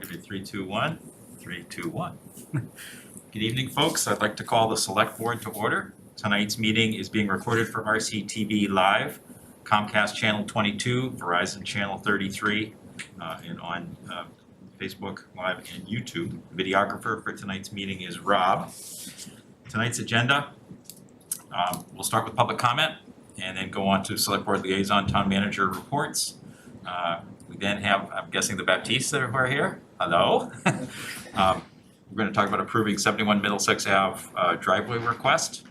give you 3, 2, 1. 3, 2, 1. Good evening, folks. I'd like to call the Select Board to order. Tonight's meeting is being recorded for RCTV Live, Comcast Channel 22, Verizon Channel 33, and on Facebook Live and YouTube. The videographer for tonight's meeting is Rob. Tonight's agenda, we'll start with public comment and then go on to Select Board Liaison, Town Manager reports. We then have, I'm guessing, the Baptistes that are here. Hello. We're going to talk about approving 71 Middlesex Ave driveway request.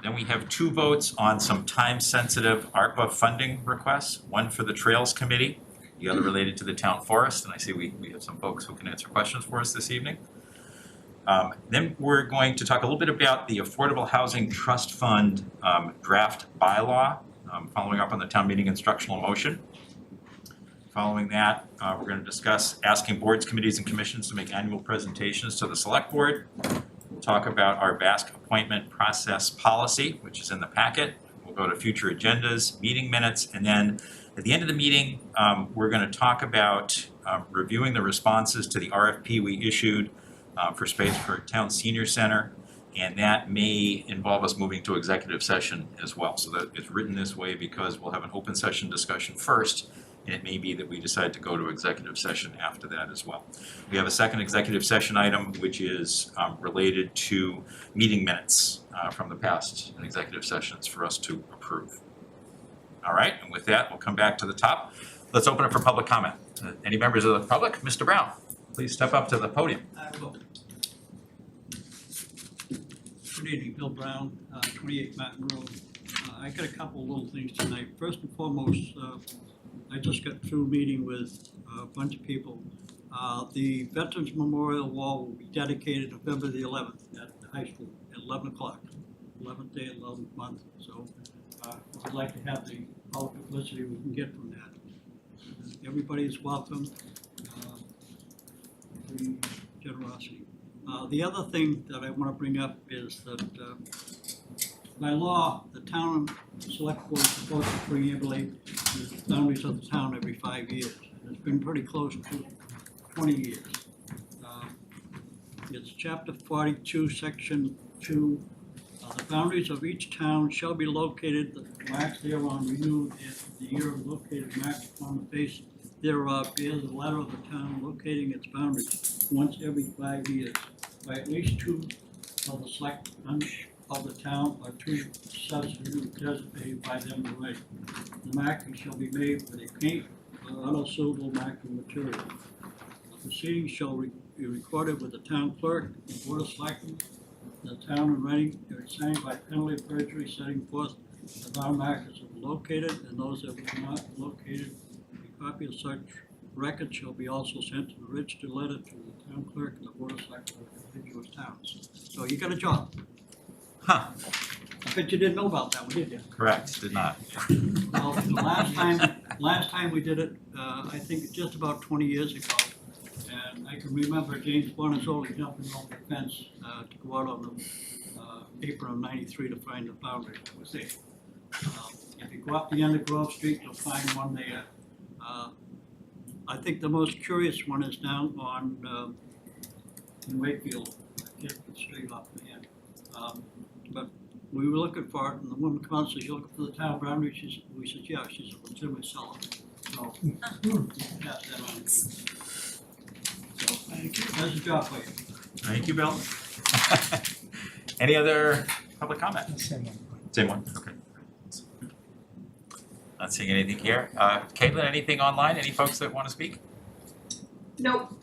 Then we have 2 votes on some time-sensitive ARPA funding requests, one for the Trails Committee, the other related to the town forest, and I see we have some folks who can answer questions for us this evening. Then we're going to talk a little bit about the Affordable Housing Trust Fund draft bylaw, following up on the town meeting instructional motion. Following that, we're going to discuss asking boards, committees, and commissions to make annual presentations to the Select Board. We'll talk about our BASC appointment process policy, which is in the packet. We'll go to future agendas, meeting minutes, and then at the end of the meeting, we're going to talk about reviewing the responses to the RFP we issued for space for Town Senior Center, and that may involve us moving to executive session as well. So that it's written this way because we'll have an open session discussion first, and it may be that we decide to go to executive session after that as well. We have a second executive session item, which is related to meeting minutes from the past executive sessions for us to approve. All right, and with that, we'll come back to the top. Let's open it for public comment. Any members of the public? Mr. Brown, please step up to the podium. Good evening, Bill Brown, 28 Martin Road. I got a couple of little things tonight. First and foremost, I just got through meeting with a bunch of people. The Veterans Memorial Wall will be dedicated November the 11th at the high school at 11 o'clock, 11th day, 11th month. So I'd like to have all the publicity we can get from that. Everybody is welcome. The generosity. The other thing that I want to bring up is that by law, the town select board is supposed to preambulate the boundaries of the town every 5 years. It's been pretty close to 20 years. It's chapter 42, section 2. The boundaries of each town shall be located, the marks thereon renewed if the year located marked upon the face thereof bears the letter of the town locating its boundaries once every 5 years by at least 2 of the select of the town or 2 substitutes designated by them to write. The marking shall be made with a paint or other suitable marking material. The proceedings shall be recorded with the town clerk, the board of selectmen, the town in writing, and signed by penalty of perjury, setting forth the bound markers are located, and those that were not located. A copy of such record shall be also sent to the registered letter to the town clerk and the board of selectmen of contiguous towns. So you got a job. Huh, I bet you didn't know about that one, did you? correct, did not. Well, the last time we did it, I think just about 20 years ago, and I can remember James Bonazzoli jumping over the fence to go out on the apron of 93 to find the boundary. That was it. If you go up the end of Grove Street, you'll find one there. I think the most curious one is down on in Wakefield. I can't get straight off my head. But we were looking for it, and the woman comes and says, "You're looking for the town boundary?" We said, "Yeah." She's a legitimate seller. So pass that on. So thank you. There's a job for you. Thank you, Bill. Any other public comment? Same one, okay. Not seeing anything here. Caitlin, anything online? Any folks that want to speak? Nope.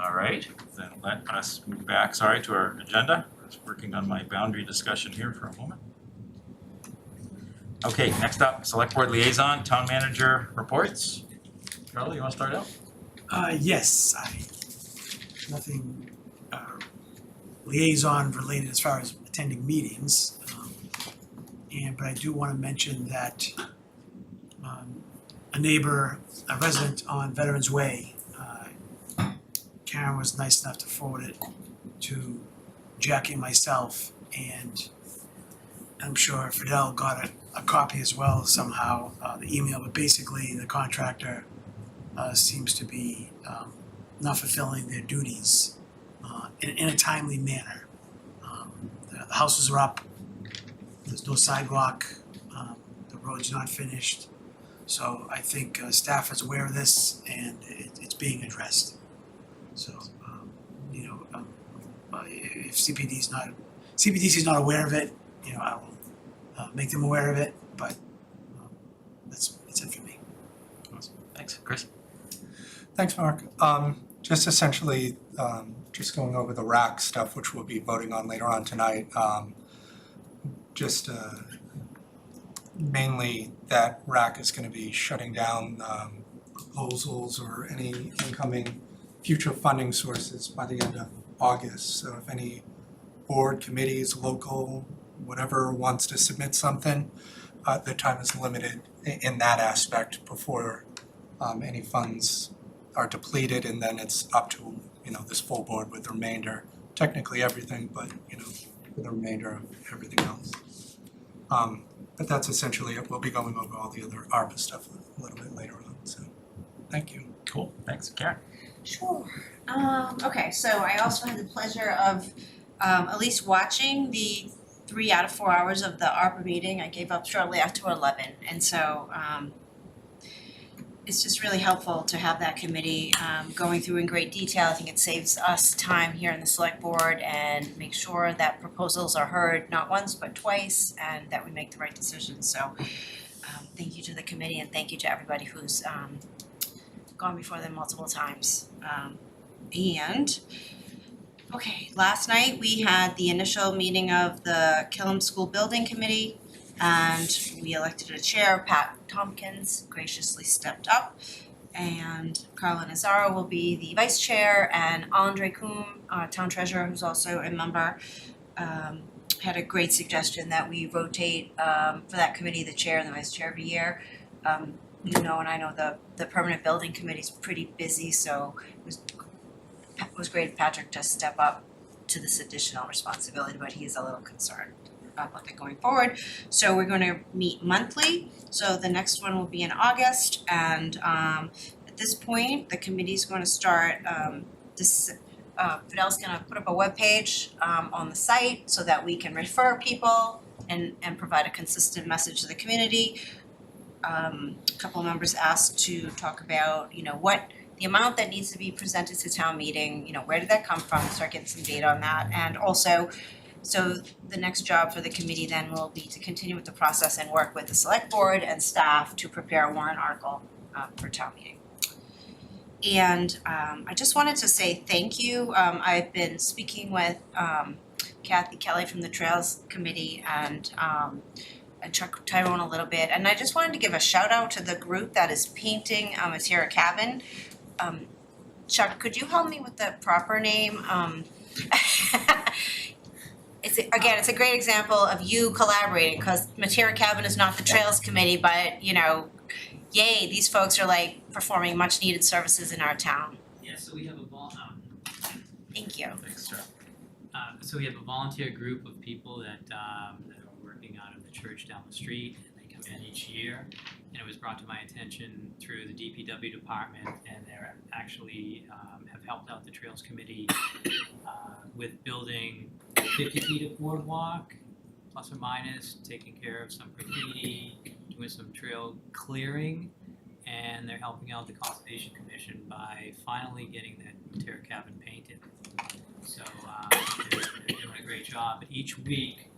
All right, then let us move back, sorry, to our agenda. I was working on my boundary discussion here for a moment. Okay, next up, Select Board Liaison, Town Manager reports. Charlie, you want to start out? Yes, nothing liaison related as far as attending meetings. But I do want to mention that a resident on Veterans Way, Karen was nice enough to forward it to Jackie and myself, and I'm sure Fidel got a copy as well somehow, the email, but basically the contractor seems to be not fulfilling their duties in a timely manner. The houses are up, there's no sidewalk, the road's not finished. So I think staff is aware of this and it's being addressed. So, if CPDC is not aware of it, I will make them aware of it, but that's it for me. Awesome. Thanks, Chris. Thanks, Mark. Just essentially, just going over the RAC stuff, which we'll be voting on later on tonight. Mainly that RAC is going to be shutting down proposals or any incoming future funding sources by the end of August. So if any board, committees, local, whatever wants to submit something, the time is limited in that aspect before any funds are depleted, and then it's up to this full board with the remainder, technically everything, but with the remainder of everything else. But that's essentially it. We'll be going over all the other ARPA stuff a little bit later on. So thank you. Cool. Thanks, Karen. Sure. Okay, so I also had the pleasure of at least watching the 3 out of 4 hours of the ARPA meeting. I gave up shortly after 11, and so it's just really helpful to have that committee going through in great detail. I think it saves us time here in the select board and make sure that proposals are heard not once but twice and that we make the right decisions. So thank you to the committee and thank you to everybody who's gone before them multiple times. Okay, last night we had the initial meeting of the Killam School Building Committee, and we elected a chair. Pat Tompkins graciously stepped up, and Carla Nazaro will be the vice chair, and Andre Kuhn, town treasurer, who's also a member, had a great suggestion that we rotate for that committee, the chair and the vice chair every year. And I know the permanent building committee is pretty busy, so it was great of Patrick to step up to this additional responsibility, but he's a little concerned about that going forward. So we're going to meet monthly. So the next one will be in August, and at this point, the committee's going to start Fidel's going to put up a webpage on the site so that we can refer people and provide a consistent message to the community. A couple of members asked to talk about, what the amount that needs to be presented to town meeting, where did that come from, start getting some data on that. And also, so the next job for the committee then will be to continue with the process and work with the select board and staff to prepare a warrant article for town meeting. And I just wanted to say thank you. I've been speaking with Kathy Kelly from the Trails Committee and Chuck Tyrone a little bit, and I just wanted to give a shout out to the group that is painting Matera Cabin. Chuck, could you help me with the proper name? It's a great example of you collaborating, because Matera Cabin is not the Trails Committee, but yay, these folks are like performing much needed services in our town. Yeah, so we have Thank you. Thanks, Jeff. so we have a volunteer group of people that are working out of the church down the street, and they come in each year. And it was brought to my attention through the DPW department, and they're actually have helped out the Trails Committee with building 50 feet of boardwalk, plus or minus, taking care of some graffiti, doing some trail clearing, and they're helping out the Conservation Commission by finally getting that Matera Cabin painted. So they're doing a great job. But each week,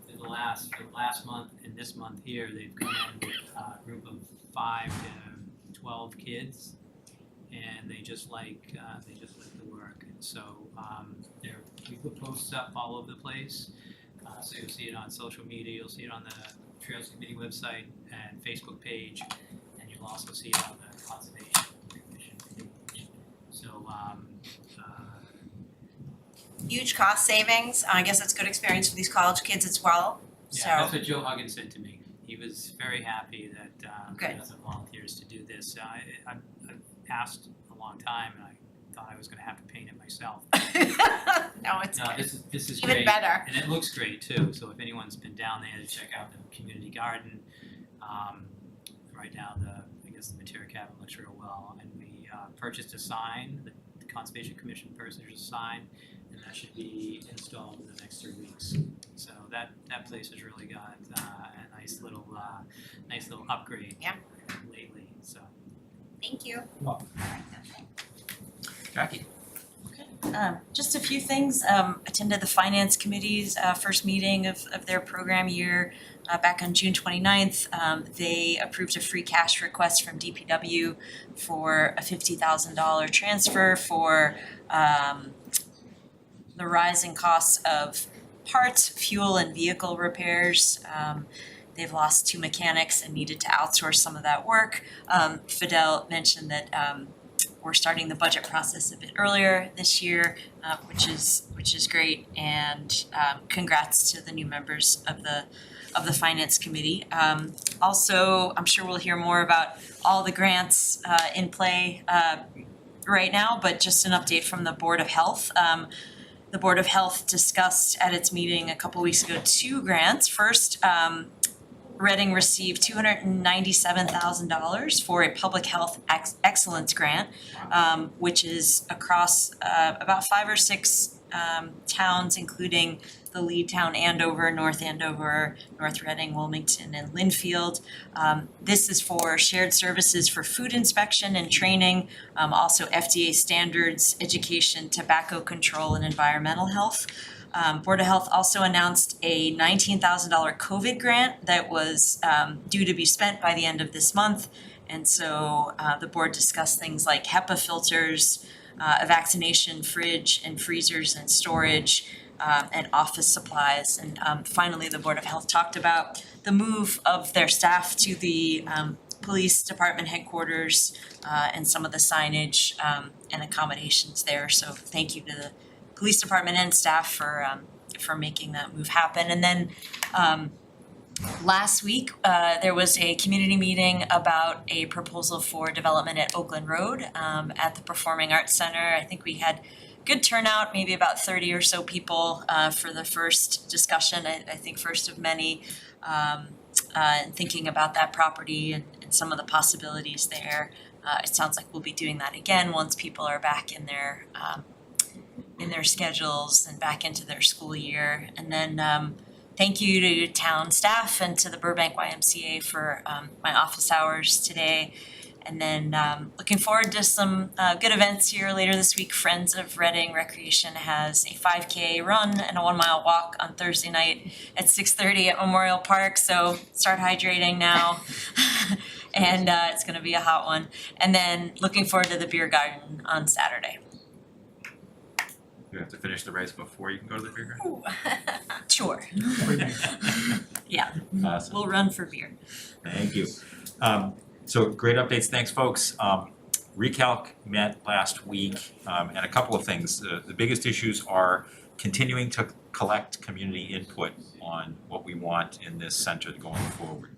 for the last month and this month here, they've come in with a group of 5 to 12 kids, and they just like the work. And so we put posts up all over the place. So you'll see it on social media, you'll see it on the Trails Committee website and Facebook page, and you'll also see it on the Conservation Commission page. So Huge cost savings. I guess it's good experience for these college kids as well. yeah, So that's what Joe Huggins said to me. He was very happy that Good. he has some volunteers to do this. I've asked a long time, and I thought I was going to have to paint it myself. no, it's No, good. this is Even great. better. And it looks great too, so if anyone's been down there to check out the community garden, right now I guess the Matera Cabin looks real well, and we purchased a sign, the Conservation Commission purchased a sign, and that should be installed in the next 3 weeks. So that place has really got a nice little upgrade Yeah. lately, so. Thank you. Jackie? Just a few things, attended the Finance Committee's first meeting of their program year back on June 29th. They approved a free cash request from DPW for a $50,000 transfer for the rising costs of parts, fuel, and vehicle repairs. They've lost 2 mechanics and needed to outsource some of that work. Fidel mentioned that we're starting the budget process a bit earlier this year, which is great, and congrats to the new members of the Finance Committee. Also, I'm sure we'll hear more about all the grants in play right now, but just an update from the Board of Health. The Board of Health discussed at its meeting a couple weeks ago 2 grants. First, Reading received $297,000 for a public health excellence grant, which is across about 5 or 6 towns, including the lead town Andover, North Reading, Wilmington, and Lynnfield. This is for shared services for food inspection and training, also FDA standards, education, tobacco control, and environmental health. Board of Health also announced a $19,000 COVID grant that was due to be spent by the end of this month. And so the board discussed things like HEPA filters, a vaccination fridge and freezers and storage, and office supplies. And finally, the Board of Health talked about the move of their staff to the police department headquarters and some of the signage and accommodations there. So thank you to the police department and staff for making that move happen. And then last week, there was a community meeting about a proposal for development at Oakland Road at the Performing Arts Center. I think we had good turnout, maybe about 30 or so people for the first discussion, I think first of many, and thinking about that property and some of the possibilities there. It sounds like we'll be doing that again once people are back in their schedules and back into their school year. And then thank you to town staff and to the Burbank YMCA for my office hours today. And then looking forward to some good events here later this week. Friends of Reading Recreation has a 5K run and a 1-mile walk on Thursday night at 6:30 at Memorial Park. So start hydrating now. And it's gonna be a hot one. And then looking forward to the beer garden on Saturday. You have to finish the race before you can go to the beer garden? Ooh. Sure. Yeah, Awesome. we'll run for beer. Thank you. So great updates, thanks folks. Recalc met last week and a couple of things. The biggest issues are continuing to collect community input on what we want in this center going forward.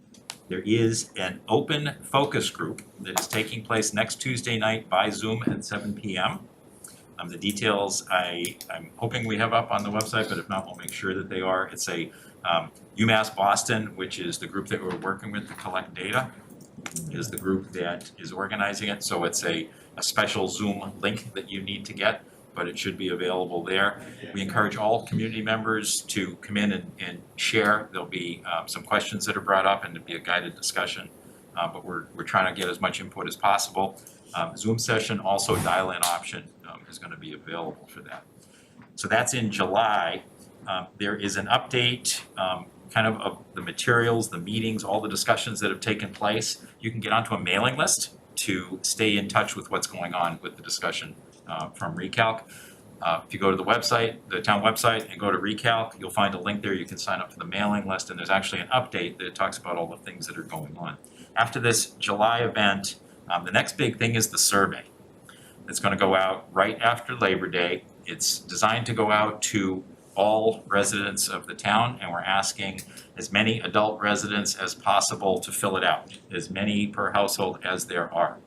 There is an open focus group that is taking place next Tuesday night by Zoom at 7 p.m. The details I'm hoping we have up on the website, but if not, we'll make sure that they are. It's a UMass Boston, which is the group that we're working with to collect data, is the group that is organizing it. So it's a special Zoom link that you need to get, but it should be available there. We encourage all community members to come in and share. There'll be some questions that are brought up and it'll be a guided discussion. But we're trying to get as much input as possible. Zoom session, also dial-in option is going to be available for that. So that's in July. There is an update kind of the materials, the meetings, all the discussions that have taken place. You can get onto a mailing list to stay in touch with what's going on with the discussion from Recalc. If you go to the website, the town website, and go to Recalc, you'll find a link there. You can sign up for the mailing list, and there's actually an update that talks about all the things that are going on. After this July event, the next big thing is the survey. It's going to go out right after Labor Day. It's designed to go out to all residents of the town, and we're asking as many adult residents as possible to fill it out, as many per household as there are.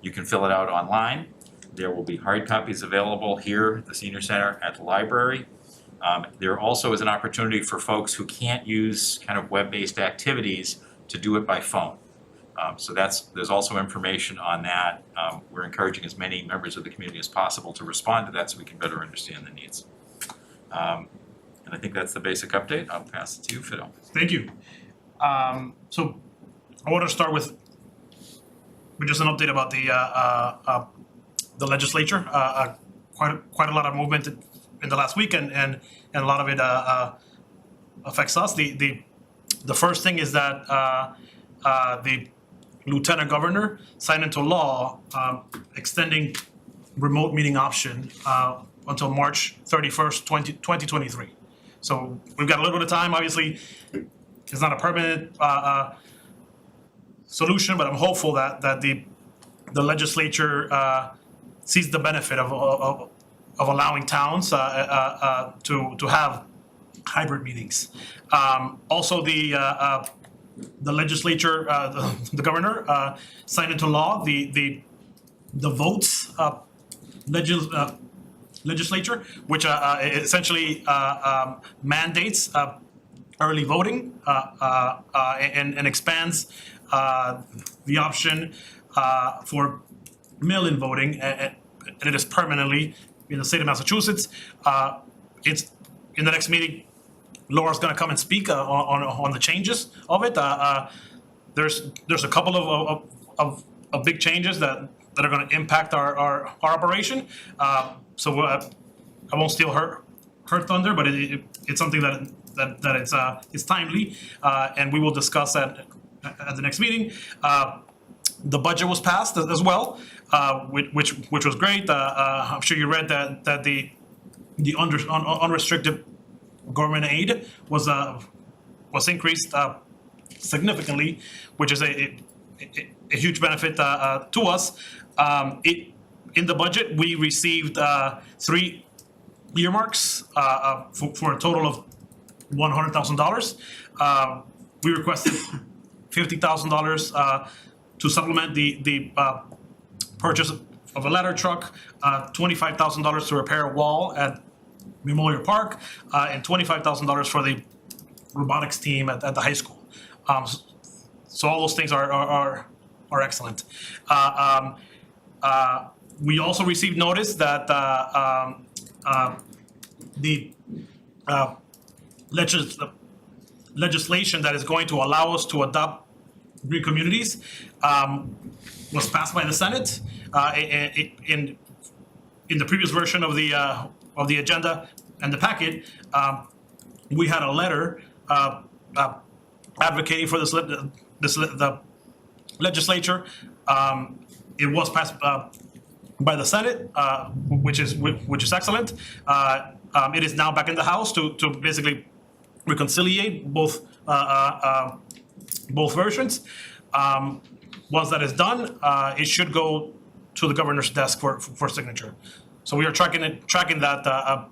You can fill it out online. There will be hard copies available here at the Senior Center, at the library. There also is an opportunity for folks who can't use kind of web-based activities to do it by phone. So there's also information on that. We're encouraging as many members of the community as possible to respond to that so we can better understand the needs. And I think that's the basic update. I'll pass it to you, Fido. Thank you. So I want to start with just an update about the legislature. Quite a lot of movement in the last week, and a lot of it affects us. The first thing is that the lieutenant governor signed into law extending remote meeting option until March 31st, 2023. So we've got a little bit of time. Obviously, it's not a permanent solution, but I'm hopeful that the legislature sees the benefit of allowing towns to have hybrid meetings. Also, the legislature, the governor signed into law the votes legislature, which essentially mandates early voting and expands the option for mail-in voting, and it is permanently in the state of Massachusetts. It's in the next meeting. Laura's going to come and speak on the changes of it. There's a couple of big changes that are going to impact our operation. So I won't steal her thunder, but it's something that it's timely, and we will discuss that at the next meeting. The budget was passed as well, which was great. I'm sure you read that the unrestricted government aid was increased significantly, which is a huge benefit to us. In the budget, we received 3 earmarks for a total of $100,000. We requested $50,000 to supplement the purchase of a ladder truck, $25,000 to repair a wall at Memorial Park, and $25,000 for the robotics team at the high school. So all those things are excellent. We also received notice that the legislation that is going to allow us to adopt green communities was passed by the Senate. In the previous version of the agenda and the packet, we had a letter advocating for the legislature. It was passed by the Senate, which is excellent. It is now back in the House to basically reconciliate both versions. Once that is done, it should go to the governor's desk for signature. So we are tracking that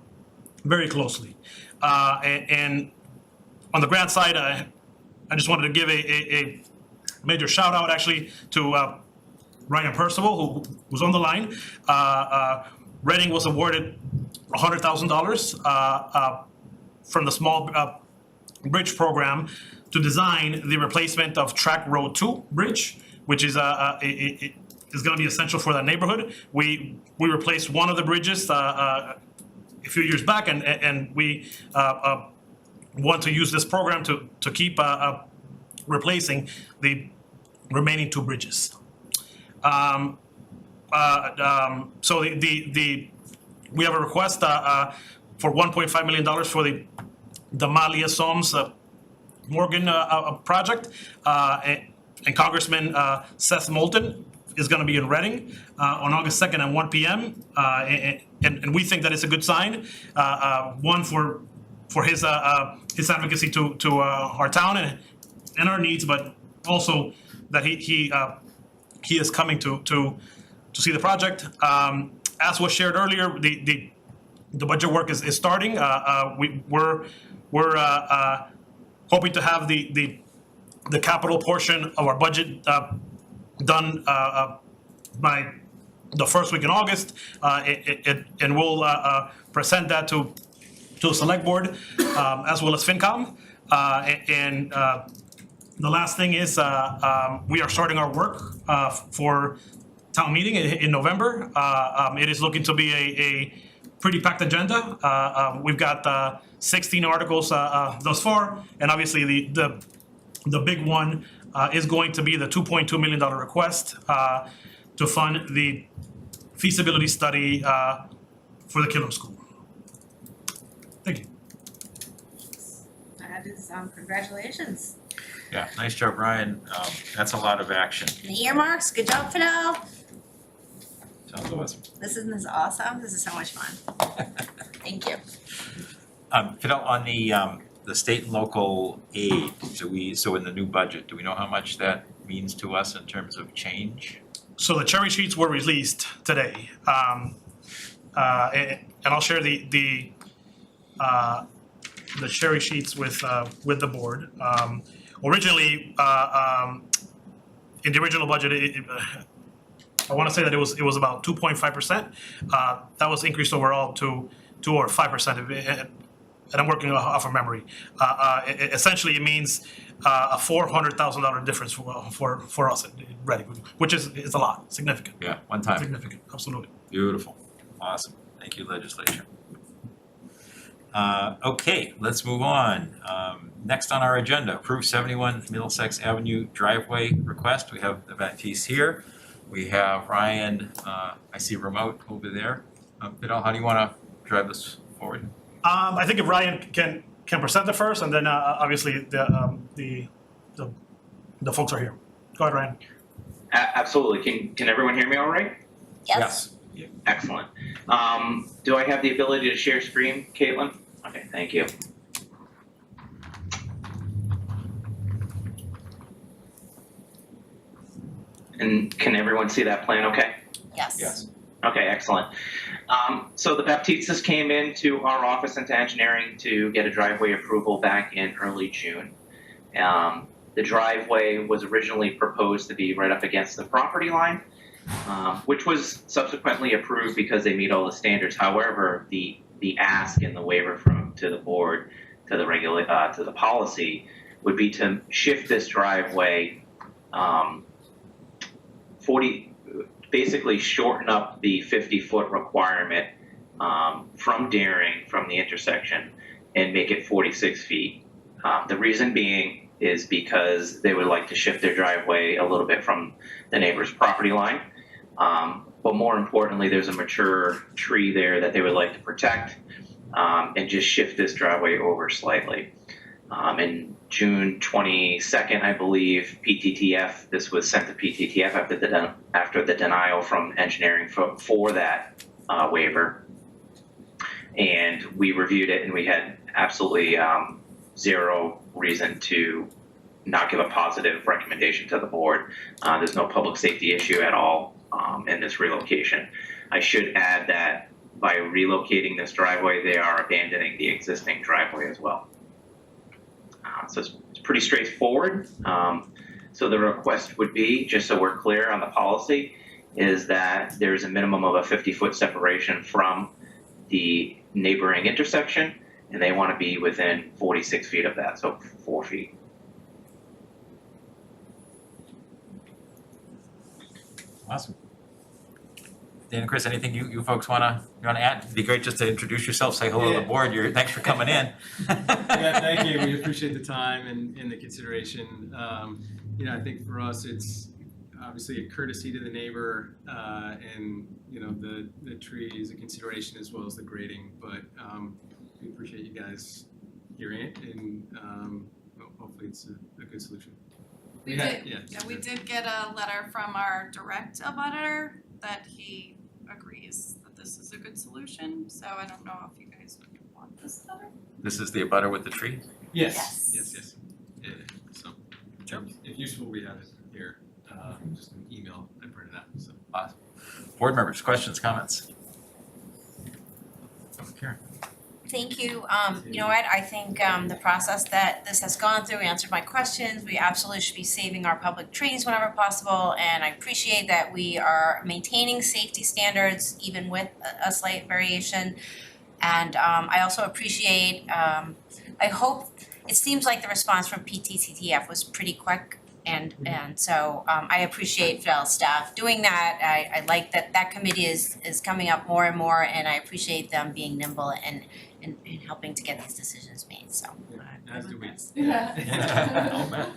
very closely. And on the grant side, I just wanted to give a major shout out actually to Ryan Percival, who was on the line. Reading was awarded $100,000 from the small bridge program to design the replacement of Track Road 2 bridge, which is is going to be essential for that neighborhood. We replaced one of the bridges a few years back, and we want to use this program to keep replacing the remaining 2 bridges. So we have a request for $1.5 million for the Malia Soms Morgan project, and Congressman Seth Moulton is going to be in Reading on August 2nd at 1 p.m. And we think that it's a good sign. One for his advocacy to our town and our needs, but also that he is coming to see the project. As was shared earlier, the budget work is starting. We're hoping to have the capital portion of our budget done by the first week in August, and we'll present that to the select board as well as FinCom, and The last thing is, we are starting our work for town meeting in November. It is looking to be a pretty packed agenda. We've got 16 articles thus far, and obviously the big one is going to be the $2.2 million request to fund the feasibility study for the Killam School. Thank you. That is, congratulations. Yeah, nice job, Ryan. That's a lot of action. The earmarks, good job, Fidel. Sounds awesome. This is awesome, this is so much fun. Thank you. Fidel, on the state and local aid, so in the new budget, do we know how much that means to us in terms of change? So the cherry sheets were released today. And I'll share the cherry sheets with the board. Originally, in the original budget, I want to say that it was about 2.5%. That was increased overall to 2 or 5%. And I'm working off of memory. Essentially, it means a $400,000 difference for us at Reading, which is a lot, significant. Yeah, one time. Significant, absolutely. Beautiful. Awesome. Thank you, legislature. Okay, let's move on. Next on our agenda, approve 71 Middlesex Avenue driveway request. We have the Baptiste here. We have Ryan, I see remote over there. Fidel, how do you want to drive this forward? I think if Ryan can present it first, and then obviously the folks are here. Go ahead, Ryan. Absolutely. Can everyone hear me all right? Yes. Excellent. Do I have the ability to share screen, Caitlin? Okay, thank you. And can everyone see that plan okay? Yes. Yes. Okay, excellent. So the Baptistas came into our office into engineering to get a driveway approval back in early June. The driveway was originally proposed to be right up against the property line, which was subsequently approved because they meet all the standards. However, the ask and the waiver to the board, to the policy, would be to shift this driveway 40, basically shorten up the 50-foot requirement from Deering, from the intersection, and make it 46 feet. The reason being is because they would like to shift their driveway a little bit from the neighbor's property line. But more importantly, there's a mature tree there that they would like to protect and just shift this driveway over slightly. In June 22nd, I believe, PTTF, this was sent to PTTF after the denial from engineering for that waiver. And we reviewed it, and we had absolutely zero reason to not give a positive recommendation to the board. There's no public safety issue at all in this relocation. I should add that by relocating this driveway, they are abandoning the existing driveway as well. So it's pretty straightforward. So the request would be, just so we're clear on the policy, is that there's a minimum of a 50-foot separation from the neighboring intersection, and they want to be within 46 feet of that, so 4 feet. Awesome. Dan and Chris, anything you folks wanna add? It'd be great just to introduce yourself, say hello to the board. Thanks for coming in. Yeah, thank you. We appreciate the time and the consideration. I think for us, it's obviously a courtesy to the neighbor, and the tree is a consideration as well as the grading. But we appreciate you guys hearing it, and hopefully it's a good solution. We did get a letter from our direct abutter that he agrees that this is a good solution. So I don't know if you guys would want this letter. This is the abutter with the tree? Yes. Yeah, so if useful, we have it here. Just an email I printed out. So. Awesome. Board members, questions, comments? Karen. Thank you. You know what, I think the process that this has gone through answered my questions. We absolutely should be saving our public trees whenever possible, and I appreciate that we are maintaining safety standards even with a slight variation. And I also appreciate, I hope it seems like the response from PTTTF was pretty quick. And so I appreciate Fidel's staff doing that. I like that committee is coming up more and more, and I appreciate them being nimble and helping to get these decisions made, so. As do we. Oh, man.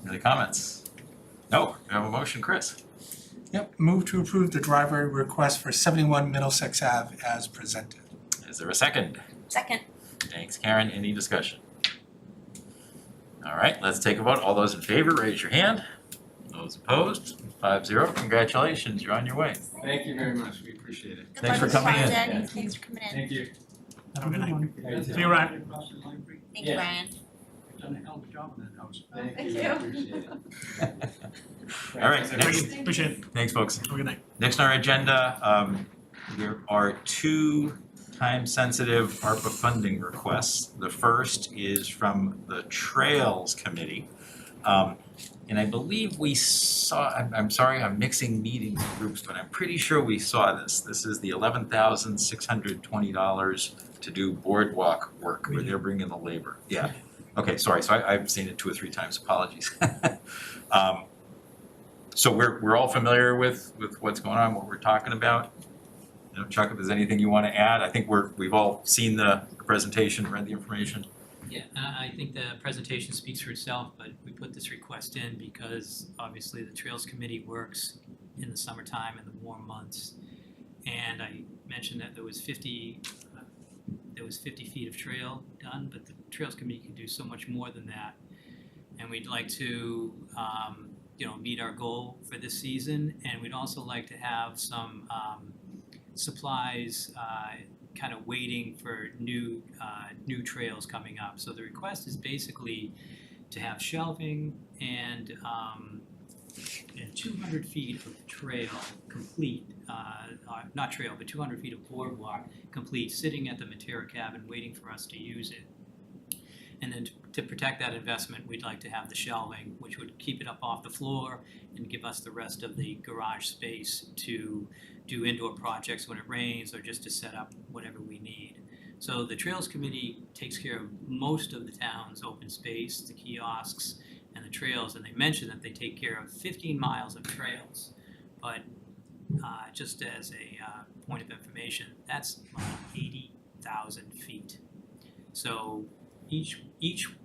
Any comments? No, you have a motion, Chris? Yep, move to approve the driveway request for 71 Middlesex Ave as presented. Is there a second? Second. Thanks, Karen. Any discussion? All right, let's take a vote. All those in favor, raise your hand. Those opposed, 5-0. Congratulations, you're on your way. Thank you very much, we appreciate it. Good Thanks luck for with the coming in. project. Thanks for coming in. Thank you. Have a good night. Thank See you, Ryan. Across the library. Thank you, Brian. You've done a hell of a job in that house. Thank you, appreciate it. All right, Thanks, next, Appreciate it. thanks, folks. Have a good night. Next on our agenda, there are two time-sensitive ARPA funding requests. The first is from the Trails Committee. And I believe we saw, I'm sorry, I'm mixing meetings and groups, but I'm pretty sure we saw this. This is the $11,620 to do boardwalk work where they're bringing the labor. Yeah. Okay, sorry, so I've seen it 2 or 3 times, apologies. So we're all familiar with what's going on, what we're talking about. You know, Chuck, if there's anything you want to add, I think we've all seen the presentation, read the information. Yeah, I think the presentation speaks for itself, but we put this request in because obviously the Trails Committee works in the summertime and the warm months. And I mentioned that there was 50 feet of trail done, but the Trails Committee can do so much more than that. And we'd like to, meet our goal for this season, and we'd also like to have some supplies kind of waiting for new trails coming up. So the request is basically to have shelving and 200 feet of trail complete, not trail, but 200 feet of boardwalk complete, sitting at the Matera cabin waiting for us to use it. And then to protect that investment, we'd like to have the shelving, which would keep it up off the floor and give us the rest of the garage space to do indoor projects when it rains or just to set up whatever we need. So the Trails Committee takes care of most of the town's open space, the kiosks and the trails, and they mentioned that they take care of 15 miles of trails. But just as a point of information, that's like 80,000 feet. So each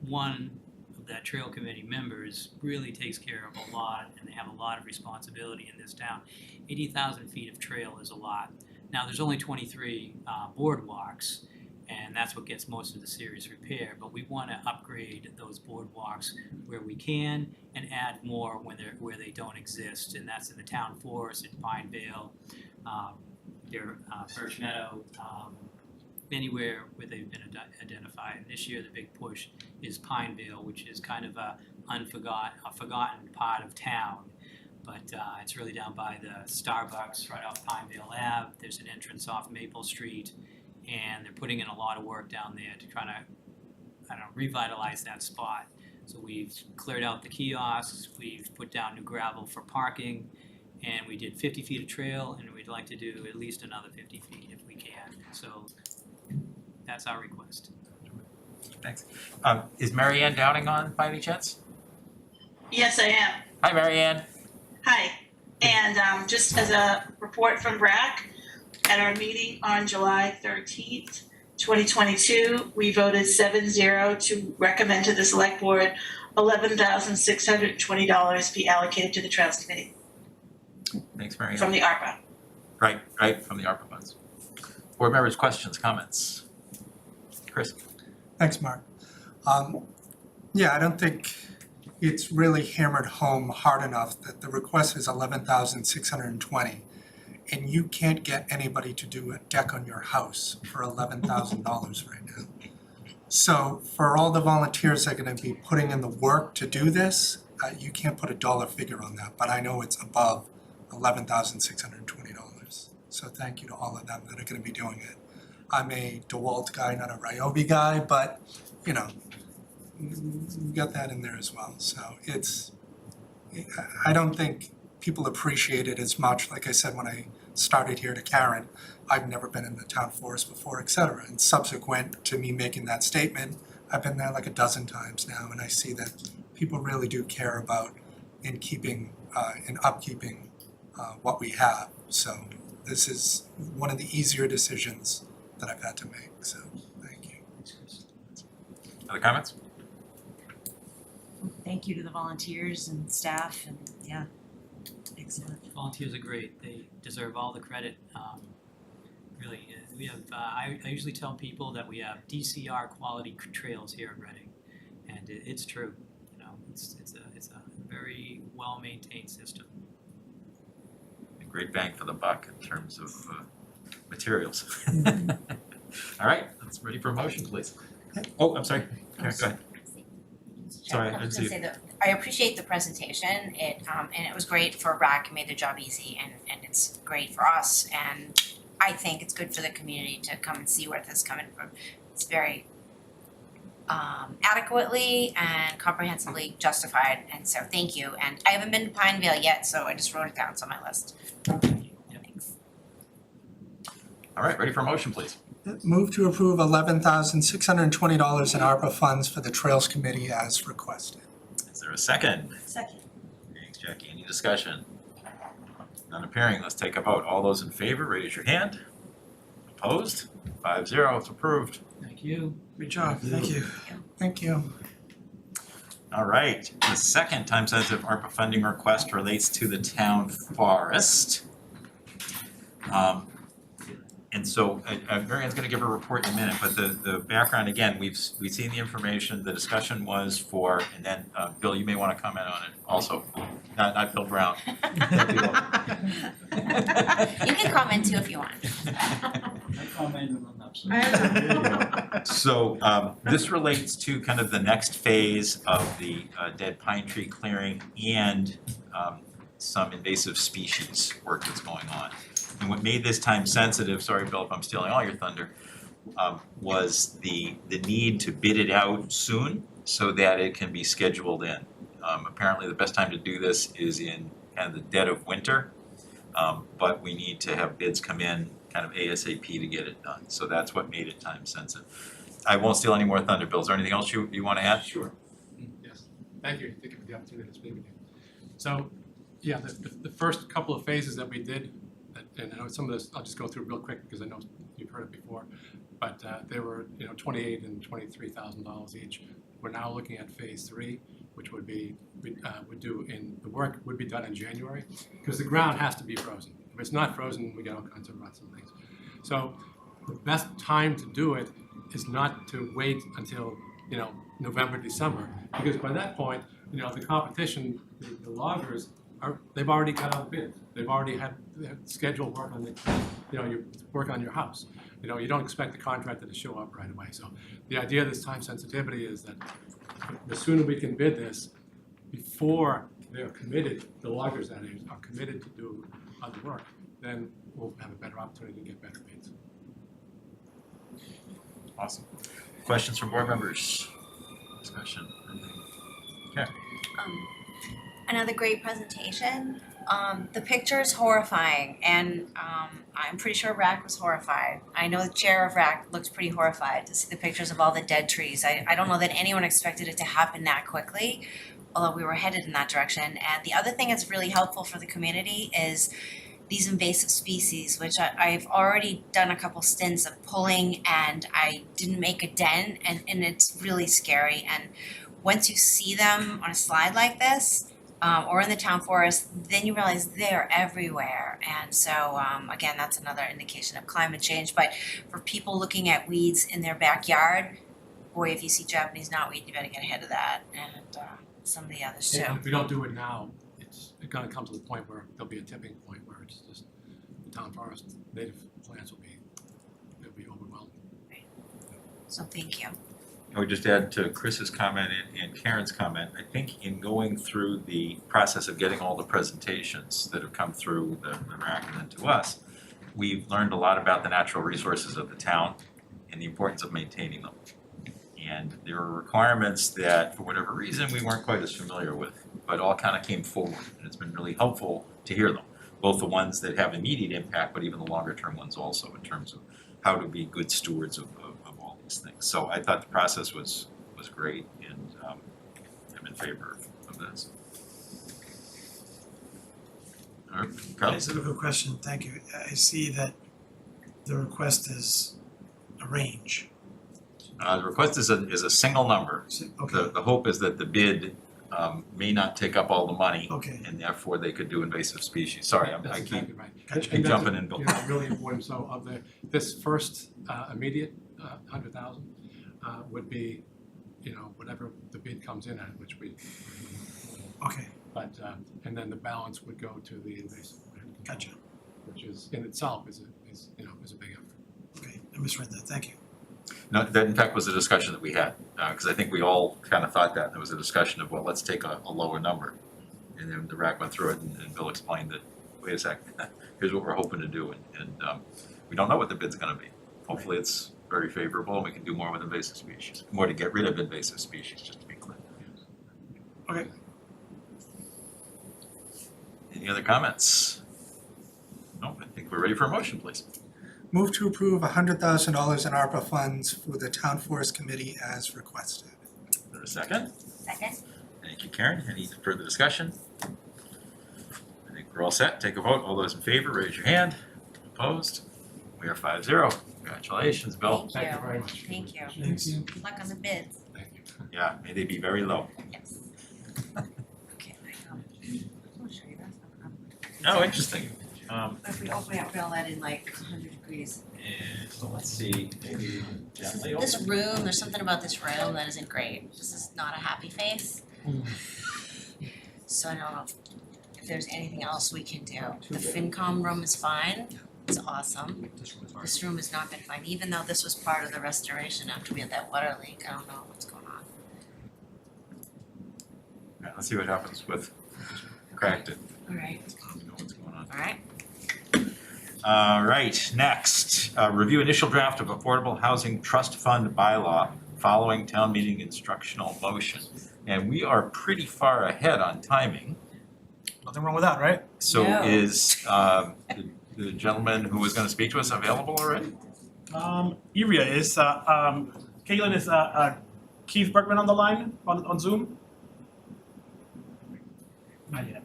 one of that Trail Committee members really takes care of a lot, and they have a lot of responsibility in this town. 80,000 feet of trail is a lot. Now, there's only 23 boardwalks, and that's what gets most of the serious repair, but we want to upgrade those boardwalks where we can and add more where they don't exist, and that's in the town forest, in Pine Vale, Birch Meadow, anywhere where they've been identified. And this year, the big push is Pine Vale, which is kind of a forgotten part of town. But it's really down by the Starbucks right off Pineville Ave. There's an entrance off Maple Street, and they're putting in a lot of work down there to try to, revitalize that spot. So we've cleared out the kiosks, we've put down new gravel for parking, and we did 50 feet of trail, and we'd like to do at least another 50 feet if we can. So that's our request. Thanks. Is Mary Ann Downing on by any chance? Yes, I am. Hi, Mary Ann. Hi. And just as a report from BRAC, at our meeting on July 13th, 2022, we voted 7-0 to recommend to the Select Board $11,620 be allocated to the Trails Committee Thanks, Mary Ann. from the ARPA. Right, from the ARPA funds. Board members, questions, comments? Chris? Thanks, Mark. Yeah, I don't think it's really hammered home hard enough that the request is $11,620, and you can't get anybody to do a deck on your house for $11,000 right now. So for all the volunteers that are going to be putting in the work to do this, you can't put a dollar figure on that, but I know it's above $11,620. So thank you to all of them that are going to be doing it. I'm a DeWalt guy, not a Ryobi guy, but you got that in there as well. So I don't think people appreciate it as much. Like I said, when I started here to Karen, I've never been in the town forest before, et cetera. And subsequent to me making that statement, I've been there like a dozen times now, and I see that people really do care about in keeping, in upkeeping what we have. So this is one of the easier decisions that I've had to make, so thank you. Other comments? Thank you to the volunteers and staff and yeah, excellent. Volunteers are great, they deserve all the credit. Really, we have, I usually tell people that we have DCR quality trails here in Reading, and it's true, you know, it's a very well-maintained system. A great bang for the buck in terms of materials. All right, let's ready for a motion, please. Oh, I'm sorry. Karen, go ahead. Sorry, I I was didn't see gonna you. say that I appreciate the presentation, and it was great for RAC, it made the job easy, and it's great for us, and I think it's good for the community to come and see where this is coming from. It's very adequately and comprehensively justified, and so thank you, and I haven't been to Pineville yet, so I just wrote it down, it's on my list. Thanks. All right, ready for a motion, please. Move to approve $11,620 in ARPA funds for the Trails Committee as requested. Is there a second? Second. Thanks, Jackie. Any discussion? None appearing. Let's take a vote. All those in favor, raise your hand. Opposed? 5-0, it's approved. Thank you. Great job, thank you. Thank you. All right, the second time-sensitive ARPA funding request relates to the town forest. And so, Marianne's gonna give her a report in a minute, but the background, again, we've seen the information, the discussion was for, and then, Bill, you may wanna comment on it also, not Bill Brown. You can comment too if you want. I commented on that. So, this relates to kind of the next phase of the dead pine tree clearing and some invasive species work that's going on. And what made this time sensitive, sorry Bill if I'm stealing all your thunder, was the need to bid it out soon so that it can be scheduled in. Apparently the best time to do this is in kind of the dead of winter, but we need to have bids come in kind of ASAP to get it done. So that's what made it time sensitive. I won't steal any more thunder, Bill. Is there anything else you want to add? Sure. Yes, thank you for the opportunity to speak with you. So, yeah, the first couple of phases that we did, and I know some of this, I'll just go through real quick because I know you've heard it before, but they were, $28,000 and $23,000 each. We're now looking at phase 3, which would be, the work would be done in January, because the ground has to be frozen. If it's not frozen, we get all kinds of ruts and things. So the best time to do it is not to wait until, November, December, because by that point, the competition, the loggers, they've already got out bids. They've already had scheduled work on your work on your house. You don't expect the contractor to show up right away. So the idea of this time sensitivity is that the sooner we can bid this, before they're committed, the loggers that is, are committed to do other work, then we'll have a better opportunity to get better bids. Awesome. Questions from board members? Discussion? Okay. Another great presentation. The picture is horrifying, and I'm pretty sure RAC was horrified. I know the chair of RAC looked pretty horrified to see the pictures of all the dead trees. I don't know that anyone expected it to happen that quickly, although we were headed in that direction. And the other thing that's really helpful for the community is these invasive species, which I've already done a couple stints of pulling, and I didn't make a dent, and it's really scary. And once you see them on a slide like this, or in the town forest, then you realize they're everywhere. And so, again, that's another indication of climate change. But for people looking at weeds in their backyard, boy, if you see Japanese knotweed, you better get ahead of that, and some of the others too. And if we don't do it now, it's gonna come to the point where there'll be a tipping point where it's just the town forest, native plants will be overwhelmed. So thank you. I would just add to Chris's comment and Karen's comment, I think in going through the process of getting all the presentations that have come through the RAC and then to us, we've learned a lot about the natural resources of the town and the importance of maintaining them. And there are requirements that, for whatever reason, we weren't quite as familiar with, but all kind of came forward, and it's been really helpful to hear them. both the ones that have immediate impact, but even the longer term ones also, in terms of how to be good stewards of all these things. So I thought the process was great, and I'm in favor of this. All right, Carl? It's a good question, thank you. I see that the request is a range. The request is a single number. Okay, The hope is that the bid may not take up all the money, okay, and therefore they could do invasive species. Sorry, I That's keep exactly right. Gotcha. And that's, jumping in, Bill. you know, really important, so of this first immediate 100,000 would be, you know, whatever the bid comes in at, which we, okay, but, and then the balance would go to the invasive plant control, gotcha, which is, in itself is a big effort. okay, I misread that, thank you. No, that in fact was a discussion that we had, because I think we all kind of thought that. There was a discussion of, well, let's take a lower number. And then the RAC went through it, and Bill explained that, wait a sec, here's what we're hoping to do, and we don't know what the bid's gonna be. Hopefully it's very favorable, and we can do more with invasive species, more to get rid of invasive species, just to be clear. Okay. Any other comments? No, I think we're ready for a motion, please. Move to approve $100,000 in ARPA funds for the Town Forest Committee as requested. Is there a second? Second? Thank you, Karen. Any further discussion? I think we're all set. Take a vote. All those in favor, raise your hand. Opposed? We are 5-0. Congratulations, Bill. Thank Thank you very much. Thank you. Thanks. Good luck on the bids. Thank you. Yeah, may they be very low. Yes. Okay, I'll show you that. Oh, interesting. If we open it, we'll let in like 100 degrees. And so let's see, maybe gently open. This room, there's something about this room that isn't great. This is not a happy face. So I don't know if there's anything else we can do. The FinCom room is fine. It's awesome. This room has not been fine, even though this was part of the restoration after we had that water leak. I don't know what's going on. All right, let's see what happens with cracked it. All right, Know what's going on. all right. All right, next, review initial draft of Affordable Housing Trust Fund bylaw following town meeting instructional motion. And we are pretty far ahead on timing. Nothing wrong with that, right? So No. is the gentleman who was gonna speak to us available already? Iria is, Caitlin is, Keith Bergman on the line on Zoom? Not yet.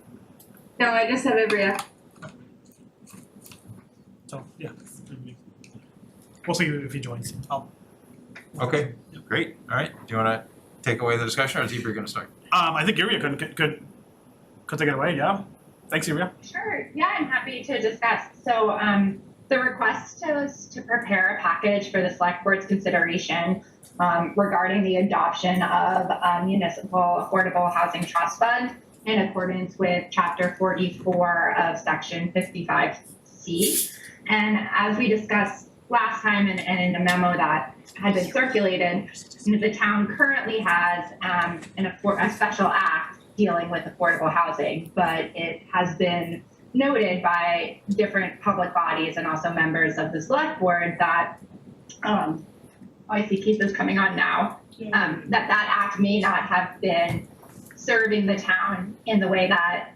No, I just have Ibria. So, yeah. We'll see if he joins. Okay, great, all right. Do you wanna take away the discussion, or is Hebrew gonna start? I think Iria could take it away, yeah? Thanks, Iria. Sure, yeah, I'm happy to discuss. So, the request was to prepare a package for the select board's consideration regarding the adoption of a municipal affordable housing trust fund in accordance with chapter 44 of section 55C. And as we discussed last time and in the memo that had been circulated, the town currently has a special act dealing with affordable housing, but it has been noted by different public bodies and also members of the select board that, I see Keith is coming on now, that act may not have been serving the town in the way that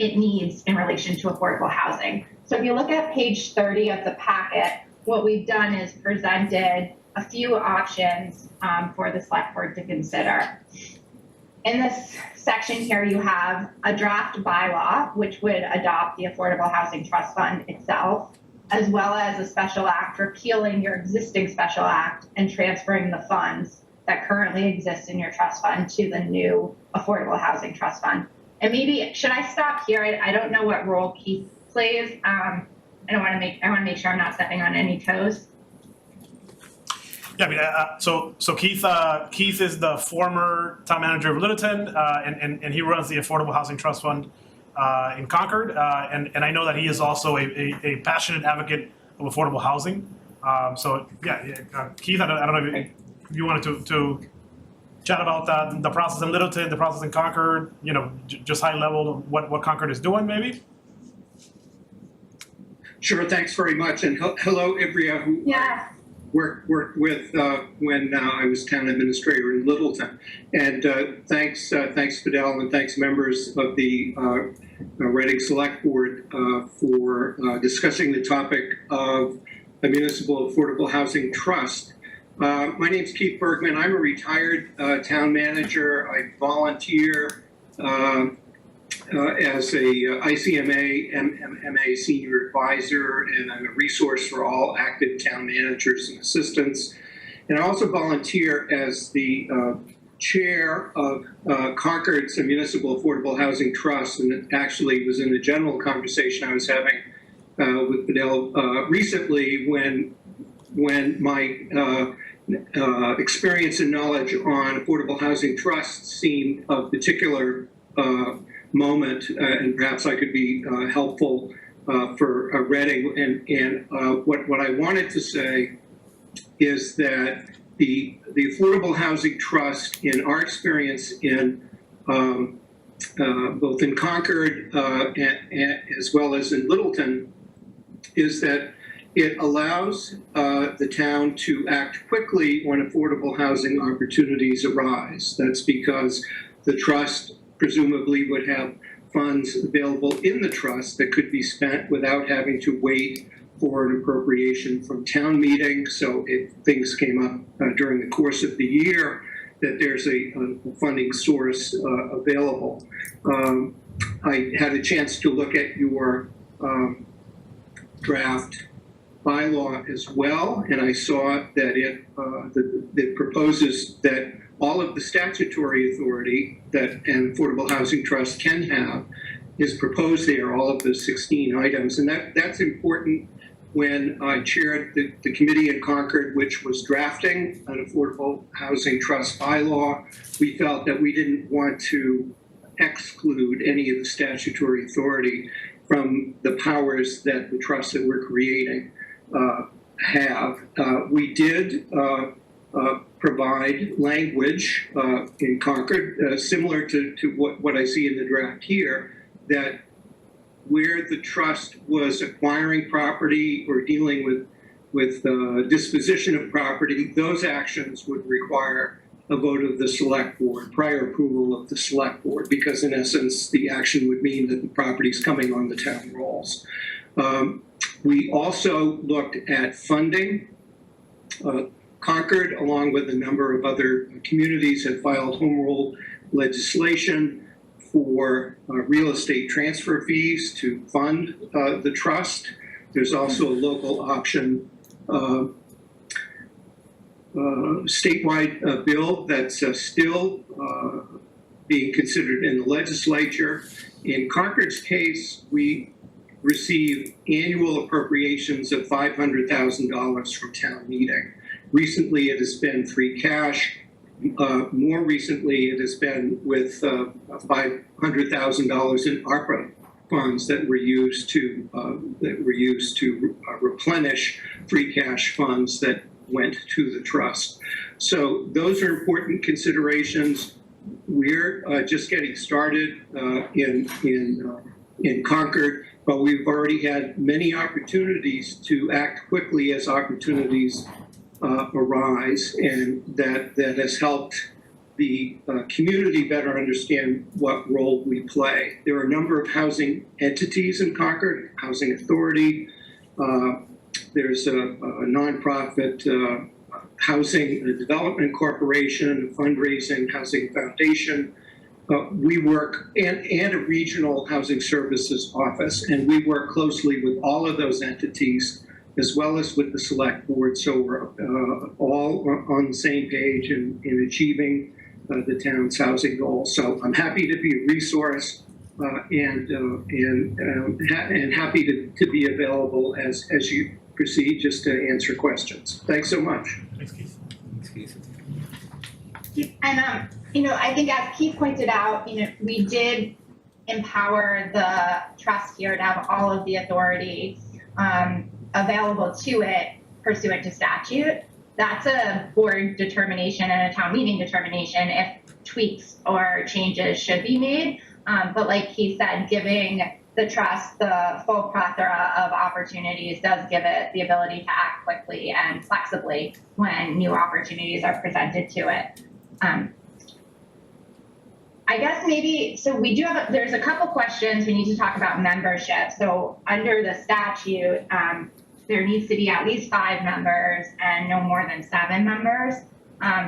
it needs in relation to affordable housing. So if you look at page 30 of the packet, what we've done is presented a few options for the select board to consider. In this section here, you have a draft bylaw, which would adopt the Affordable Housing Trust Fund itself, as well as a special act repealing your existing special act and transferring the funds that currently exist in your trust fund to the new Affordable Housing Trust Fund. And maybe, should I stop here? I don't know what role Keith plays. I want to make sure I'm not stepping on any toes. Yeah, I mean, so Keith is the former town manager of Littleton, and he runs the Affordable Housing Trust Fund in Concord, and I know that he is also a passionate advocate of affordable housing. So yeah, Keith, I don't know if you wanted to chat about the process in Littleton, the process in Concord, you know, just high level of what Concord is doing, maybe. Sure, thanks very much, and hello, Ibria, who Yeah. worked with when I was town administrator in Littleton. And thanks Fidel, and thanks members of the Reading Select Board for discussing the topic of a municipal affordable housing trust. My name's Keith Bergman. I'm a retired town manager. I volunteer as a ICMA, MMA senior advisor, and I'm a resource for all active town managers and assistants. And I also volunteer as the chair of Concord's Municipal Affordable Housing Trust, and it actually was in the general conversation I was having with Fidel recently when my experience and knowledge on affordable housing trusts seemed of particular moment, and perhaps I could be helpful for Reading. And what I wanted to say is that the Affordable Housing Trust, in our experience in both in Concord and as well as in Littleton, is that it allows the town to act quickly when affordable housing opportunities arise. That's because the trust presumably would have funds available in the trust that could be spent without having to wait for an appropriation from town meeting. So if things came up during the course of the year, that there's a funding source available. I had a chance to look at your draft bylaw as well, and I saw that it proposes that all of the statutory authority that an affordable housing trust can have is proposed there, all of the 16 items. And that's important. When I chaired the committee in Concord, which was drafting an affordable housing trust bylaw, we felt that we didn't want to exclude any of the statutory authority from the powers that the trusts that we're creating have. We did provide language in Concord, similar to what I see in the draft here, that where the trust was acquiring property or dealing with disposition of property, those actions would require a vote of the select board, prior approval of the select board, because in essence, the action would mean that the property is coming on the town rolls. We also looked at funding. Concord, along with a number of other communities, have filed home rule legislation for real estate transfer fees to fund the trust. There's also a local option statewide bill that's still being considered in the legislature. In Concord's case, we receive annual appropriations of $500,000 from town meeting. Recently, it has been free cash. More recently, it has been with $500,000 in ARPA funds that were used to replenish free cash funds that went to the trust. So those are important considerations. We're just getting started in Concord, but we've already had many opportunities to act quickly as opportunities arise, and that has helped the community better understand what role we play. There are a number of housing entities in Concord, Housing Authority. There's a nonprofit Housing Development Corporation, a fundraising housing foundation. We work, and a regional housing services office, and we work closely with all of those entities as well as with the select board. So we're all on the same page in achieving the town's housing goals. So I'm happy to be a resource and happy to be available as you proceed, just to answer questions. Thanks so much. Thanks, Keith. And, I think as Keith pointed out, we did empower the trust here to have all of the authority available to it pursuant to statute. That's a board determination and a town meeting determination if tweaks or changes should be made. But like he said, giving the trust the full plethora of opportunities does give it the ability to act quickly and flexibly when new opportunities are presented to it. I guess maybe, so we do have, there's a couple questions we need to talk about membership. So under the statute, there needs to be at least 5 members and no more than 7 members.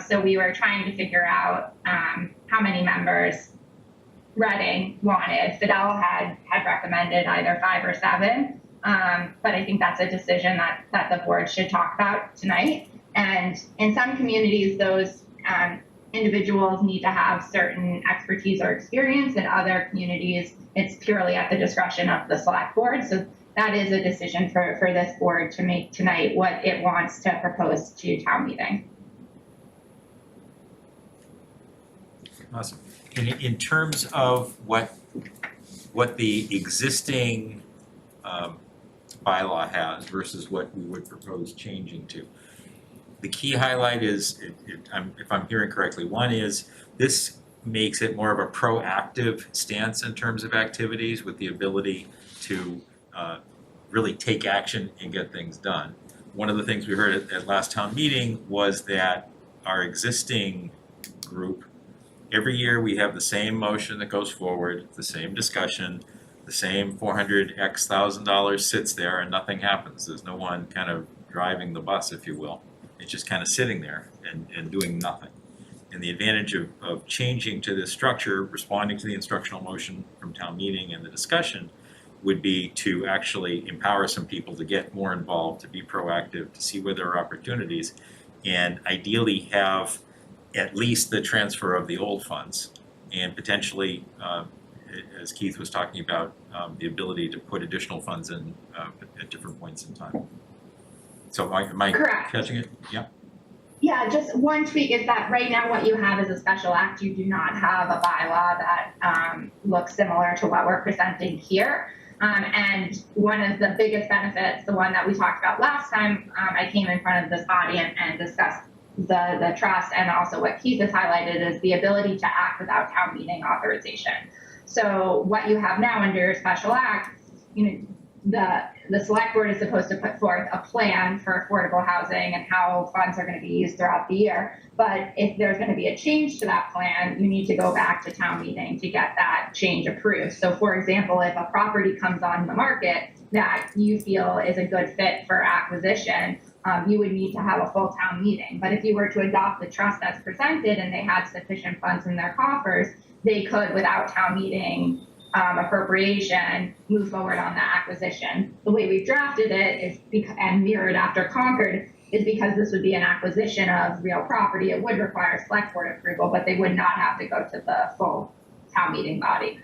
So we were trying to figure out how many members Reading wanted. Fidel had recommended either 5 or 7, but I think that's a decision that the board should talk about tonight. And in some communities, those individuals need to have certain expertise or experience. In other communities, it's purely at the discretion of the select board. So that is a decision for this board to make tonight, what it wants to propose to town meeting. Awesome. And in terms of what the existing bylaw has versus what we would propose changing to, the key highlight is, if I'm hearing correctly, one is this makes it more of a proactive stance in terms of activities with the ability to really take action and get things done. One of the things we heard at last town meeting was that our existing group, every year we have the same motion that goes forward, the same discussion, the same $400,000 sits there and nothing happens. There's no one kind of driving the bus, if you will. It's just kind of sitting there and doing nothing. And the advantage of changing to this structure, responding to the instructional motion from town meeting and the discussion, would be to actually empower some people to get more involved, to be proactive, to see where there are opportunities, and ideally have at least the transfer of the old funds, and potentially, as Keith was talking about, the ability to put additional funds in at different points in time. So am I Correct. catching it? Yeah. Yeah, just one tweak is that right now what you have is a special act. You do not have a bylaw that looks similar to what we're presenting here. And one of the biggest benefits, the one that we talked about last time, I came in front of this body and discussed the trust, and also what Keith has highlighted is the ability to act without town meeting authorization. So what you have now under your special act, the select board is supposed to put forth a plan for affordable housing and how funds are going to be used throughout the year. But if there's going to be a change to that plan, you need to go back to town meeting to get that change approved. So for example, if a property comes on the market that you feel is a good fit for acquisition, you would need to have a full town meeting. But if you were to adopt the trust that's presented and they had sufficient funds in their coffers, they could, without town meeting appropriation, move forward on the acquisition. The way we've drafted it is and mirrored after Concord is because this would be an acquisition of real property. It would require select board approval, but they would not have to go to the full town meeting body.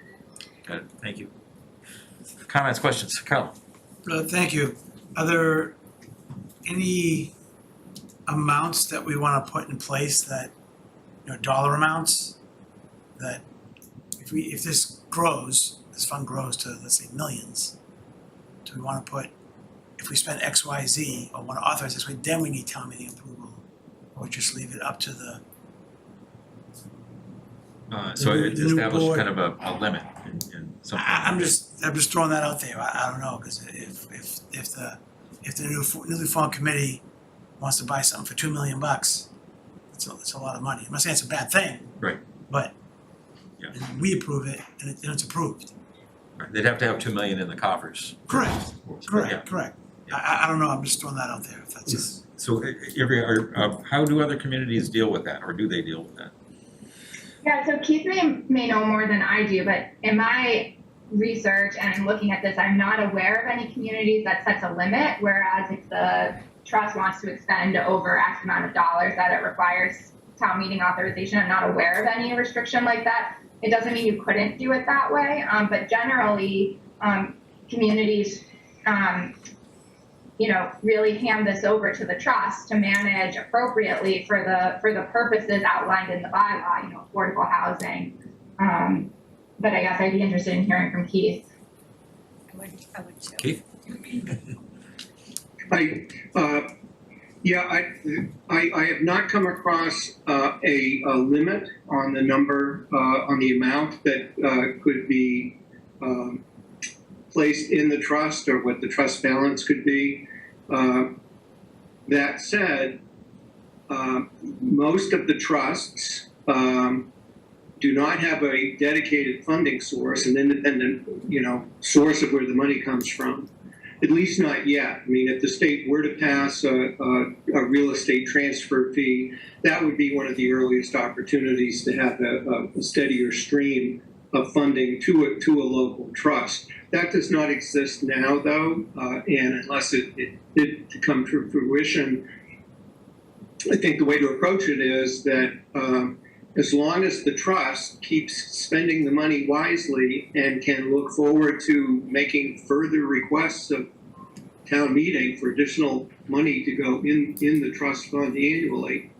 Got it. Thank you. Comments, questions? Carl? Thank you. Are there any amounts that we want to put in place that, dollar amounts that if this grows, this fund grows to, let's say, millions, do we want to put, if we spend X, Y, Z, or want to authorize this way, then we need town meeting approval, or just leave it up to the So it's the new established board. kind of a limit in something. I'm just throwing that out there. I don't know, because if the newly formed committee wants to buy something for $2 million, it's a lot of money. I'm not saying it's a bad thing. Right. But Yeah. we approve it and it's approved. Right. They'd have to have 2 million in the coffers. Correct. Yeah. Correct. I don't know. I'm just throwing that out there. If that's it. So how do other communities deal with that, or do they deal with that? Yeah, so Keith may know more than I do, but in my research and looking at this, I'm not aware of any communities that sets a limit, whereas if the trust wants to expend over X amount of dollars that it requires town meeting authorization, I'm not aware of any restriction like that. It doesn't mean you couldn't do it that way, but generally, communities, really hand this over to the trust to manage appropriately for the purposes outlined in the bylaw, affordable housing. But I guess I'd be interested in hearing from Keith. I would too. Keith? I have not come across a limit on the number, on the amount that could be placed in the trust or what the trust balance could be. That said, most of the trusts do not have a dedicated funding source, an independent, source of where the money comes from. At least not yet. I mean, if the state were to pass a real estate transfer fee, that would be one of the earliest opportunities to have a steadier stream of funding to a local trust. That does not exist now, though, and unless it did to come to fruition, I think the way to approach it is that as long as the trust keeps spending the money wisely and can look forward to making further requests of town meeting for additional money to go in the trust fund annually,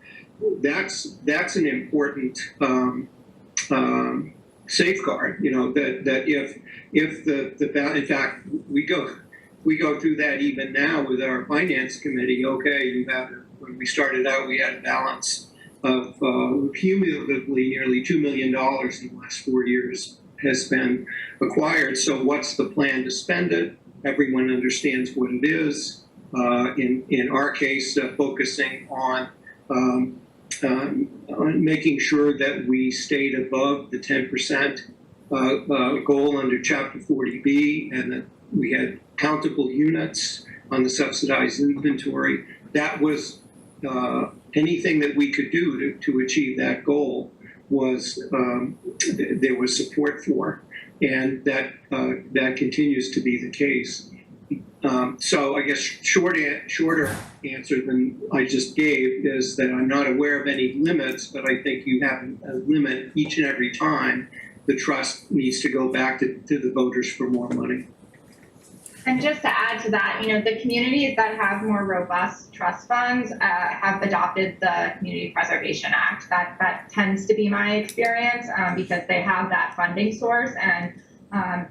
that's an important safeguard. That if the in fact we go through that even now with our finance committee. Okay, when we started out, we had a balance of cumulatively nearly $2 million in the last 4 years has been acquired. So what's the plan to spend it? Everyone understands what it is. In our case, focusing on making sure that we stayed above the 10% goal under Chapter 40B, and that we had countable units on the subsidized inventory. That was anything that we could do to achieve that goal was there was support for, and that continues to be the case. So I guess shorter answer than I just gave is that I'm not aware of any limits, but I think you have a limit each and every time the trust needs to go back to the voters for more money. And just to add to that, the communities that have more robust trust funds have adopted the Community Preservation Act. That tends to be my experience because they have that funding source and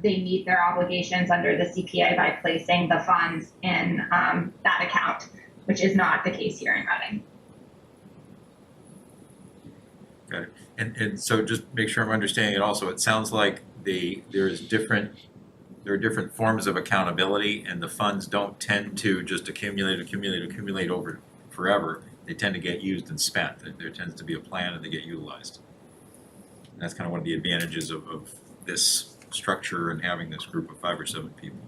they meet their obligations under the CPA by placing the funds in that account, which is not the case here in Reading. Got it. And so just make sure I'm understanding it also, it sounds like there are different forms of accountability, and the funds don't tend to just accumulate over forever. They tend to get used and spent. There tends to be a plan and they get utilized. And that's kind of one of the advantages of this structure and having this group of 5 or 7 people.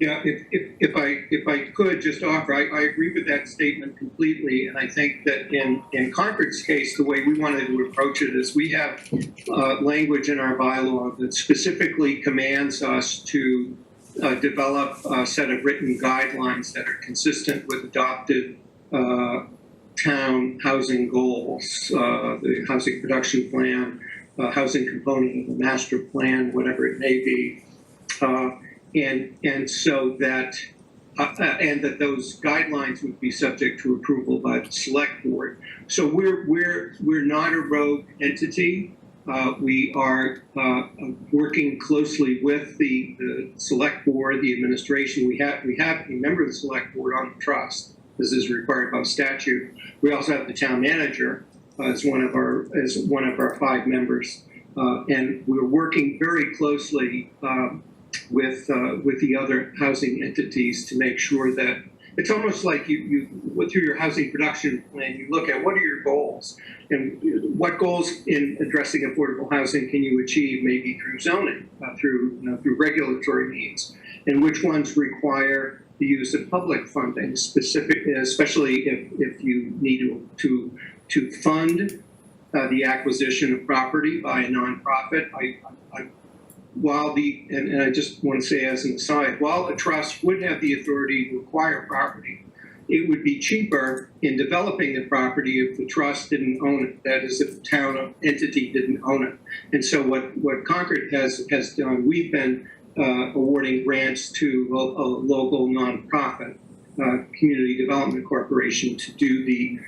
Yeah, if I could just offer, I agree with that statement completely, and I think that in Concord's case, the way we wanted to approach it is we have language in our bylaw that specifically commands us to develop a set of written guidelines that are consistent with adopted town housing goals, the housing production plan, housing component of the master plan, whatever it may be. And so that and that those guidelines would be subject to approval by the select board. So we're not a rogue entity. We are working closely with the select board, the administration. We have a member of the select board on the trust. This is required by statute. We also have the town manager as one of our 5 members, and we're working very closely with the other housing entities to make sure that it's almost like you through your housing production plan, you look at what are your goals and what goals in addressing affordable housing can you achieve, maybe through zoning, through regulatory needs, and which ones require the use of public funding, especially if you need to fund the acquisition of property by a nonprofit. And I just want to say as an aside, while a trust would have the authority to acquire property, it would be cheaper in developing the property if the trust didn't own it. That is, if the town entity didn't own it. And so what Concord has done, we've been awarding grants to a local nonprofit, Community Development Corporation, to do the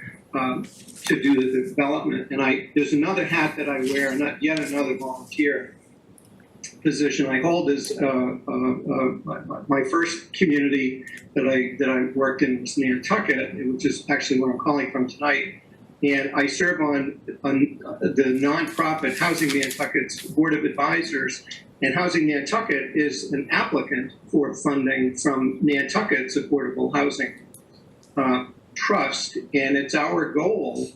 development. And there's another hat that I wear, not yet another volunteer position I hold is my first community that I worked in was Nantucket, which is actually where I'm calling from tonight. And I serve on the nonprofit Housing Nantucket's Board of Advisors. And Housing Nantucket is an applicant for funding from Nantucket's Affordable Housing Trust, and it's our goal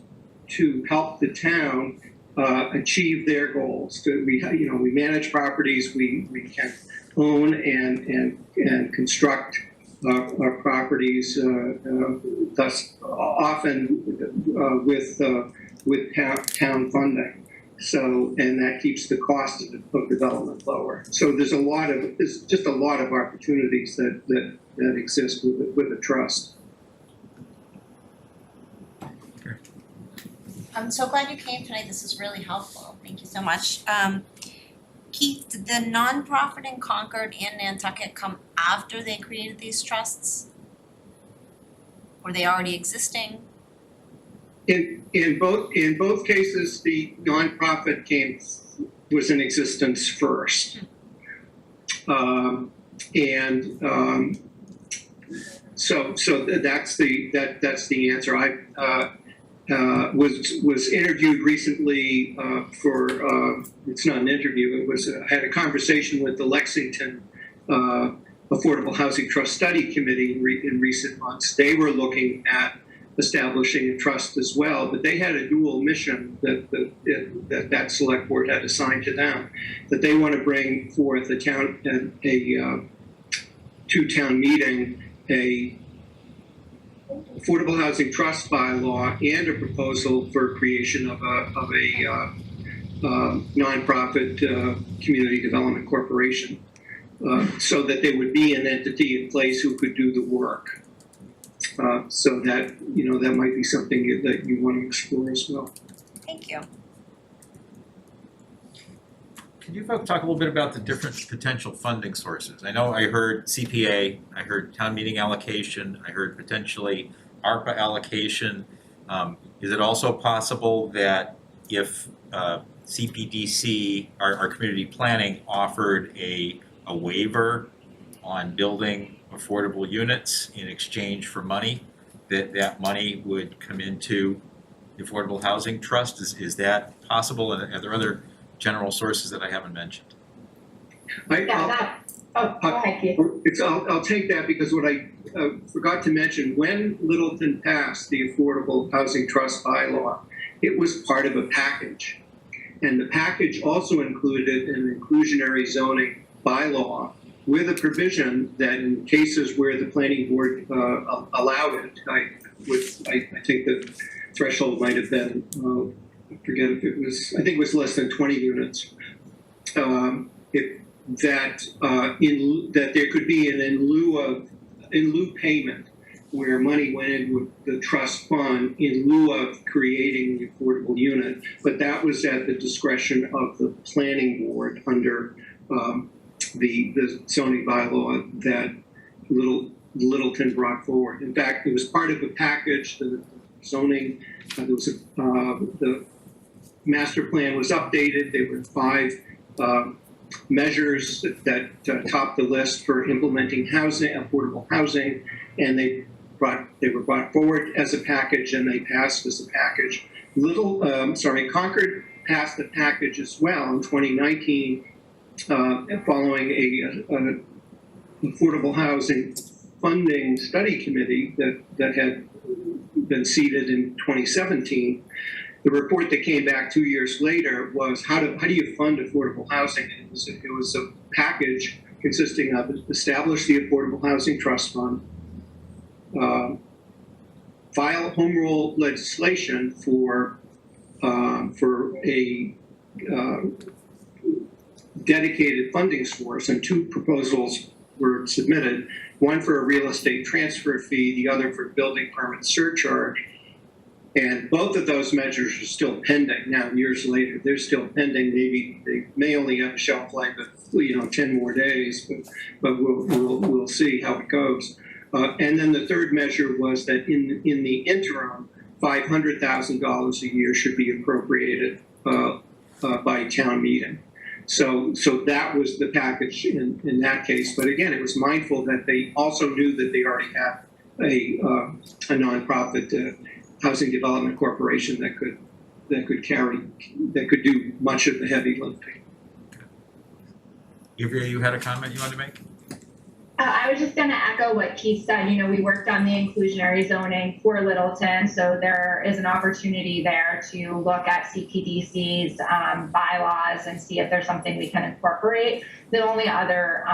to help the town achieve their goals. We manage properties, we can own and construct our properties, thus often with town funding. So, and that keeps the cost of development lower. So there's just a lot of opportunities that exist with the trust. I'm so glad you came tonight. This is really helpful. Thank you so much. Keith, did the nonprofit in Concord and Nantucket come after they created these trusts? Were they already existing? In both cases, the nonprofit was in existence first, so that's the answer. I was interviewed recently for it's not an interview. I had a conversation with the Lexington Affordable Housing Trust Study Committee in recent months. They were looking at establishing a trust as well, but they had a dual mission that select board had assigned to them, that they want to bring forth to town meeting a affordable housing trust bylaw and a proposal for creation of a nonprofit community development corporation, so that there would be an entity in place who could do the work. So that that might be something that you want to explore as well. Thank you. Can you folks talk a little bit about the different potential funding sources? I know I heard CPA, I heard town meeting allocation, I heard potentially ARPA allocation. Is it also possible that if CPDC, our community planning, offered a waiver on building affordable units in exchange for money, that money would come into the Affordable Housing Trust? Is that possible? And are there other general sources that I haven't mentioned? Go ahead, Keith. I'll take that, because what I forgot to mention, when Littleton passed the Affordable Housing Trust bylaw, it was part of a package. And the package also included an inclusionary zoning bylaw with a provision that in cases where the planning board allowed it, I think the threshold might have been, I forget if it was, I think it was less than 20 units, that there could be an in lieu payment where money went in with the trust fund in lieu of creating the affordable unit, but that was at the discretion of the planning board under the zoning bylaw that Littleton brought forward. In fact, it was part of a package. The zoning, there was the master plan was updated. There were 5 measures that topped the list for implementing affordable housing, and they were brought forward as a package, and they passed as a package. Concord passed the package as well in 2019. Following an affordable housing funding study committee that had been seated in 2017, the report that came back 2 years later was how do you fund affordable housing? It was a package consisting of establish the Affordable Housing Trust Fund, file home rule legislation for a dedicated funding source, and 2 proposals were submitted, one for a real estate transfer fee, the other for building permit surcharge. And both of those measures are still pending. Now, years later, they're still pending. Maybe they may only have a shelf life of 10 more days, but we'll see how it goes. And then the third measure was that in the interim, $500,000 a year should be appropriated by town meeting. So that was the package in that case. But again, it was mindful that they also knew that they already had a nonprofit housing development corporation that could do much of the heavy lifting. Ivrea, you had a comment you wanted to make? I was just gonna echo what Keith said, you know, we worked on the inclusionary zoning for Littleton, so there is an opportunity there to look at CPDC's bylaws and see if there's something we can incorporate. The only other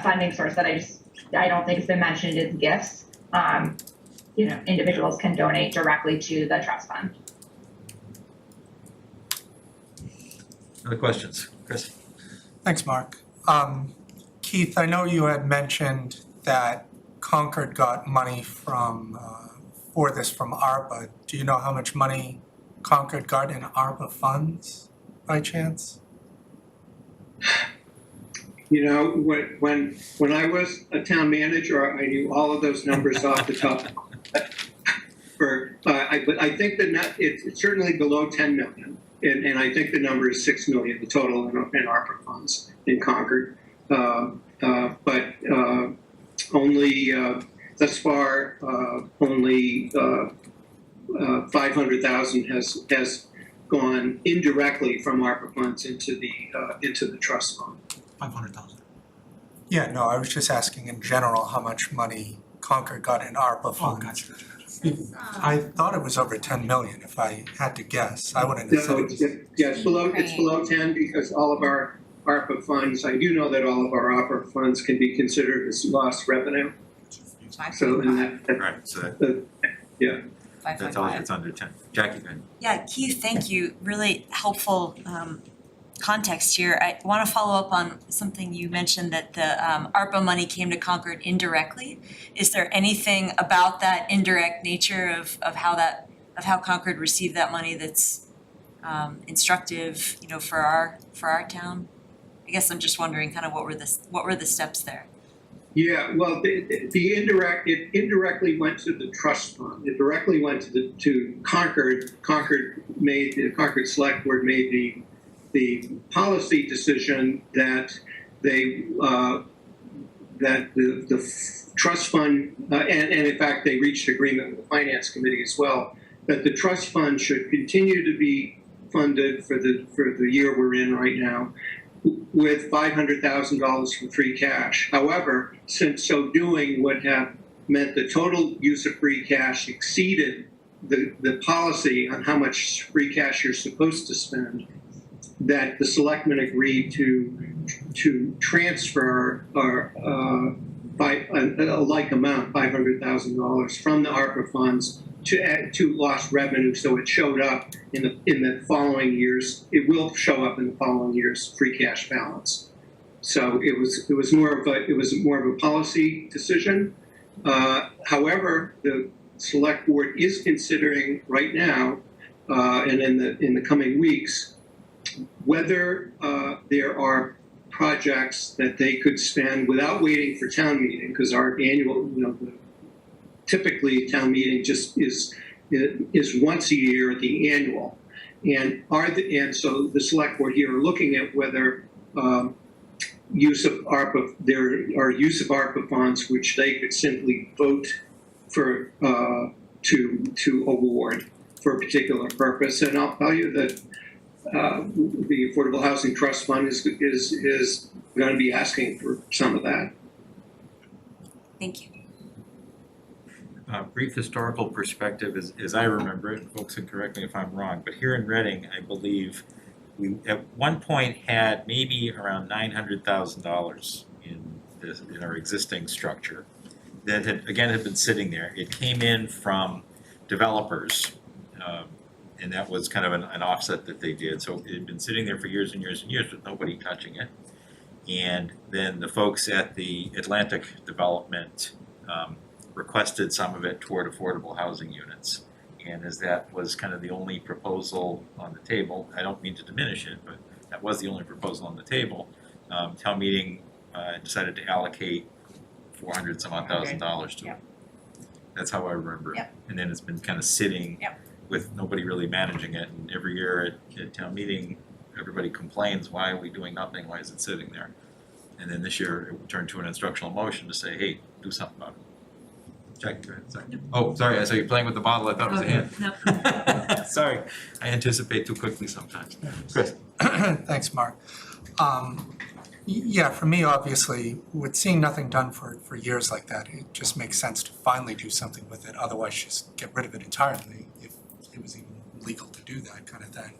funding source that I don't think has been mentioned is gifts. You know, individuals can donate directly to the trust fund. Other questions? Chris? Thanks, Mark. Keith, I know you had mentioned that Concord got money from, for this from ARPA. Do you know how much money Concord got in ARPA funds by chance? You know, when I was a town manager, I knew all of those numbers off the top. But I think the net, it's certainly below 10 million. And I think the number is 6 million, the total in ARPA funds in Concord. But only, thus far, only 500,000 has gone indirectly from ARPA funds into the trust fund. 500,000. Yeah, no, I was just asking in general how much money Concord got in ARPA Oh, funds. gotcha. I thought it was over 10 million if I had to guess. I wouldn't have said No, it was. it's below 10 because all of our ARPA funds, I do know that all of our ARPA funds can be considered as lost revenue. So, and that, Right, so yeah. that tells you it's under 10. Jackie, go ahead. Yeah, Keith, thank you. Really helpful context here. I want to follow up on something you mentioned that the ARPA money came to Concord indirectly. Is there anything about that indirect nature of how Concord received that money that's instructive, you know, for our town? I guess I'm just wondering kind of what were the steps there? Yeah, well, it indirectly went to the trust fund. It directly went to Concord. The Concord Select Board made the policy decision that they that the trust fund and in fact they reached agreement with the Finance Committee as well that the trust fund should continue to be funded for the year we're in right now with $500,000 from free cash. However, since so doing would have meant the total use of free cash exceeded the policy on how much free cash you're supposed to spend, that the selectmen agreed to transfer by a like amount, $500,000 from the ARPA funds to lost revenue, so it showed up in the following years. It will show up in the following year's free cash balance. So it was more of a policy decision. However, the select board is considering right now and in the coming weeks whether there are projects that they could spend without waiting for town meeting, because our annual, typically town meeting just is once a year at the annual, and so the select board here are looking at whether use of ARPA funds which they could simply vote for to award for a particular purpose. And I'll tell you that the Affordable Housing Trust Fund is going to be asking for some of that. Thank you. Brief historical perspective, as I remember it, folks can correct me if I'm wrong, but here in Reading, I believe we at one point had maybe around $900,000 in our existing structure that had been sitting there. It came in from developers, and that was kind of an offset that they did. So it had been sitting there for years and years and years with nobody touching it. And then the folks at the Atlantic Development requested some of it toward affordable housing units. And as that was kind of the only proposal on the table, I don't mean to diminish it, but that was the only proposal on the table, town meeting decided to allocate $400,000 to it. That's how I remember it. Yep. And then it's been kind of sitting Yep. with nobody really managing it. And every year at town meeting, everybody complains, why are we doing nothing? Why is it sitting there? And then this year it turned to an instructional motion to say, hey, do something about it. Jack, go ahead, sorry. Oh, sorry, I saw you playing with the bottle, I thought it was a hand. Sorry, I anticipate too quickly sometimes. Chris? Thanks, Mark. Yeah, for me, obviously, with seeing nothing done for years like that, it just makes sense to finally do something with it, otherwise just get rid of it entirely, if it was even legal to do that kind of thing.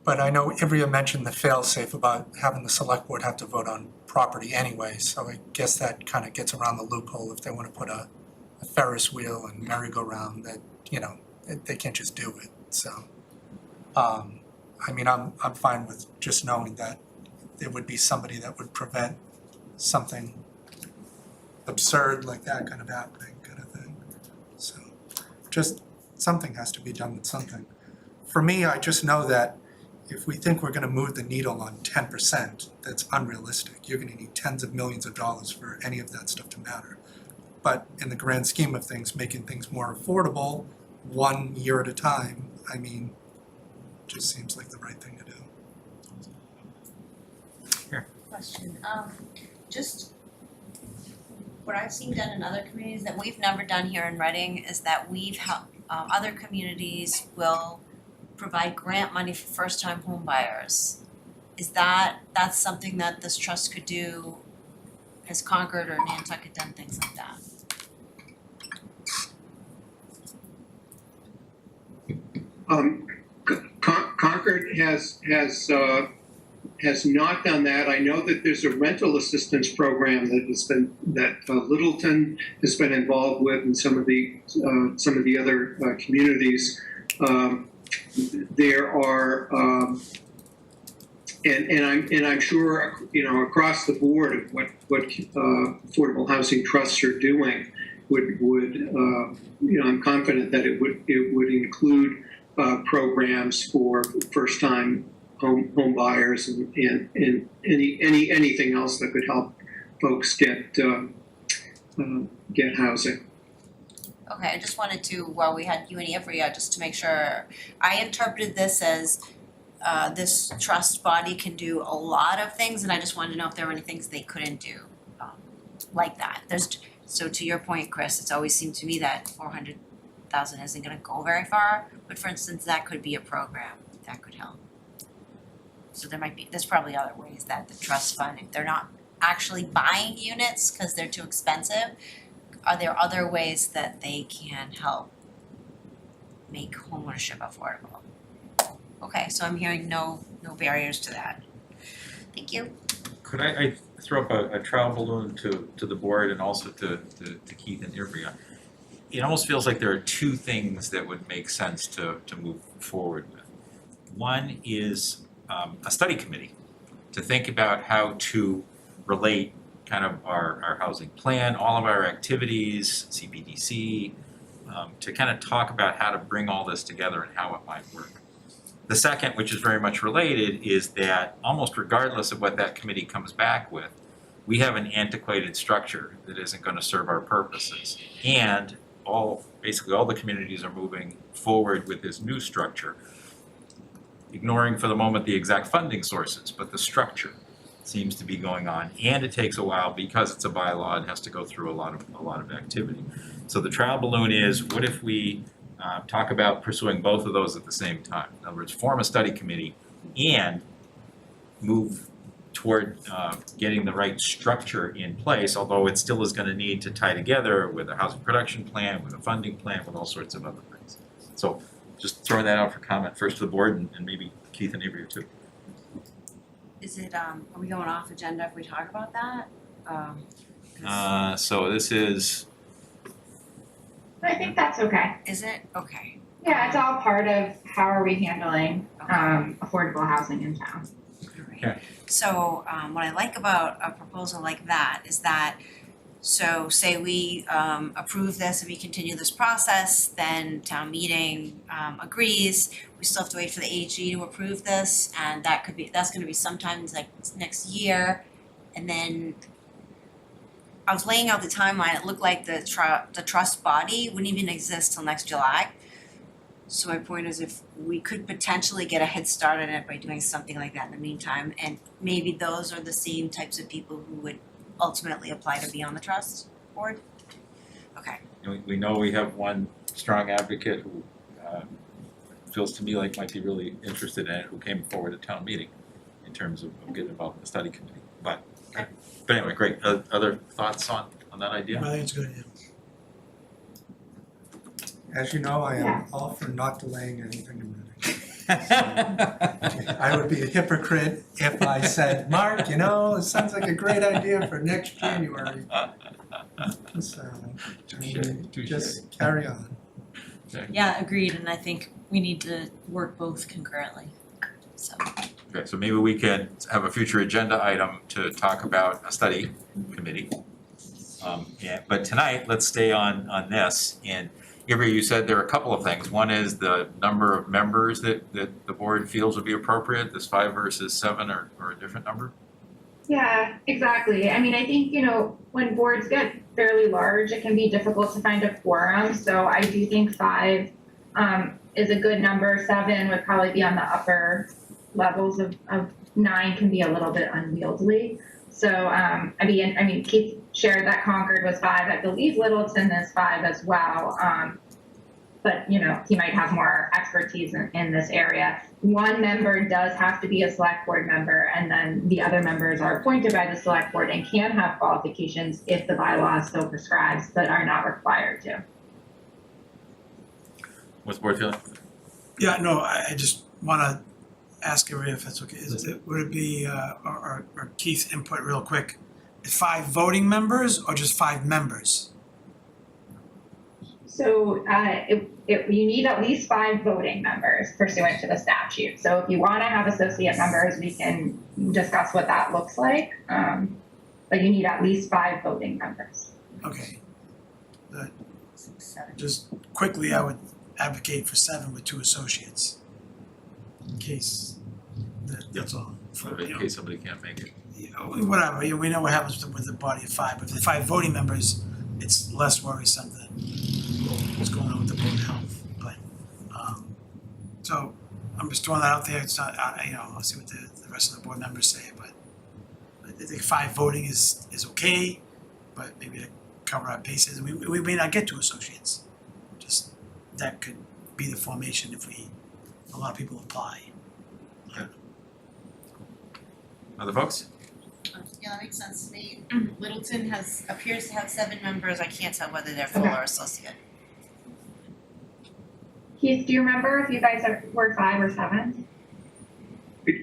But I know Ivrea mentioned the fail-safe about having the select board have to vote on property anyway, so I guess that kind of gets around the loophole if they want to put a Ferris wheel and merry-go-round that, you know, they can't just do it, so. I mean, I'm fine with just knowing that there would be somebody that would prevent something absurd like that kind of happening, kind of thing. So, just something has to be done with something. For me, I just know that if we think we're gonna move the needle on 10%, that's unrealistic. You're gonna need tens of millions of dollars for any of that stuff to matter. But in the grand scheme of things, making things more affordable, 1 year at a time, I mean, just seems like the right thing to do. Question, just what I've seen done in other communities that we've never done here in Reading is that we've helped, other communities will provide grant money for first-time home buyers. That's something that this trust could do? Has Concord or Nantucket done things like that? Concord has not done that. I know that there's a rental assistance program that Littleton has been involved with, and some of the other communities. There are, and I'm sure, you know, across the board, what affordable housing trusts are doing would you know, I'm confident that it would include programs for first-time home buyers and anything else that could help folks get housing. Okay, I just wanted to, while we had you and Ivrea, just to make sure, I interpreted this as this trust body can do a lot of things, and I just wanted to know if there were any things they couldn't do like that. So to your point, Chris, it's always seemed to me that 400,000 isn't gonna go very far, but for instance, that could be a program that could help. So there's probably other ways that the trust fund, if they're not actually buying units because they're too expensive, are there other ways that they can help make homeownership affordable? Okay, so I'm hearing no barriers to that. Thank you. Could I throw up a trial balloon to the board and also to Keith and Ivrea? It almost feels like there are two things that would make sense to move forward with. One is a study committee to think about how to relate kind of our housing plan, all of our activities, CPDC, to kind of talk about how to bring all this together and how it might work. The second, which is very much related, is that almost regardless of what that committee comes back with, we have an antiquated structure that isn't going to serve our purposes. And basically all the communities are moving forward with this new structure, ignoring for the moment the exact funding sources, but the structure seems to be going on, and it takes a while because it's a bylaw and has to go through a lot of activity. So the trial balloon is, what if we talk about pursuing both of those at the same time? In other words, form a study committee and move toward getting the right structure in place, although it still is going to need to tie together with a housing production plan, with a funding plan, with all sorts of other things. So just throwing that out for comment first to the board and maybe Keith and Ivrea too. Is it, are we going off agenda if we talk about that? So this is, I think that's okay. Is it? Okay. Yeah, it's all part of how are we handling affordable housing in town. Okay. So what I like about a proposal like that is that, so say we approve this and we continue this process, then town meeting agrees, we still have to wait for the AG to approve this, and that's gonna be sometime like next year. And then I was laying out the timeline, it looked like the trust body wouldn't even exist till next July. So my point is, if we could potentially get a head start on it by doing something like that in the meantime, and maybe those are the same types of people who would ultimately apply to be on the trust board? Okay. we know we have one strong advocate who feels to me like might be really interested in it, who came forward at town meeting in terms of getting involved in the study committee, but anyway, great. Other thoughts on that idea? I think it's a good idea. As you know, I am all for not delaying anything in Reading. I would be a hypocrite if I said, Mark, you know, it sounds like a great idea for next January. So, just carry on. Yeah, agreed, and I think we need to work both concurrently, so. Okay, so maybe we can have a future agenda item to talk about a study committee. Yeah, but tonight, let's stay on this, and Ivry, you said there are a couple of things. One is the number of members that the board feels would be appropriate, this 5 versus 7 or a different number? Yeah, exactly. I mean, I think, when boards get fairly large, it can be difficult to find a quorum. So I do think 5 is a good number. 7 would probably be on the upper levels of 9 can be a little bit unwieldy. So, I mean, Keith shared that Concord was 5. I believe Littleton is 5 as well. But, he might have more expertise in this area. One member does have to be a select board member, and then the other members are appointed by the select board and can have qualifications if the bylaw so prescribes, but are not required to. What's the board feeling? Yeah, no, I just wanna ask everybody if that's okay. Would it be, or Keith's input real quick, 5 voting members or just 5 members? So you need at least 5 voting members pursuant to the statute. So if you want to have associate members, we can discuss what that looks like. But you need at least 5 voting members. Okay. Just quickly, I would advocate for 7 with 2 associates. In case, that's all. In case somebody can't make it. Whatever, we know what happens with the body of 5, but if the 5 voting members, it's less worrisome than what's going on with the board of health, but, so, I'm just throwing that out there, it's not, I'll see what the rest of the board members say, but I think 5 voting is okay, but maybe to cover our bases, we may not get 2 associates, just, that could be the formation if a lot of people apply. Other folks? Yeah, that makes sense to me. Littleton appears to have 7 members. I can't tell whether they're full or associate. Keith, do you remember if you guys were 5 or 7?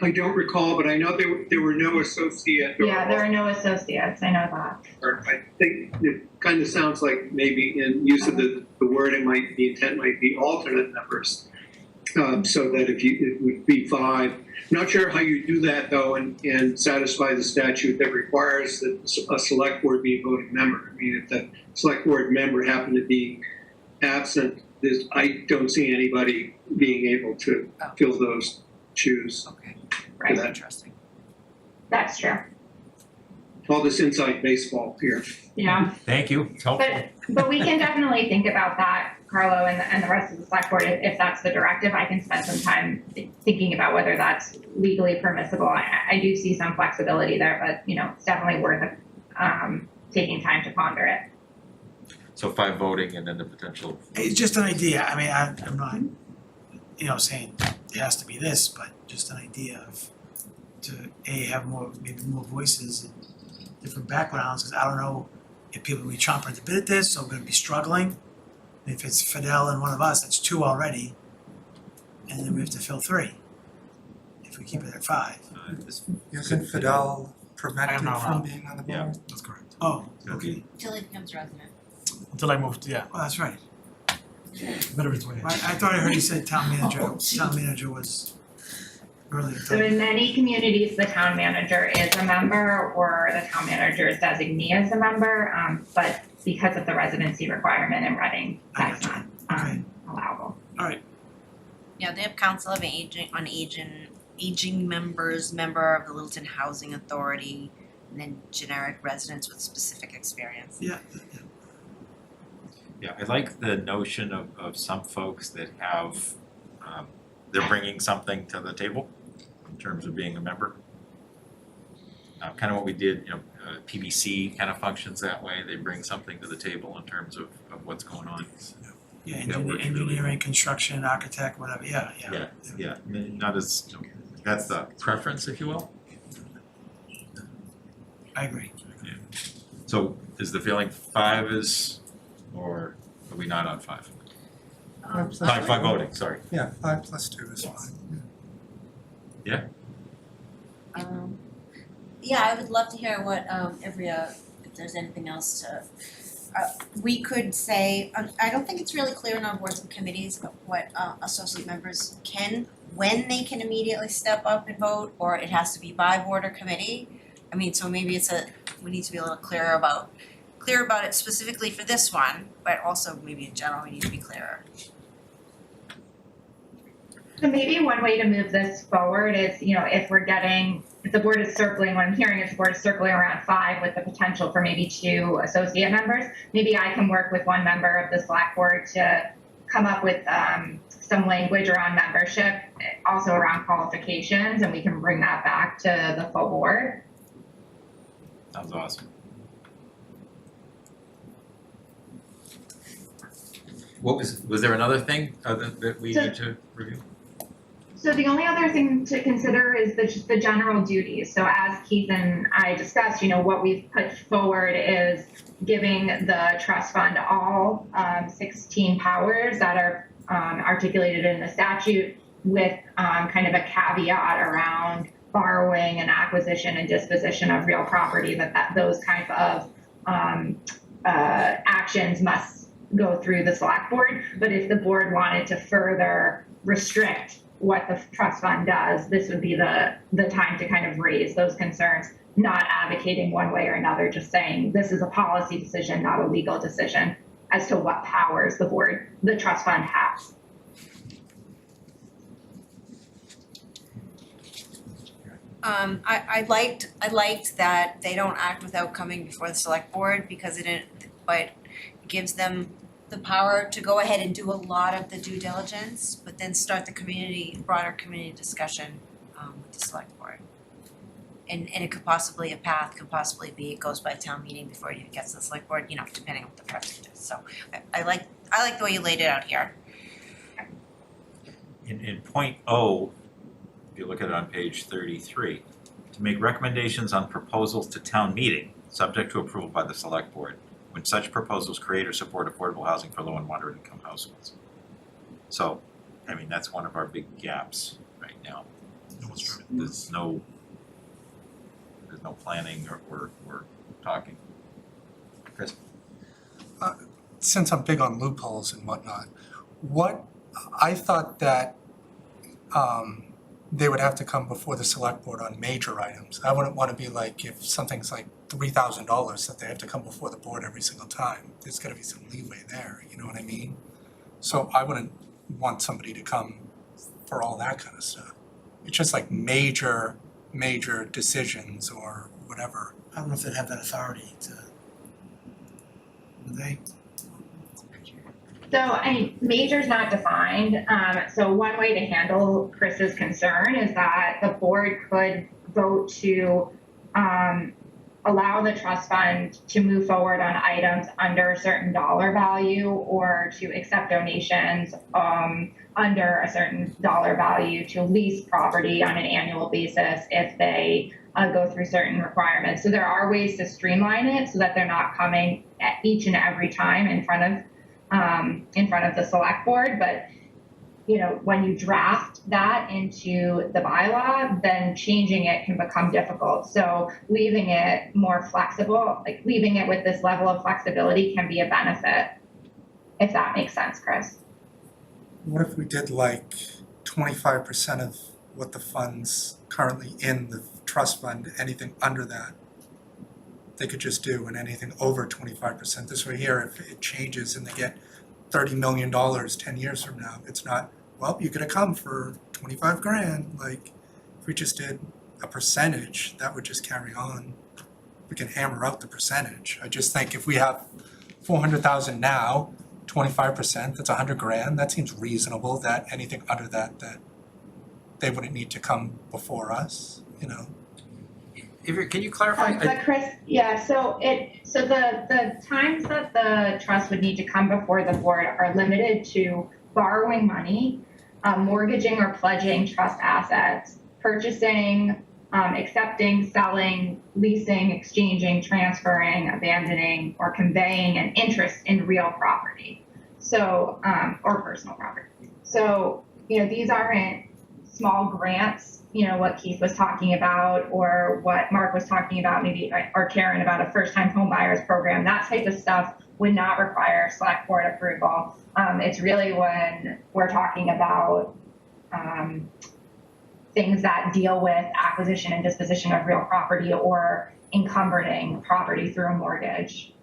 I don't recall, but I know there were no associate. Yeah, there are no associates, I know that. Or I think it kind of sounds like maybe in use of the word, the intent might be alternate members. So that it would be 5. Not sure how you do that though and satisfy the statute that requires that a select board be a voting member. I mean, if the select board member happened to be absent, I don't see anybody being able to fill those shoes. Okay. Right. Interesting. That's true. All this inside baseball here. Yeah. Thank you, it's helpful. But we can definitely think about that, Carlo, and the rest of the select board, if that's the directive. I can spend some time thinking about whether that's legally permissible. I do see some flexibility there, but it's definitely worth taking time to ponder it. So 5 voting and then the potential. It's just an idea, I mean, I'm not, saying it has to be this, but just an idea of, to have maybe more voices and different backgrounds, because I don't know if people will be chomping at the bit at this, or we're gonna be struggling. If it's Fidel and one of us, that's 2 already, and then we have to fill 3, if we keep it at 5. Isn't Fidel prevented from being on the board? Yeah, that's correct. Oh, okay, Until he becomes resident. Until I moved, yeah, well, that's right. Veterans Way. I thought I heard you said town manager was earlier. So in many communities, the town manager is a member or the town manager's designee is a member, but because of the residency requirement in Reading, that's not allowable. All right, Yeah, they have Council of Aging members, member of the Littleton Housing Authority, and then generic residents with specific experience. yeah. Yeah, I like the notion of some folks that have, they're bringing something to the table in terms of being a member. Kind of what we did, PBC kind of functions that way, they bring something to the table in terms of what's going on. Yeah, That works really engineering, construction, architect, whatever, yeah. Yeah, not as, that's the preference, if you will. I agree. So is the feeling 5 is, or are we not on 5? 5 voting, sorry. Yeah, 5 plus 2 is fine. Yeah, I would love to hear what if there's anything else to, we could say, I don't think it's really clear in our boards and committees what associate members when they can immediately step up and vote, or it has to be by board or committee. I mean, so maybe we need to be a little clearer about it specifically for this one, but also maybe in general, we need to be clearer. So maybe one way to move this forward is, if the board is circling, what I'm hearing is the board is circling around 5 with the potential for maybe 2 associate members. Maybe I can work with one member of the select board to come up with some language around membership, also around qualifications, and we can bring that back to the full board. Sounds awesome. Was there another thing that we need to review? So the only other thing to consider is just the general duties. So as Keith and I discussed, what we've put forward is giving the trust fund all 16 powers that are articulated in the statute, with kind of a caveat around borrowing and acquisition and disposition of real property, that those kind of actions must go through the select board. But if the board wanted to further restrict what the trust fund does, this would be the time to kind of raise those concerns, not advocating one way or another, just saying this is a policy decision, not a legal decision, as to what powers the trust fund has. I liked that they don't act without coming before the select board, because it gives them the power to go ahead and do a lot of the due diligence, but then start the broader community discussion with the select board. And a path could possibly be it goes by town meeting before it even gets to the select board, depending on what the precedent is. So I like the way you laid it out here. In point O, if you look at it on page 33, to make recommendations on proposals to town meeting, subject to approval by the select board, when such proposals create or support affordable housing for low and moderate income households. So, that's one of our big gaps right now. There's no planning or talking. Chris? Since I'm big on loopholes and whatnot, I thought that they would have to come before the select board on major items. I wouldn't want to be like, if something's like $3,000, that they have to come before the board every single time. There's gotta be some leeway there, you know what I mean? So I wouldn't want somebody to come for all that kind of stuff. It's just like major decisions or whatever. I don't know if they'd have that authority would they? So, major's not defined. So one way to handle Chris's concern is that the board could vote to allow the trust fund to move forward on items under a certain dollar value, or to accept donations under a certain dollar value, to lease property on an annual basis if they go through certain requirements. So there are ways to streamline it so that they're not coming at each and every time in front of the select board. But when you draft that into the bylaw, then changing it can become difficult. So leaving it more flexible, like leaving it with this level of flexibility, can be a benefit, if that makes sense, Chris. What if we did like 25% of what the funds currently in the trust fund, anything under that they could just do, and anything over 25%. This way here, if it changes and they get $30 million 10 years from now, it's not, well, you could have come for 25 grand. Like, if we just did a percentage, that would just carry on. We can hammer out the percentage. I just think if we have 400,000 now, 25%, that's 100 grand. That seems reasonable, that anything under that they wouldn't need to come before us, Can you clarify? But Chris, so the times that the trust would need to come before the board are limited to borrowing money, mortgaging or pledging trust assets, purchasing accepting, selling, leasing, exchanging, transferring, abandoning, or conveying an interest in real property. So, or personal property. So, these aren't small grants, what Keith was talking about or what Mark was talking about, maybe, or Karen about a first-time home buyers program. That type of stuff would not require select board approval. It's really when we're talking about things that deal with acquisition and disposition of real property or encumbering property through a mortgage.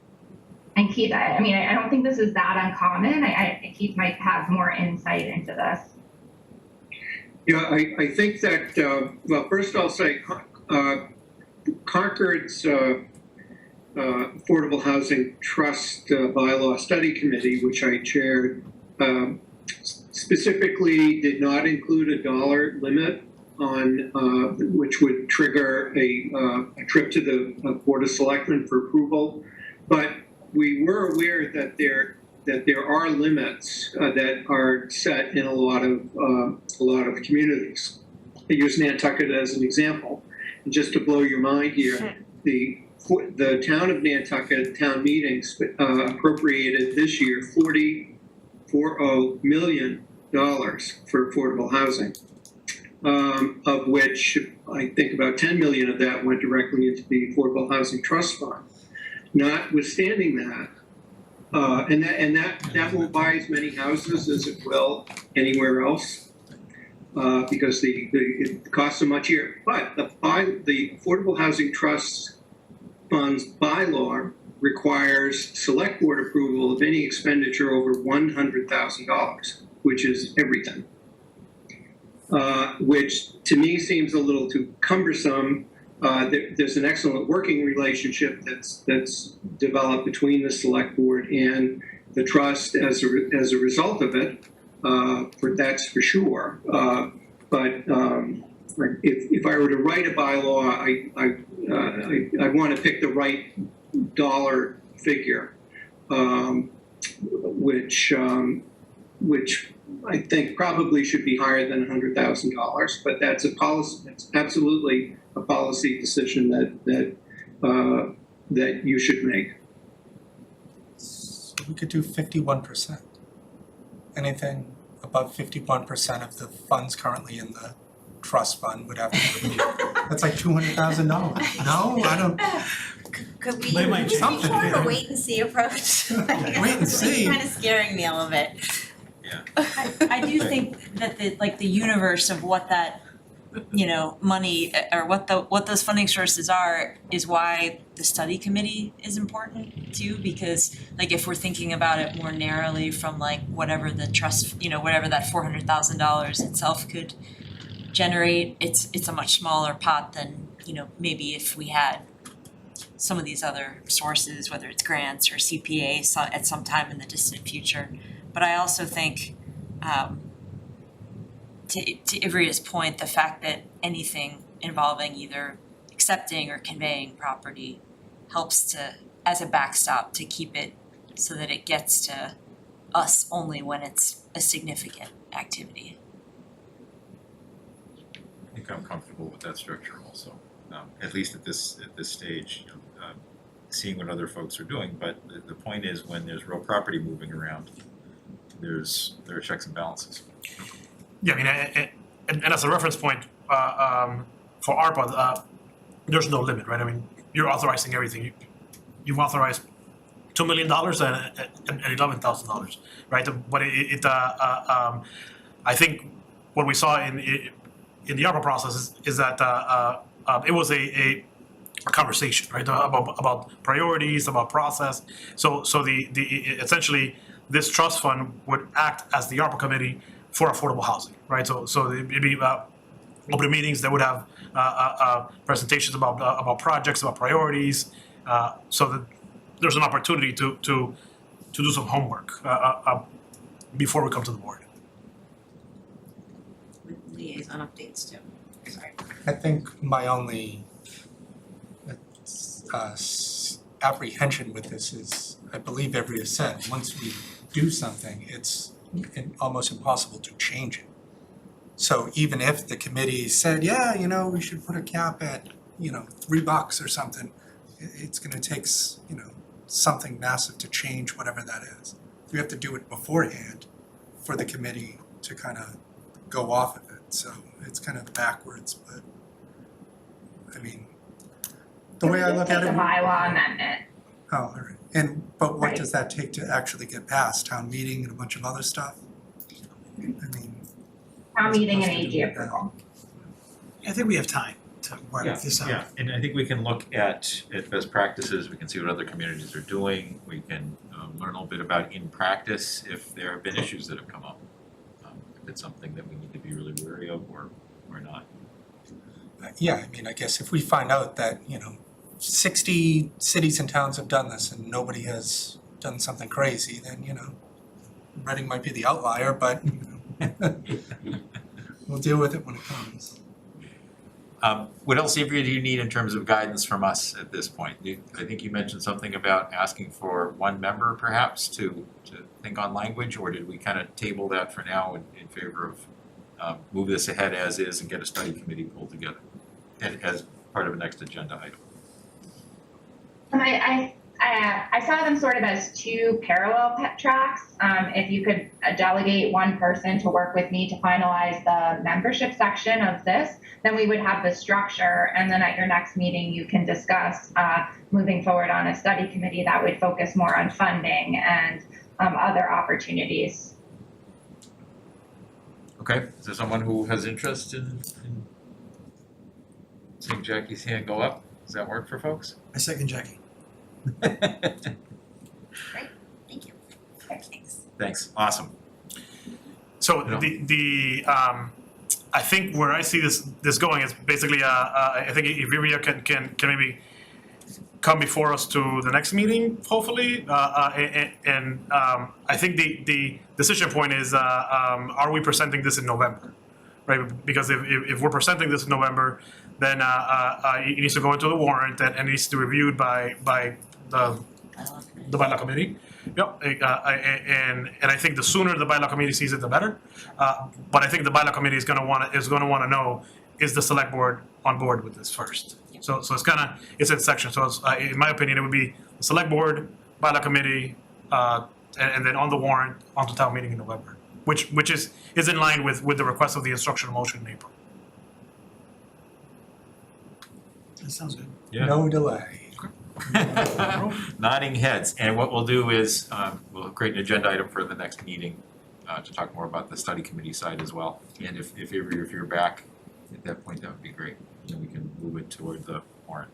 And Keith, I don't think this is that uncommon. Keith might have more insight into this. Yeah, I think that, well, first I'll say Concord's Affordable Housing Trust Bylaw Study Committee, which I chaired, specifically did not include a dollar limit on which would trigger a trip to the Board of Selectmen for approval. But we were aware that there are limits that are set in a lot of communities. I use Nantucket as an example, and just to blow your mind here, the town of Nantucket town meetings appropriated this year $40 million for affordable housing, of which I think about 10 million of that went directly into the Affordable Housing Trust Fund. Notwithstanding that, and that won't buy as many houses as it will anywhere else, because it costs so much here. But the Affordable Housing Trust Fund's bylaw requires select board approval of any expenditure over $100,000, which is everything. Which to me seems a little too cumbersome. There's an excellent working relationship that's developed between the select board and the trust as a result of it. That's for sure. But if I were to write a bylaw, I want to pick the right dollar figure, which I think probably should be higher than $100,000. But that's a policy. That's absolutely a policy decision that you should make. So we could do 51%. Anything above 51% of the funds currently in the trust fund would have to be. That's like $200,000. No, I don't. Could we They might maybe something more of a here. wait and see approach? Wait and see. Kind of scaring me a little bit. I do think that the universe of what that, money or what those funding sources are is why the study committee is important too, because if we're thinking about it more narrowly from whatever the trust, whatever that $400,000 itself could generate, it's a much smaller pot than, maybe if we had some of these other sources, whether it's grants or CPA at some time in the distant future. But I also think, to Ivria's point, the fact that anything involving either accepting or conveying property helps to, as a backstop, to keep it so that it gets to us only when it's a significant activity. I think I'm comfortable with that structure also, at least at this stage, seeing what other folks are doing. But the point is, when there's real property moving around, there are checks and balances. Yeah, and as a reference point, for ARPA, there's no limit, right? You're authorizing everything. You've authorized $2 million and $11,000, right? But I think what we saw in the ARPA process is that it was a conversation, right? About priorities, about process. So the essentially this trust fund would act as the ARPA committee for affordable housing, right? So it'd be open meetings that would have presentations about projects, about priorities, so that there's an opportunity to do some homework before we come to the board. Liaison updates too. Sorry. I think my only apprehension with this is, I believe Ivria said, once we do something, it's almost impossible to change it. So even if the committee said, yeah, you know, we should put a cap at, you know, $3 or something, it's gonna take, you know, something massive to change whatever that is. We have to do it beforehand for the committee to kind of go off of it, so it's kind of backwards, but I mean, the way I look at it. It's a bylaw amendment. Oh, all right, but what Right. does that take to actually get passed, town meeting and a bunch of other stuff? I mean. Town meeting and supposed to AG do it approval. I think we have time to work Yeah, this out. yeah, and I think we can look at best practices, we can see what other communities are doing, we can learn a little bit about in practice if there have been issues that have come up. If it's something that we need to be really wary of or not. Yeah, I mean, I guess if we find out that, you know, 60 cities and towns have done this and nobody has done something crazy, then, you know, Reading might be the outlier, but we'll deal with it when it comes. What else, Avery, do you need in terms of guidance from us at this point? I think you mentioned something about asking for one member perhaps to think on language, or did we kind of table that for now in favor of move this ahead as is and get a study committee pulled together and as part of a next agenda item? I saw them sort of as two parallel tracks. If you could delegate one person to work with me to finalize the membership section of this, then we would have the structure. And then at your next meeting, you can discuss moving forward on a study committee that would focus more on funding and other opportunities. Okay, is there someone who has interest in seeing Jackie's hand go up? Does that work for folks? I second Jackie. Thank you. Thanks. Thanks, awesome. So Yeah. the I think where I see this going is basically I think if Ivrea can maybe come before us to the next meeting, hopefully, and I think the decision point is are we presenting this in November, right? Because if we're presenting this in November, then it needs to go into the warrant and it needs to be reviewed by the bylaw committee. Yep, and I think the sooner the bylaw committee sees it, the better. But I think the bylaw committee is gonna wanna know, is the select board on board with this first? So it's in section, so it's, in my opinion, it would be the select board, bylaw committee, and then on the warrant, onto town meeting in November. Which is in line with the request of the instructional motion in April. That sounds good. Yeah. No delay. Nodding heads, and what we'll do is, we'll create an agenda item for the next meeting, to talk more about the study committee side as well. And if you're back at that point, that would be great, then we can move it toward the warrant.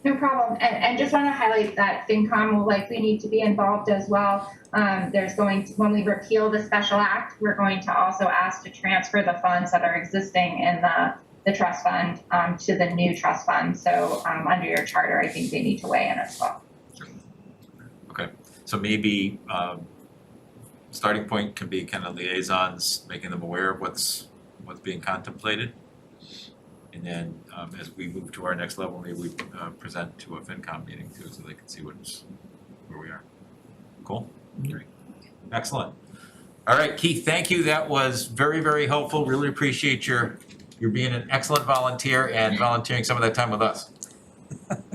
No problem. And just want to highlight that FinCom will likely need to be involved as well. When we repeal the special act, we're going to also ask to transfer the funds that are existing in the trust fund to the new trust fund. So under your charter, I think they need to weigh in as well. Okay, so maybe, starting point can be kind of liaisons, making them aware of what's being contemplated. And then, as we move to our next level, maybe we present to a FinCom meeting too, so they can see where we are. Cool? Great. Excellent. All right, Keith, thank you. That was very, very helpful. Really appreciate your being an excellent volunteer and volunteering some of that time with us.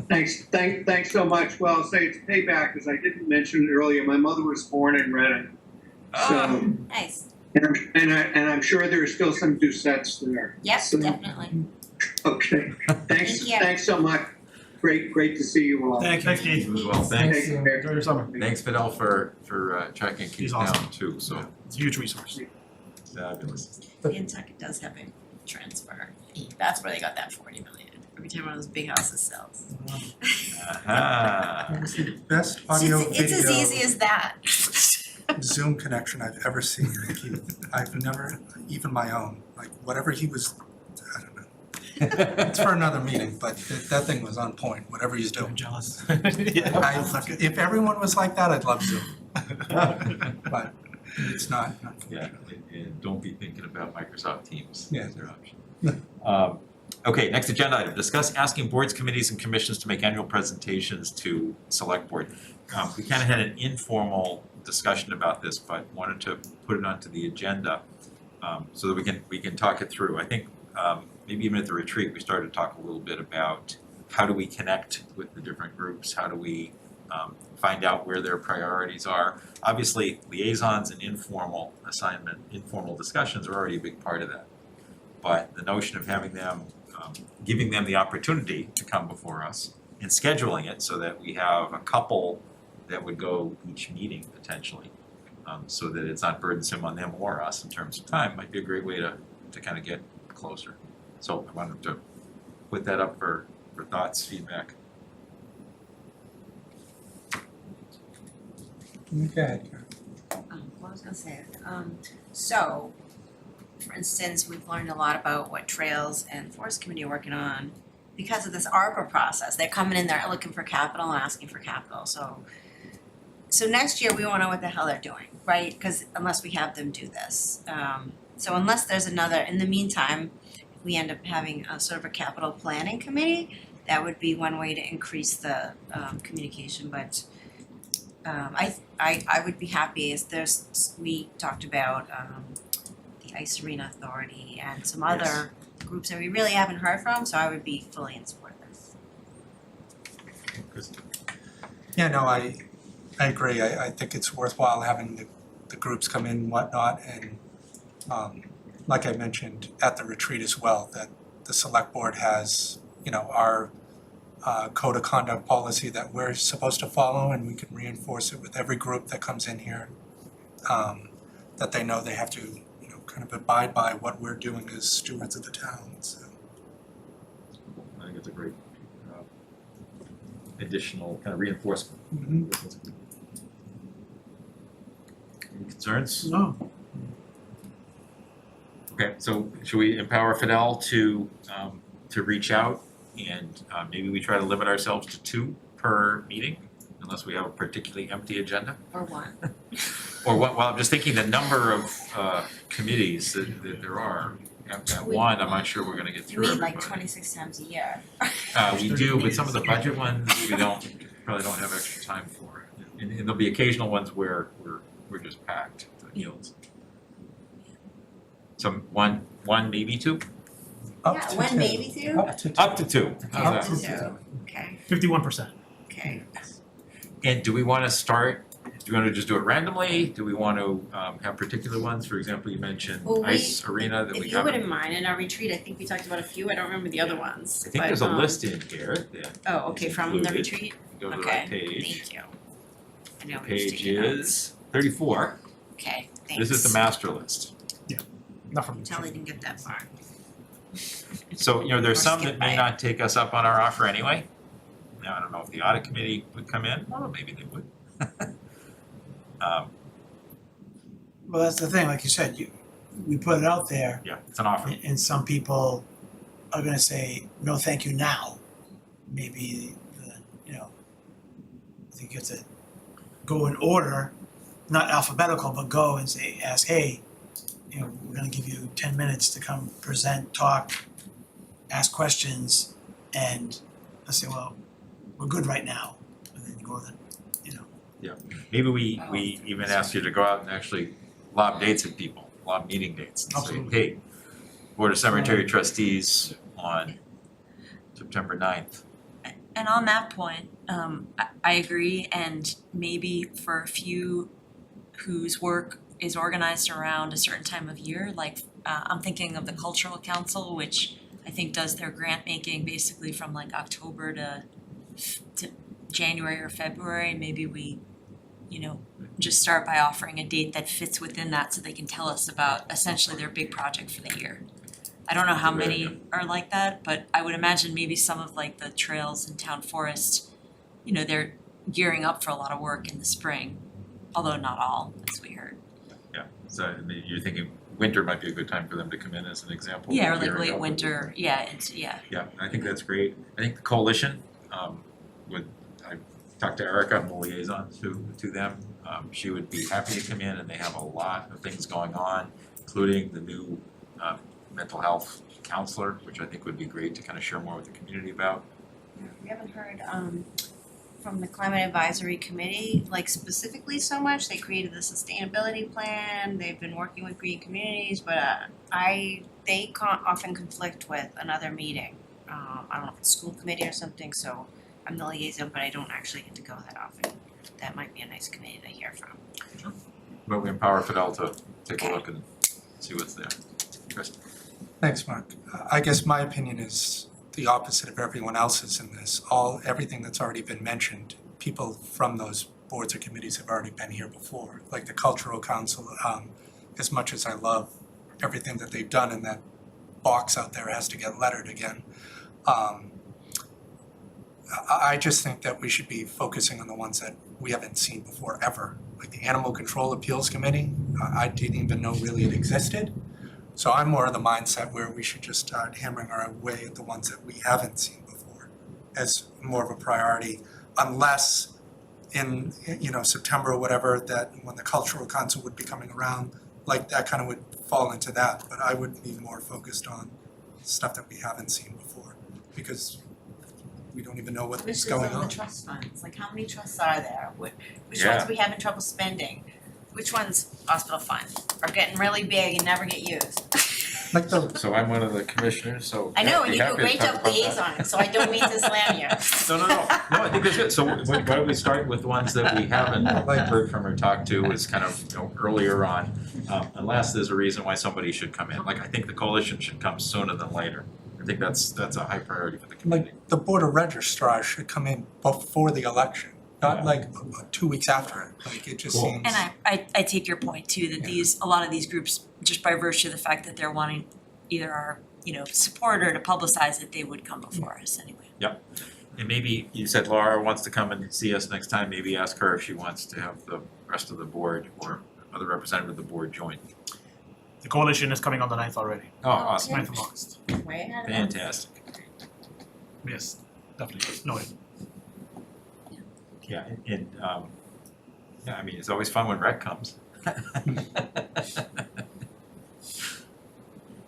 Thanks so much. Well, I'll say it's payback, because I didn't mention it earlier. My mother was born in Reading. So, Nice. and I'm sure there's still some Doucettes there. Yes, So, definitely. Okay, thanks, Thank you. thanks so much. Great to see you all. Thank you. Thanks, Keith. You as well. Thanks. Take care. Enjoy your summer. Thanks, Fidel, for tracking Keith He's down awesome. too, so It's a huge resource. fabulous. Nantucket does have a transfer. That's where they got that 40 million. Every time one of those big houses sells. Aha. It's the best audio It's as easy video as that. Zoom connection I've ever seen. I've never, even my own, like whatever he was, I don't know. It's for another meeting, but that thing was on point, whatever he's I'm doing. jealous. If everyone was like that, I'd love Zoom. But it's not. Yeah, and don't be thinking about Microsoft Teams Yeah. as your option. Okay, next agenda item, discuss asking boards, committees, and commissions to make annual presentations to select board. We kind of had an informal discussion about this, but wanted to put it onto the agenda. so that we can talk it through. I think, maybe even at the retreat, we started to talk a little bit about how do we connect with the different groups? How do we, find out where their priorities are? Obviously, liaisons and informal discussions are already a big part of that. But the notion of having them, giving them the opportunity to come before us and scheduling it so that we have a couple that would go each meeting potentially, so that it's not burdensome on them or us in terms of time, might be a great way to kind of get closer. So I wanted to put that up for thoughts, feedback. Go ahead, Karen. What I was gonna say, so, for instance, we've learned a lot about what Trails and Forest Committee are working on because of this ARPA process. They're coming in there looking for capital and asking for capital, so next year, we won't know what the hell they're doing, right? Because unless we have them do this. So unless there's another, in the meantime, if we end up having a sort of a capital planning committee, that would be one way to increase the communication, but I would be happy as we talked about the Ice Arena Authority and some other groups that we really haven't heard from, so I would be fully in support of this. Yeah, no, I agree. I think it's worthwhile having the groups come in and whatnot, and like I mentioned at the retreat as well, that the select board has, our code of conduct policy that we're supposed to follow, and we can reinforce it with every group that comes in here. That they know they have to, kind of abide by what we're doing as stewards of the town, so. I think it's a great additional kind of reinforcement. Any concerns? No. Okay, so should we empower Fidel to reach out and maybe we try to limit ourselves to 2 per meeting, unless we have a particularly empty agenda? Or one. Or what, well, I'm just thinking the number of committees that there are. At one, I'm not sure we're gonna get through We meet everybody. like 26 times a year. We do, but some of the budget ones, we probably don't have extra time for. And there'll be occasional ones where we're just packed to the gills. Some one, maybe 2? Up Yeah, to one, 2. maybe 2? Up to 2. Up to 2. How's Up that? to 2, okay, 51%. okay. And do we wanna start, do we wanna just do it randomly? Do we wanna have particular ones? For example, you mentioned Well, Ice Arena that we If you haven't. wouldn't mind, in our retreat, I think we talked about a few, I don't remember the other ones, I think but, there's a list in here that Oh, okay, is from the included. retreat? Go to the Okay, right page. thank you. I know, I'm just Page taking notes. is 34. Okay, thanks. This is the master list. Not from Until they didn't get that far. So, there's Or some skip that by may it. not take us up on our offer anyway. Now, I don't know if the audit committee would come in, well, maybe they would. Well, that's the thing, like you said, we put it out there, Yeah, it's an offer. and some people are gonna say, no, thank you now. Maybe, I think you have to go in order, not alphabetical, but go and ask, hey, we're gonna give you 10 minutes to come present, talk, ask questions, and I say, well, we're good right now, and then you go then, Maybe we even ask you to go out and actually lob dates at people, lob meeting dates and say, Absolutely. hey, Board of Cemetery Trustees on September 9th. And on that point, I agree, and maybe for a few whose work is organized around a certain time of year, like I'm thinking of the Cultural Council, which I think does their grant making basically from like October to January or February. Maybe we, just start by offering a date that fits within that so they can tell us about essentially their big project for the year. I don't know how That's a good many are like that, but I would imagine maybe some of like the trails in town forest, they're gearing up for a lot of work in the spring, although not all, as we heard. Yeah, so you're thinking winter might be a good time for them to come in as an example. Yeah, or of like gearing late up. winter, yeah, Yeah, I think that's great. I think the coalition, I talked to Erica, I'm the liaison to them. She would be happy to come in, and they have a lot of things going on, including the new mental health counselor, which I think would be great to kind of share more with the community about. We haven't heard, from the Climate Advisory Committee, like specifically so much. They created the sustainability plan, they've been working with green communities, but they often conflict with another meeting. I don't know if it's school committee or something, so I'm the liaison, but I don't actually get to go that often. That might be a nice committee to hear from. But we empower Fidel to take a Okay. look and see what's there. Chris? Thanks, Mark. I guess my opinion is the opposite of everyone else's in this. Everything that's already been mentioned, people from those boards or committees have already been here before. Like the Cultural Council, as much as I love everything that they've done, and that box out there has to get lettered again. I just think that we should be focusing on the ones that we haven't seen before ever. Like the Animal Control Appeals Committee, I didn't even know really it existed. So I'm more of the mindset where we should just start hammering our way at the ones that we haven't seen before as more of a priority, unless in, September or whatever, that when the Cultural Council would be coming around, like that kind of would fall into that. But I would be more focused on stuff that we haven't seen before, because we don't even know what's going on. The trust funds, like how many trusts are there? Which Yeah. ones are we having trouble spending? Which ones, hospital fund, are getting really big and never get used? Like the So I'm one of the commissioners, so. I know, I'd and be you do a happy to great talk job about that. liaison, so I don't mean to slam you. No, I think that's good. So why don't we start with the ones that we haven't heard from or talked to is kind of, earlier on. Unless there's a reason why somebody should come in. Like, I think the coalition should come sooner than later. I think that's a high priority for the community. Like the Board of Registrars should come in before the election, not like 2 weeks after it. Like it just Cool. seems. And I take your point too, that a lot of these groups, just by virtue of the fact that they're wanting either our, support or to publicize it, they would come before us anyway. And maybe, you said Laura wants to come and see us next time, maybe ask her if she wants to have the rest of the board or other representative of the board join. The coalition is coming on the 9th already, Oh, awesome, 9th of August. Way ahead of us. fantastic. Yes, definitely, noted. Yeah, I mean, it's always fun when rec comes.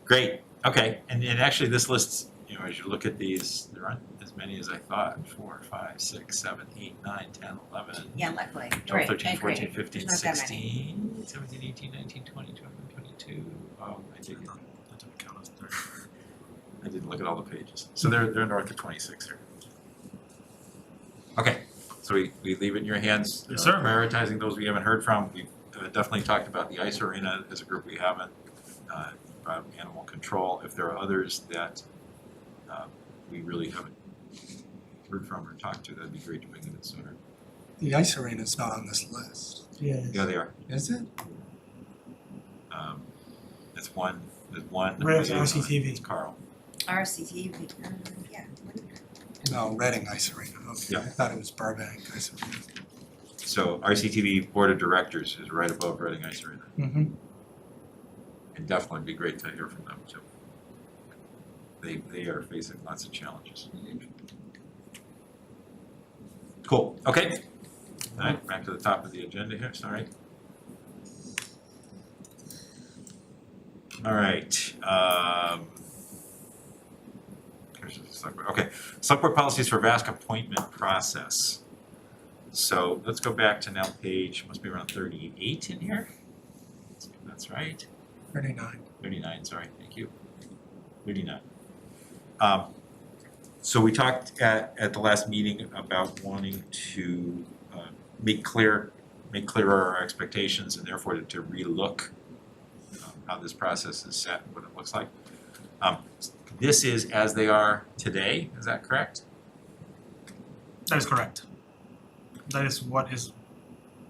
Great, okay, and actually this list, as you look at these, there aren't as many as I thought, 4, 5, 6, 7, 8, 9, 10, 11, Yeah, luckily, 12, great, 13, I agree. 14, 15, There's not that 16, 17, 18, 19, 20, 21, 22. Oh, I didn't count as 30. I didn't look at all the pages. So they're north of 26 here. Okay, so we leave it in your hands. Yes, sir. Prioritizing those we haven't heard from. We've definitely talked about the ice arena as a group we haven't, about animal control. If there are others that we really haven't heard from or talked to, that'd be great to bring them in sooner. The ice arena is not on this list. Yeah. Yeah, they are. Is it? There's one. Right after liaison. RCTV. It's Carl. RCTV, yeah. No, Reading Ice Arena. Okay, Yeah. I thought it was Burbank Ice Arena. So RCTV Board of Directors is right above Reading Ice Arena. Mm-hmm. And definitely be great to hear from them too. They are facing lots of challenges. Cool, okay. All right, back to the top of the agenda here, sorry. All right, here's the select board. Okay, select board policies for VASC appointment process. So let's go back to now page, must be around 38 in here. That's right. 39. 39, sorry, thank you. 39. So we talked at the last meeting about wanting to make clearer our expectations and therefore to relook how this process is set, what it looks like. This is as they are today, is that correct? That is correct. That is what is,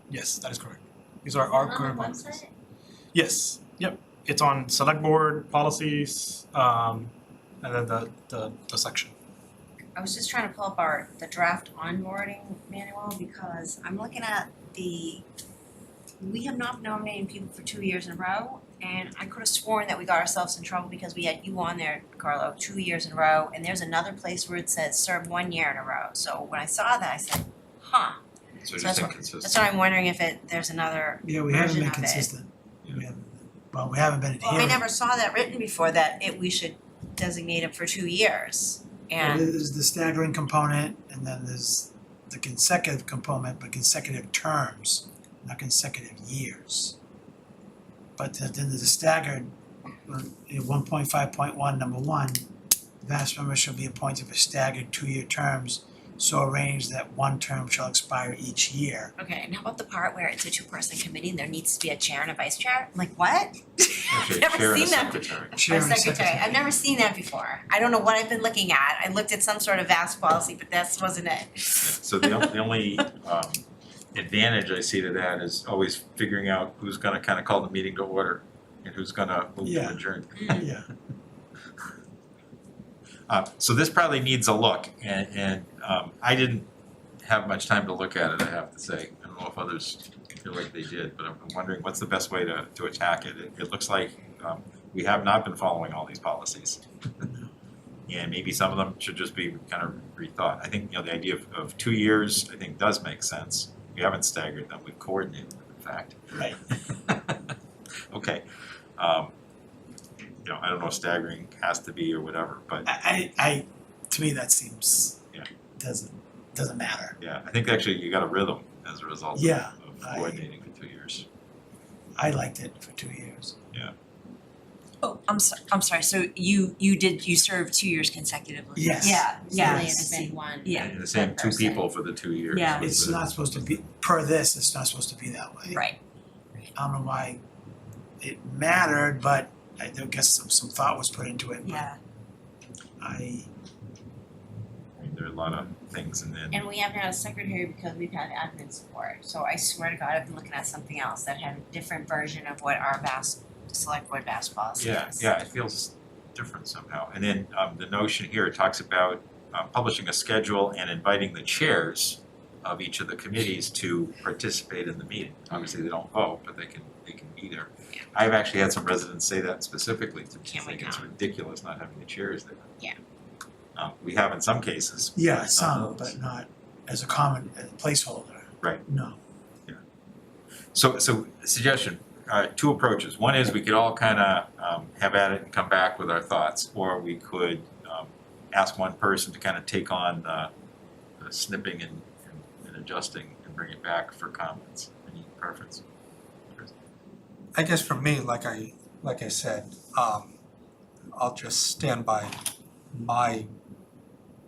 yes, that is correct. These are our current policies. Yes, yep, it's on select board policies, and then the section. I was just trying to pull up the draft onboarding manual because I'm looking at we have not nominated people for 2 years in a row, and I could have sworn that we got ourselves in trouble because we had you on there, Carlo, 2 years in a row, and there's another place where it says serve 1 year in a row. So when I saw that, I said, huh. So So just that's inconsistent. why I'm wondering if there's another Yeah, we haven't version been of it. consistent. We haven't been Well, I adhering. never saw that written before, that we should designate it for 2 years. And There's the staggering component, and then there's the consecutive component, but consecutive terms, not consecutive years. But then there's a staggered, 1.5.1, number one, vast members shall be appointed for staggered 2-year terms, so arranged that one term shall expire each year. Okay, and how about the part where it's a 2-person committee and there needs to be a chair and a vice chair? I'm like, what? Actually, Never chair and a seen that. secretary. Chair Or and a secretary, I've never seen that before. I don't know what I've been looking at. I looked at some sort of vast policy, but that wasn't it. So the only advantage I see to that is always figuring out who's gonna kind of call the meeting to order and who's gonna move to Yeah. adjourn. Yeah. So this probably needs a look, and I didn't have much time to look at it, I have to say. I don't know if others feel like they did, but I'm wondering what's the best way to attack it. It looks like we have not been following all these policies. And maybe some of them should just be kind of rethought. I think, the idea of 2 years, I think does make sense. We haven't staggered them, we've coordinated them, in fact. Right. Okay. I don't know if staggering has to be or whatever, but I to me, that seems, Yeah. doesn't matter. yeah, I think actually you got a rhythm as a result Yeah, of coordinating for 2 years. I liked it for 2 years. Oh, I'm sorry, so you served 2 years consecutively? Yes. Yeah, yeah. Usually it's been one. Yeah. And the same one 2 person. people for the 2 years. Yeah. was It's the- not supposed to be, per this, it's not supposed to be that way. Right. I don't know why it mattered, but I guess some thought was put into it. But Yeah. I There are a lot of things and then. And we haven't had a secretary because we've had admin support. So I swear to God, I've been looking at something else that had a different version of what our select board vast policy is. Yeah, it feels different somehow. And then the notion here, it talks about publishing a schedule and inviting the chairs of each of the committees to participate in the meeting. Obviously, they don't vote, but they can be there. I've actually had some residents say that specifically to me, Can we think it's come? ridiculous not having the chairs there. Yeah. We have in some cases. yeah, but not some, others. but not as a common placeholder. Right. No. So suggestion, 2 approaches. One is we could all kind of have at it and come back with our thoughts, or we could ask one person to kind of take on the snipping and adjusting and bring it back for comments. Any preference? I guess for me, like I said, I'll just stand by my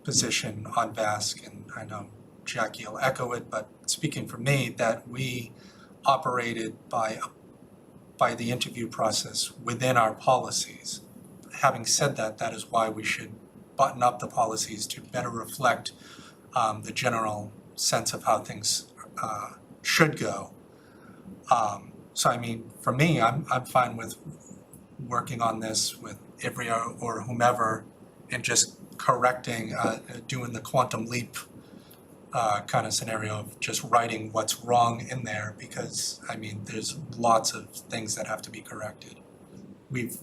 position on VASC, and I know Jackie will echo it, but speaking for me, that we operated by the interview process within our policies. Having said that, that is why we should button up the policies to better reflect the general sense of how things should go. So I mean, for me, I'm fine with working on this with Ivrea or whomever and just correcting, doing the quantum leap kind of scenario of just writing what's wrong in there, because I mean, there's lots of things that have to be corrected. We've,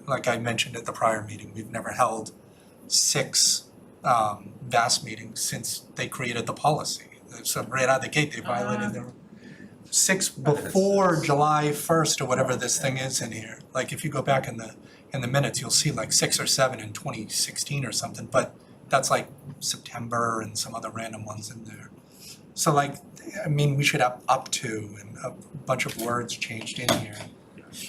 like I mentioned at the prior meeting, we've never held 6 VAST meetings since they created the policy. So right out of the gate, they violated their 6 before July 1st or whatever this thing is in here. Like if you go back in the minutes, you'll see like 6 or 7 in 2016 or something, but that's like September and some other random ones in there. So like, I mean, we should have up to and a bunch of words changed in here.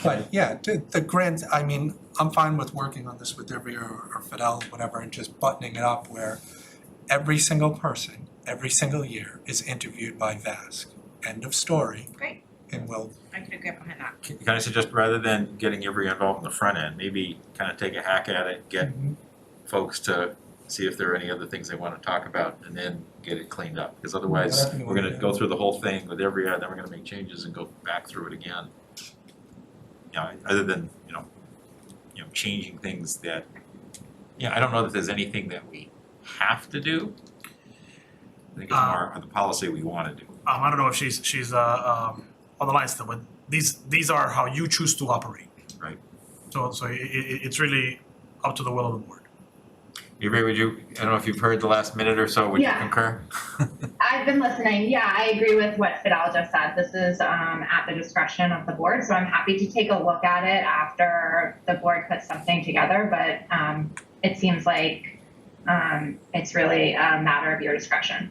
But yeah, the grand, I mean, I'm fine with working on this with Ivrea or Fidel, whatever, and just buttoning it up where every single person, every single year is interviewed by VASC. End of story. Great. And we'll, I could agree behind that. Can I suggest, rather than getting everybody involved in the front end, maybe kind of take a hack at it, get folks to see if there are any other things they want to talk about, and then get it cleaned up. Because otherwise, we're gonna go through the whole thing with every, then we're gonna make changes and go back through it again. Other than, changing things that, I don't know that there's anything that we have to do. I think it's more of the policy we want to do. I don't know if she's on the line still, but these are how you choose to operate. Right. So it's really up to the will of the board. Ivrea, I don't know if you've heard the last minute or so, would you Yeah. concur? I've been listening. Yeah, I agree with what Fidel just said. This is at the discretion of the board, so I'm happy to take a look at it after the board puts something together, but it seems like it's really a matter of your discretion.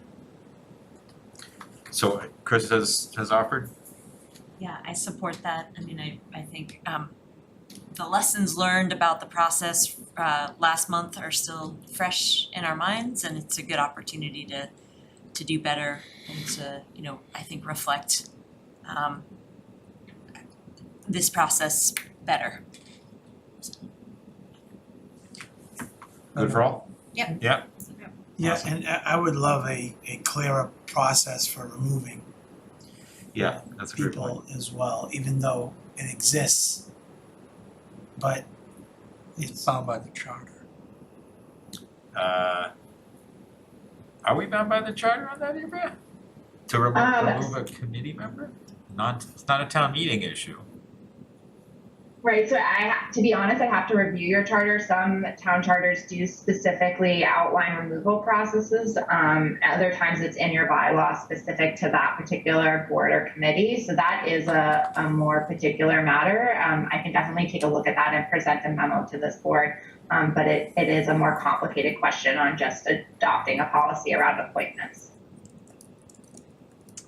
So Chris has offered? Yeah, I support that. I mean, I think the lessons learned about the process last month are still fresh in our minds, and it's a good opportunity to do better and to, you know, I think reflect this process better. Good for all? Yep. Yeah, Yeah, Awesome. and I would love a clearer process for removing yeah, that's a great point. people as well, even though it exists. But It's bound by the charter. Are we bound by the charter on that area? To remove a committee member? It's not a town meeting issue. Right, so to be honest, I have to review your charter. Some town charters do specifically outline removal processes. Other times it's in your bylaw specific to that particular board or committee. So that is a more particular matter. I can definitely take a look at that and present a memo to this board. But it is a more complicated question on just adopting a policy around appointments.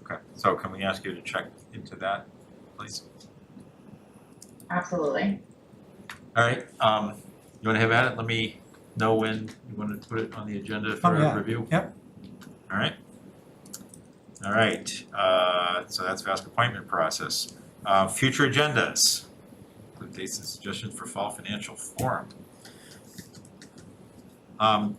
Okay, so can we ask you to check into that, please? Absolutely. All right, you wanna have at it? Let me know when you wanna put it on the agenda for yeah. review? Yep. All right. All right, so that's VASC appointment process. Future agendas. Include dates and suggestions for fall financial forum.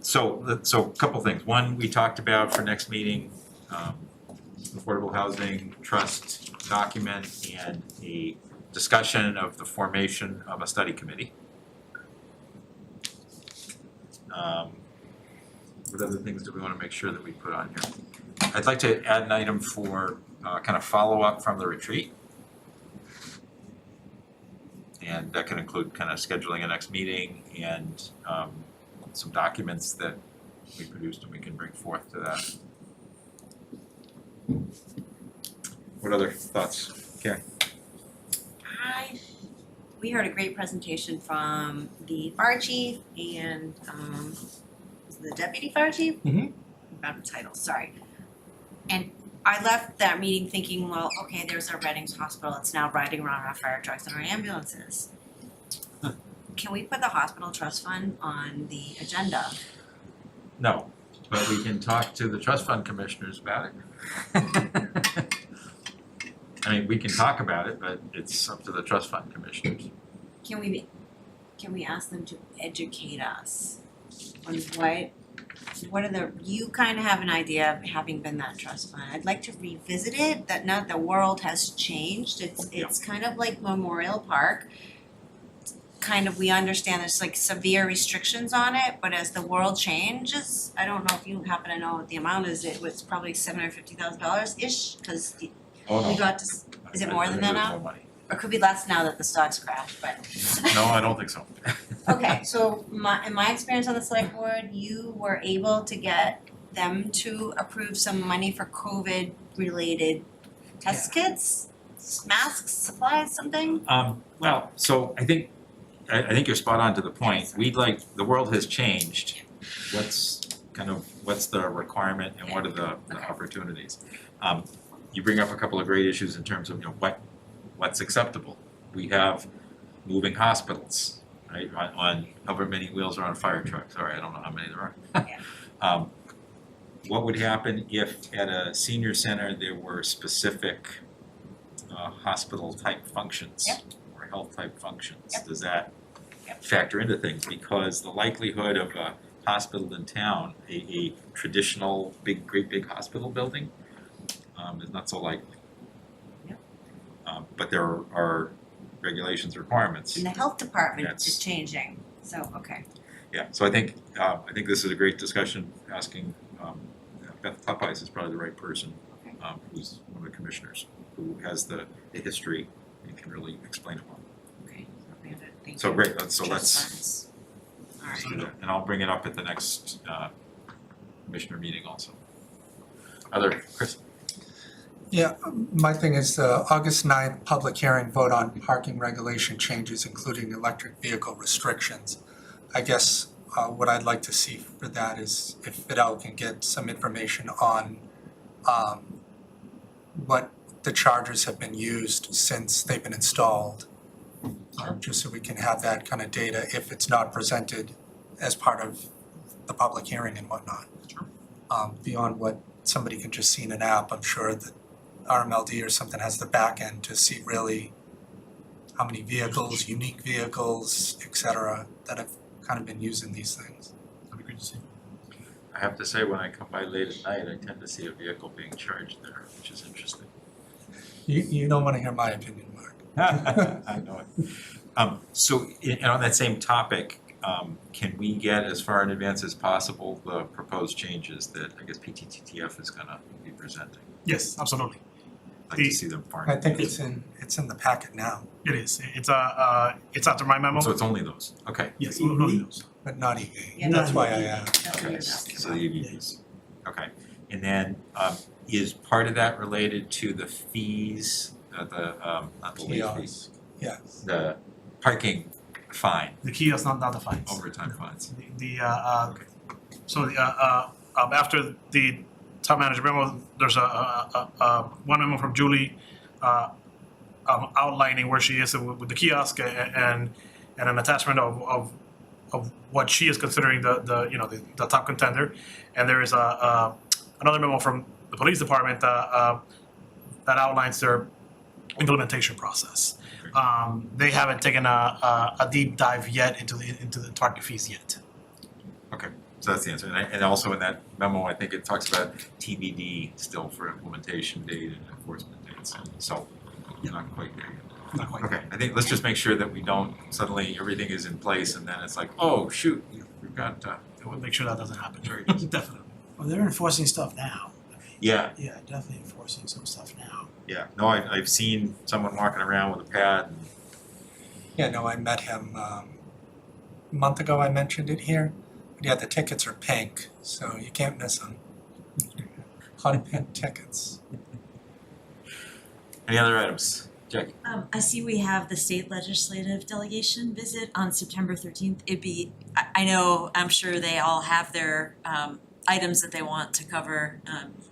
So a couple things. One, we talked about for next meeting, Affordable Housing Trust document and a discussion of the formation of a study committee. What other things do we wanna make sure that we put on here? I'd like to add an item for kind of follow-up from the retreat. And that can include kind of scheduling a next meeting and some documents that we produced and we can bring forth to that. What other thoughts? Karen? We heard a great presentation from the fire chief and the deputy fire chief? Mhm. About the title, sorry. And I left that meeting thinking, well, okay, there's our Reddings hospital, it's now riding around our fire trucks and our ambulances. Can we put the hospital trust fund on the agenda? No, but we can talk to the trust fund commissioners about it. I mean, we can talk about it, but it's up to the trust fund commissioners. Can we ask them to educate us on what are you kind of have an idea of having been that trust fund. I'd like to revisit it, that now the world has changed, it's kind of like Memorial Park. Kind of, we understand there's like severe restrictions on it, but as the world changes, I don't know if you happen to know what the amount is, it was probably $750,000-ish, cause we got to, is it more than that now? Or could be less now that the stocks crashed, but. No, I don't think so. Okay, so in my experience on the select board, you were able to get them to approve some money for COVID related test kits, masks, supplies, something? Well, so I think you're spot on to the point. The world has changed. What's the requirement and what are the opportunities? You bring up a couple of great issues in terms of, what's acceptable. We have moving hospitals, right, on however many wheels are on fire trucks. Sorry, I don't know how many there are. What would happen if at a senior center there were specific hospital type functions or health type functions? Does that factor into things? Because the likelihood of a hospital in town, a traditional great big hospital building, is not so likely. But there are regulations, requirements. And the health department is changing, so, okay. Yeah, so I think this is a great discussion, asking, Beth Popeyes is probably the right person, who's one of the commissioners, who has the history and can really explain it well. Okay, thank you. So great, let's Alright. do that, and I'll bring it up at the next commissioner meeting also. Chris? Yeah, my thing is the August 9th public hearing vote on parking regulation changes, including electric vehicle restrictions. I guess what I'd like to see for that is if Fidel can get some information on what the chargers have been used since they've been installed. Just so we can have that kind of data if it's not presented as part of the public hearing and whatnot. Sure. Beyond what somebody can just see in an app, I'm sure that RMLD or something has the back end to see really how many vehicles, unique vehicles, et cetera, that have kind of been using these things. That'd be great to see. I have to say, when I come by late at night, I tend to see a vehicle being charged there, which is interesting. You don't want to hear my opinion, Mark. I know it. So, and on that same topic, can we get as far in advance as possible the proposed changes that I guess PTTTF is gonna be presenting? Yes, absolutely. I'd like to see them far in I think advance. it's in the packet now, It is. It's after my memo. So it's only those, okay. Yes, only those. but not EV. Yeah. That's why I asked. Okay, so the EVs, okay. And then, is part of that related to the fees, not the late fees, Kiosks, yes. the parking fine, The kiosk, not the fines. overtime fines? So after the town manager memo, there's one memo from Julie outlining where she is with the kiosk and an attachment of what she is considering the top contender. And there is another memo from the police department that outlines their implementation process. They haven't taken a deep dive yet into the target fees yet. Okay, so that's the answer. And also in that memo, I think it talks about TBD still for implementation date and enforcement dates. So you're not quite there yet. Not quite. Okay, I think let's just make sure that we don't suddenly everything is in place and then it's like, oh, shoot, we've got, We'll make sure that doesn't happen. Very good. Definitely. Well, they're enforcing stuff now. I mean, yeah, yeah, definitely enforcing some stuff now. yeah. No, I've seen someone walking around with a pad and Yeah, no, I met him a month ago, I mentioned it here. But yeah, the tickets are pink, so you can't miss them. Hot pink tickets. any other items? Jackie? I see we have the state legislative delegation visit on September 13th. I know, I'm sure they all have their items that they want to cover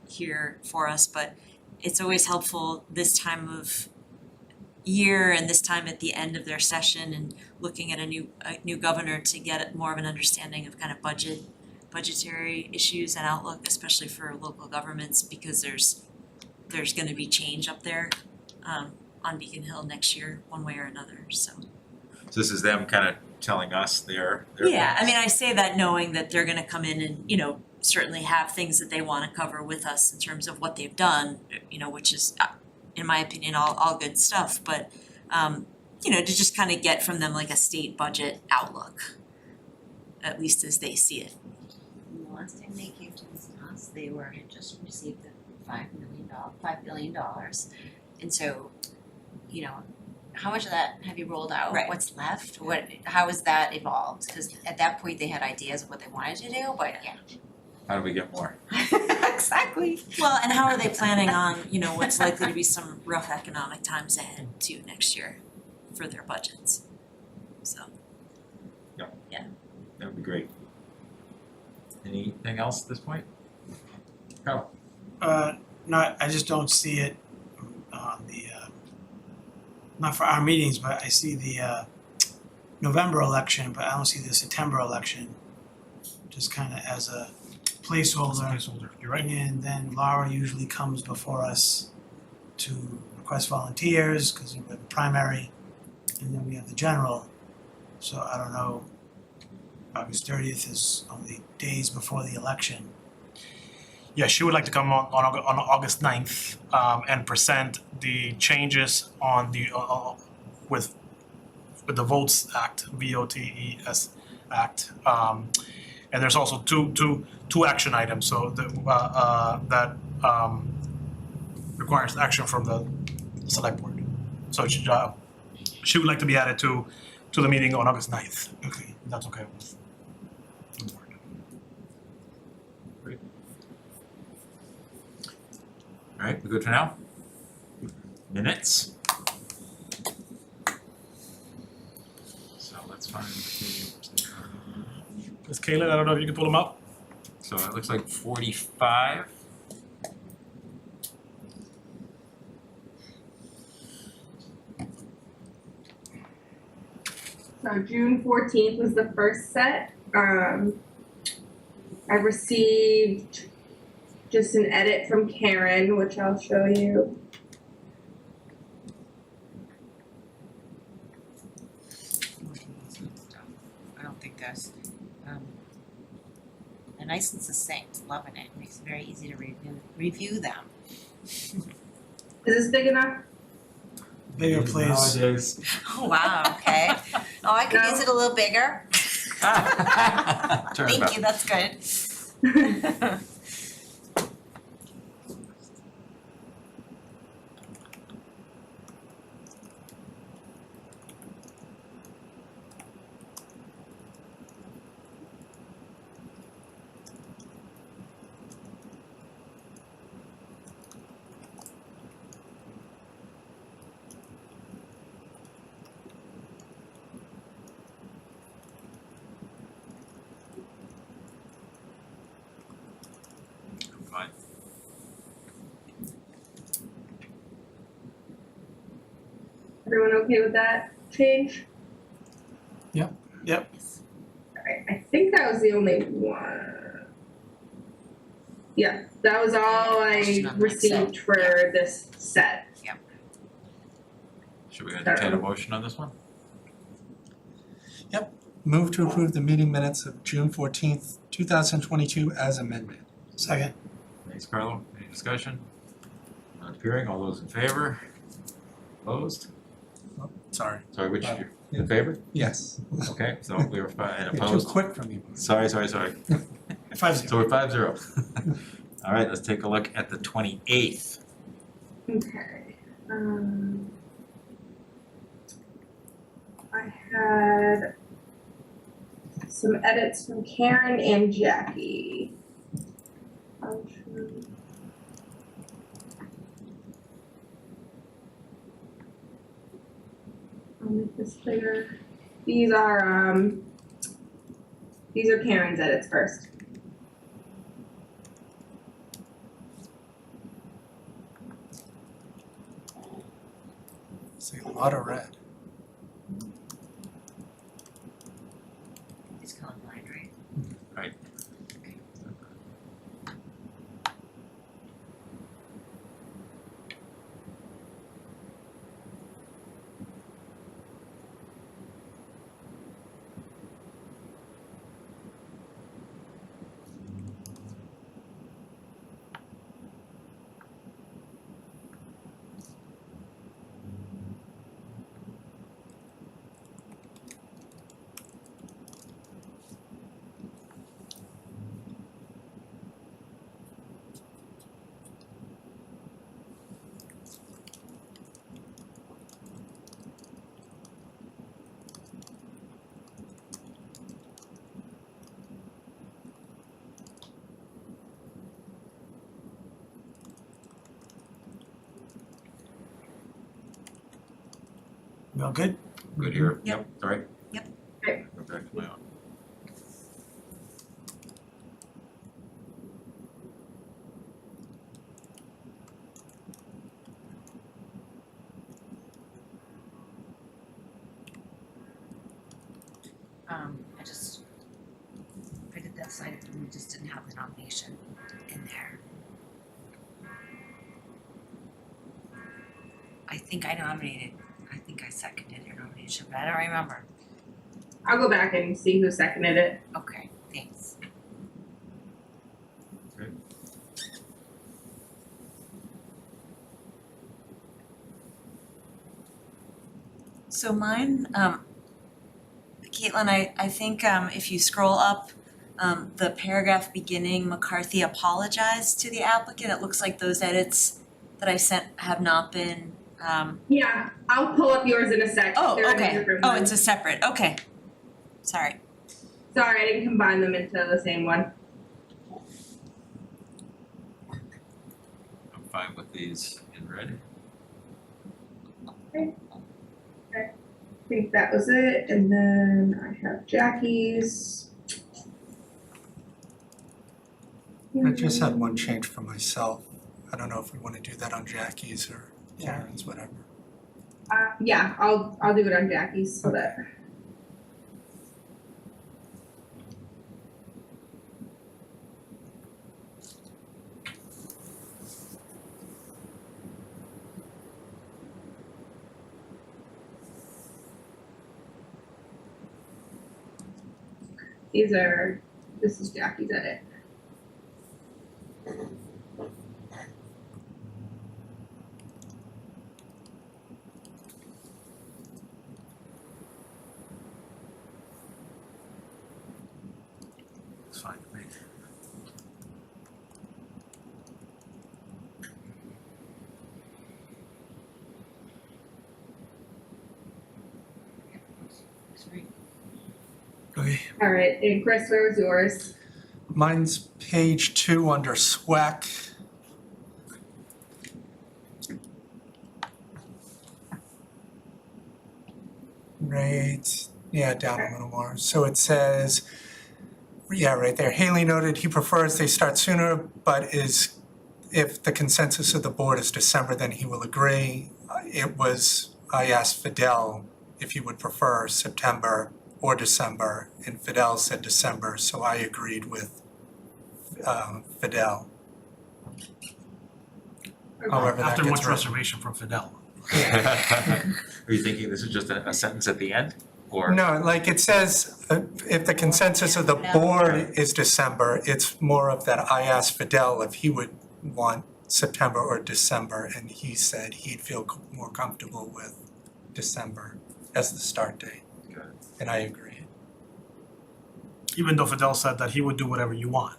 here for us, but it's always helpful this time of year and this time at the end of their session and looking at a new governor to get more of an understanding of kind of budgetary issues and outlook, especially for local governments, because there's gonna be change up there on Beacon Hill next year, one way or another, so. So this is them kind of telling us their Yeah, I plans. mean, I say that knowing that they're gonna come in and, certainly have things that they wanna cover with us in terms of what they've done, which is, in my opinion, all good stuff, but, to just kind of get from them like a state budget outlook, at least as they see it. The last time they came to discuss, they had just received the $5 billion. And so, how much of that have you rolled out? Right. What's left? How has that evolved? Because at that point, they had ideas of what they wanted to do, but yeah. How do we get more? Exactly. Well, and how are they planning on, what's likely to be some rough economic times ahead too next year for their budgets, so. That would be great. Anything else at this point? Carl? No, I just don't see it on the, not for our meetings, but I see the November election, but I don't see the September election. Just kind of as a placeholder. You're right. And then Laura usually comes before us to request volunteers, because we have the primary, and then we have the general. So I don't know, August 30th is only days before the election. Yeah, she would like to come on August 9th and present the changes on the with the VOTES Act, VOTES Act. And there's also two action items, so that requires action from the select board. So she would like to be added to the meeting on August 9th. Okay. If that's okay with the board. All right, we good for now? Minutes? So let's find the, Ms. Kalen, I don't know if you can pull them up. so it looks like 45. So June 14th was the first set. I received just an edit from Karen, which I'll show you. I don't think that's, they're nice and succinct, loving it, makes it very easy to review them. Is this big enough? Bigger, please. Nowadays. Oh, wow, okay. Oh, I could use it a little bigger. Turn it Thank back. you, that's good. Fine. Everyone okay with that change? Yep. Alright, I think that was the only one. Yeah, that was all I received for this set. Should we entertain a motion on this one? Move to approve the meeting minutes of June 14th, 2022 as amended. Second. Thanks, Carlo. Any discussion? Not appearing. All those in favor? Opposed? Sorry. Sorry, which, in favor? Yes. Okay, so we were five and You're too opposed. quick for me. Sorry. 5-0. So we're 5-0. All right, let's take a look at the 28th. Okay. I had some edits from Karen and Jackie. I'll show you. I'll make this bigger. These are Karen's edits first. See, a lot of red. It's colorblind, right? Right. We all good? Good here? Yep. All right. Yep. Okay. Go back to my own. I did that slide and we just didn't have the nomination in there. I think I seconded your nomination, but I don't remember. I'll go back and see who seconded it. Okay, thanks. Okay. So mine, Caitlin, I think if you scroll up, the paragraph beginning, McCarthy apologized to the applicant. It looks like those edits that I sent have not been, Yeah, I'll pull up yours in a sec. oh, They're in a okay. different Oh, one. it's a separate, okay. Sorry. Sorry, I didn't combine them into the same one. I'm fine with these in red. I think that was it, and then I have Jackie's. I just had one change for myself. I don't know if we want to do that on Jackie's or Karen's, whatever. Yeah, I'll do it on Jackie's so that this is Jackie's edit. It's fine with me. Okay. All right, and Chris, where was yours? Mine's page 2 under SWAC. Right, yeah, down a little more. So it says, yeah, right there. Haley noted he prefers they start sooner, but if the consensus of the board is December, then he will agree. I asked Fidel if he would prefer September or December, and Fidel said December, so I agreed with Fidel. However, that After gets much written. reservation from Fidel. Are you thinking this is just a sentence at the end, or? No, like it says, if the consensus of the board is December, it's more of that I asked Fidel if he would want September or December, and he said he'd feel more comfortable with December as the start date. Good. And I agree. Even though Fidel said that he would do whatever you want.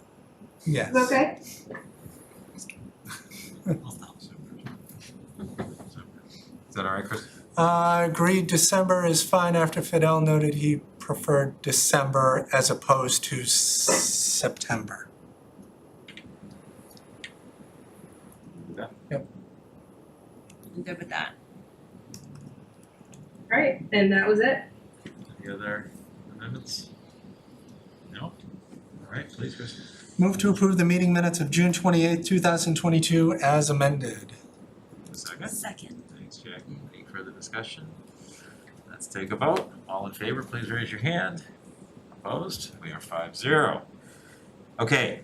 Yes. Okay. Is that all right, Chris? Agreed, December is fine after Fidel noted he preferred December as opposed to September. Yeah. Yep. I'm good with that. All right, and that was it. Any other amendments? No? All right, please, Chris. Move to approve the meeting minutes of June 28th, 2022 as amended. A second? Second. Thanks, Jackie. Any further discussion? Let's take a vote. All in favor, please raise your hand. Opposed? We are 5-0. Okay.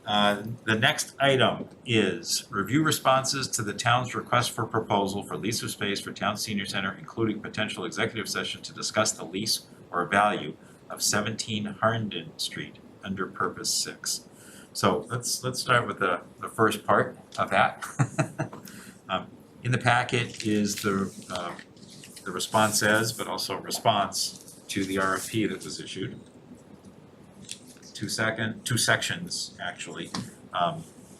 The next item is review responses to the town's request for proposal for lease of space for town senior center, including potential executive session to discuss the lease or value of 17 Harnden Street under purpose 6. So let's start with the first part of that. In the packet is the response as, but also response to the RFP that was issued. Two sections, actually.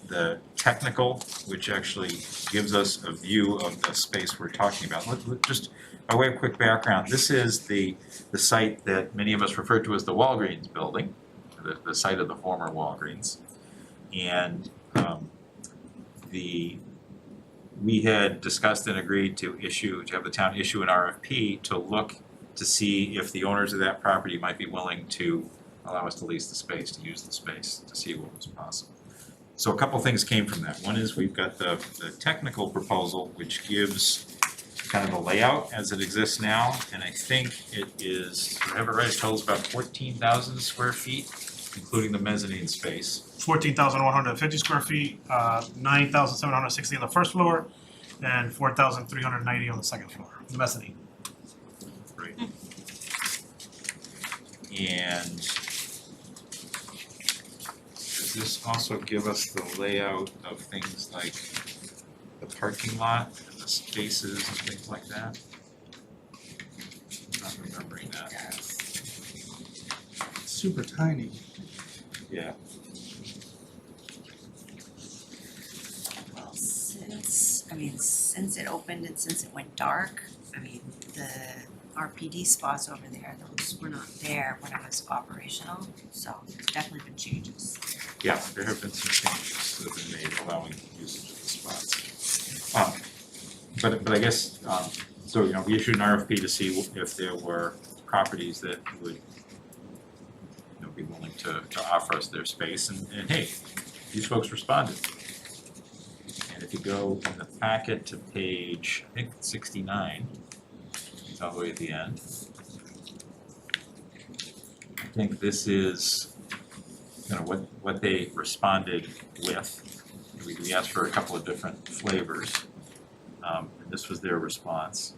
The technical, which actually gives us a view of the space we're talking about. Just by way of quick background, this is the site that many of us refer to as the Walgreens building, the site of the former Walgreens. And we had discussed and agreed to have the town issue an RFP to look to see if the owners of that property might be willing to allow us to lease the space, to use the space, to see what was possible. So a couple things came from that. One is we've got the technical proposal, which gives kind of a layout as it exists now, and I think it is, do I have it right, it totals about 14,000 square feet, including the mezzanine space. 14,150 square feet, 9,760 on the first floor, and 4,390 on the second floor, the mezzanine. Right. And does this also give us the layout of things like the parking lot and the spaces and things like that? I'm not remembering that. Super tiny. Yeah. Well, since it opened and since it went dark, the RPD spots over there, those were not there when it was operational, so there's definitely been changes. Yeah, there have been some changes that have been made allowing usage of the spots. But I guess, so, we issued an RFP to see if there were properties that would, be willing to offer us their space, and hey, these folks responded. And if you go in the packet to page, I think 69, it's all the way at the end. I think this is what they responded with. We asked for a couple of different flavors, and this was their response.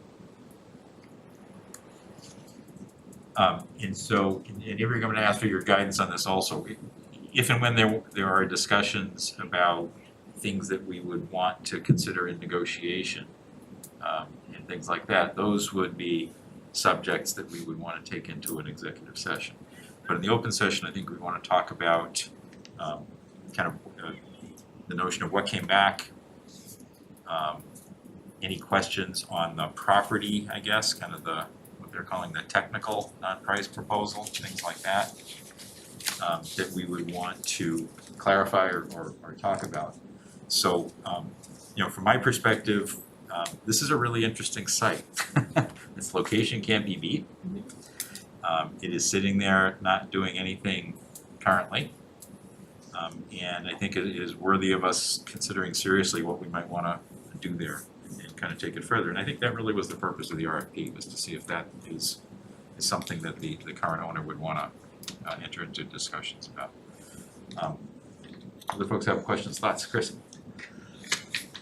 And so, and Avery, I'm gonna ask for your guidance on this also. If and when there are discussions about things that we would want to consider in negotiation, and things like that, those would be subjects that we would wanna take into an executive session. But in the open session, I think we wanna talk about, kind of, the notion of what came back, any questions on the property, I guess, kind of the, what they're calling the technical non-price proposal, things like that, that we would want to clarify or talk about. So, you know, from my perspective, this is a really interesting site. Its location can't be beat. It is sitting there not doing anything currently. And I think it is worthy of us considering seriously what we might wanna do there and kind of take it further. And I think that really was the purpose of the RFP, was to see if that is something that the current owner would wanna enter into discussions about. Other folks have questions, thoughts? Chris?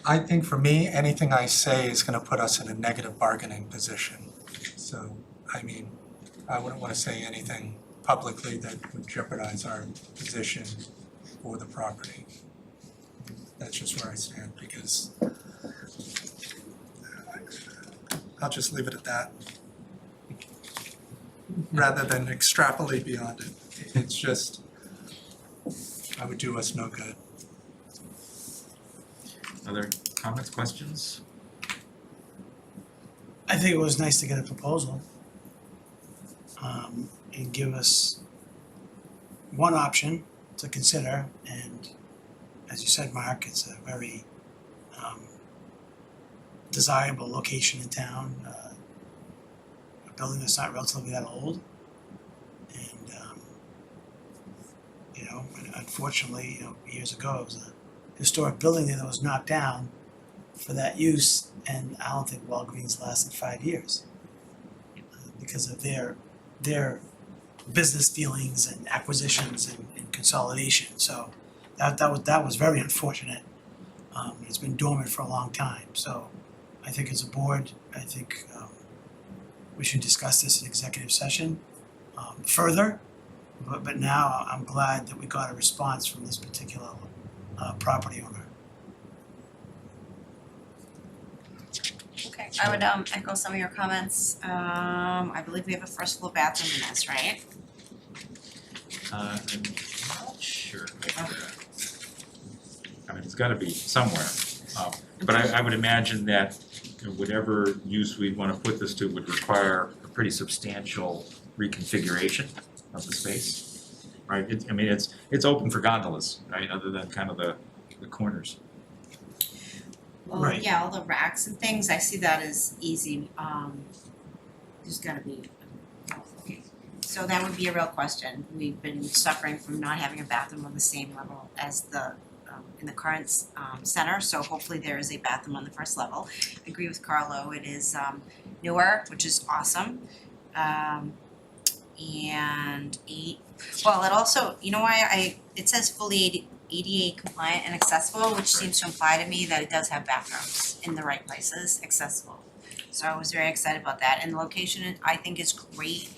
I think for me, anything I say is gonna put us in a negative bargaining position. So, I mean, I wouldn't wanna say anything publicly that would jeopardize our position for the property. That's just where I stand, because I'll just leave it at that. Rather than extrapolate beyond it. It's just, I would do us no good. Other comments, questions? I think it was nice to get a proposal. And give us one option to consider, and as you said, Mark, it's a very desirable location in town, a building that's not relatively that old. And you know, unfortunately, you know, years ago, it was a historic building there that was knocked down for that use, and I don't think Walgreens lasted 5 years because of their business dealings and acquisitions and consolidation. So that was very unfortunate. It's been dormant for a long time. So I think as a board, I think we should discuss this in executive session further. But now I'm glad that we got a response from this particular property owner. Okay, I would echo some of your comments. I believe we have a first floor bathroom in this, right? I'm not sure about that. I mean, it's gotta be somewhere, but I would imagine that whatever use we'd wanna put this to would require a pretty substantial reconfiguration of the space, right? I mean, it's open for gondolas, right, other than kind of the corners. Well, Right. yeah, all the racks and things, I see that as easy, there's gotta be, okay. So that would be a real question. We've been suffering from not having a bathroom on the same level as the, in the current, center, so hopefully there is a bathroom on the first level. I agree with Carlo, it is, newer, which is awesome. And well, it also, you know why it says fully ADA compliant and accessible, which seems to imply to me that it does have bathrooms in the right places, accessible. So I was very excited about that, and the location I think is great.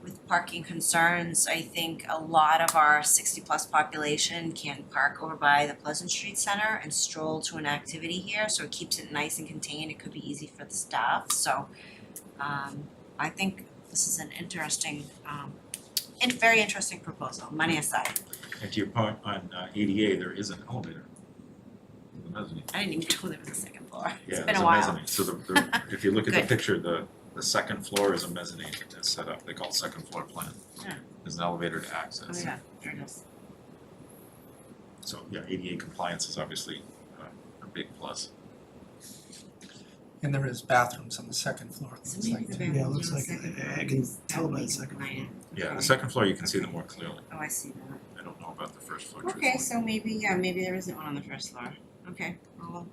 With parking concerns, I think a lot of our 60+ population can park over by the Pleasant Street Center and stroll to an activity here, so it keeps it nice and contained. It could be easy for the staff, so I think this is an interesting and very interesting proposal, money aside. And to your point on ADA, there is an elevator in the mezzanine. I didn't even know there was a second floor. It's Yeah, been it's a a while. mezzanine, so if you look at the Good. picture, the second floor is a mezzanine that's set up, they call it second floor plan. Yeah. There's an elevator to Oh access. yeah, there it is. So, yeah, ADA compliance is obviously a big plus. And there is bathrooms on the second floor, it So looks maybe like. the Yeah, it bathroom looks on the like second floor I can is- that tell would by the make it second compliant. Yeah, Okay. the second floor, you can see them more clearly. Oh, I see that. I don't know about the first floor, truthfully. Okay, so maybe, yeah, maybe there isn't one on the first floor. Okay, well,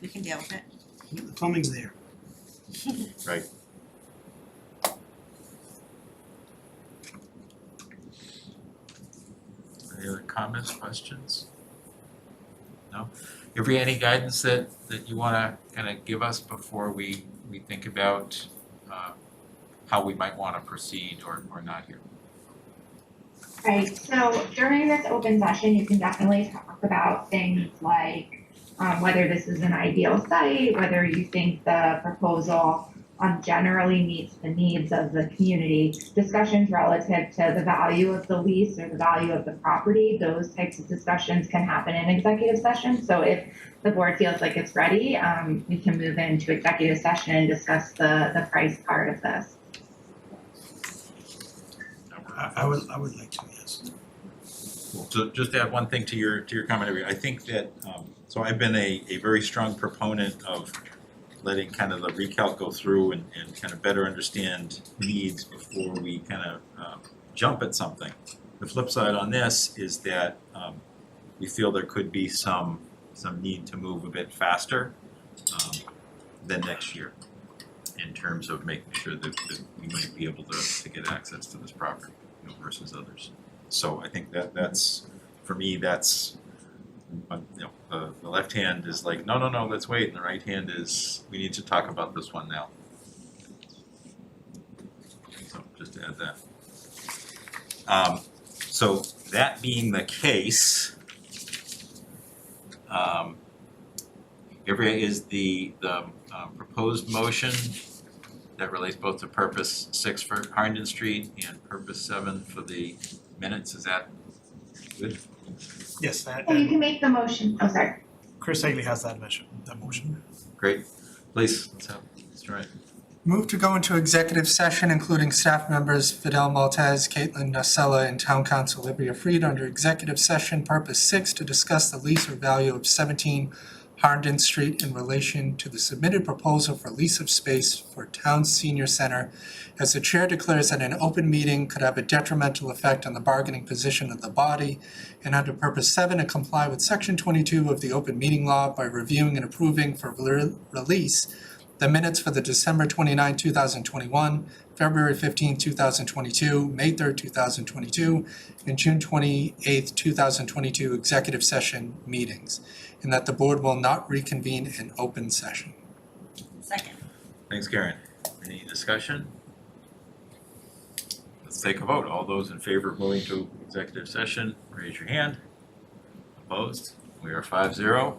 we can deal with it. The plumbing's there. Right. Any other comments, questions? No? Avery, any guidance that you wanna kinda give us before we think about how we might wanna proceed or not here. Right, so during this open session, you can definitely talk about things like whether this is an ideal site, whether you think the proposal generally meets the needs of the community. Discussions relative to the value of the lease or the value of the property, those types of discussions can happen in executive session. So if the board feels like it's ready, we can move into executive session and discuss the price part of this. I would like to, yes. So just to add one thing to your comment, I think that, so I've been a very strong proponent of letting kind of the recalc go through and kind of better understand needs before we kind of jump at something. The flip side on this is that we feel there could be some need to move a bit faster than next year in terms of making sure that we might be able to get access to this property, you know, versus others. So I think that's, for me, that's, you know, the left hand is like, no, let's wait, and the right hand is, we need to talk about this one now. So just to add that. So that being the case, here is the proposed motion that relates both to purpose 6 for Harnden Street and purpose 7 for the minutes. Is that good? Yes, that, Oh, you can make the motion, oh, sorry. Chris Haley has that motion. Great. Please, let's have, Mr. Wright. Move to go into executive session, including staff members Fidel Maltese, Caitlin Nacella, and Town Council Olivia Freed, under executive session purpose 6 to discuss the lease or value of 17 Harnden Street in relation to the submitted proposal for lease of space for Town Senior Center, as the chair declares that an open meeting could have a detrimental effect on the bargaining position of the body, and under purpose 7 to comply with section 22 of the open meeting law by reviewing and approving for release the minutes for the December 29, 2021, February 15, 2022, May 3, 2022, and June 28, 2022 executive session meetings, and that the board will not reconvene in open session. Second. Thanks, Karen. Any discussion? Let's take a vote. All those in favor of moving to executive session, raise your hand. Opposed? We are 5-0.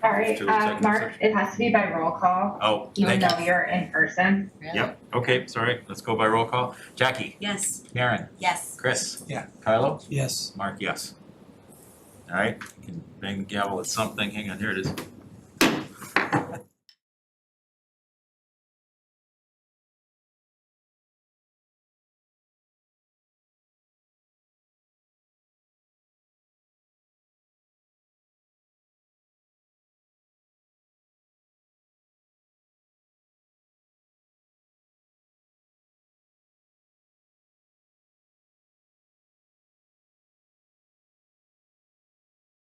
All right, To executive Mark, session. it has to be by roll call, Oh, even thank though you. you're in person. Yep, okay, sorry, let's go by roll call. Jackie? Yes. Karen? Yes. Chris? Yeah. Kylo? Yes. Mark, yes. All right, you can bang the gavel at something. Hang on, here it is.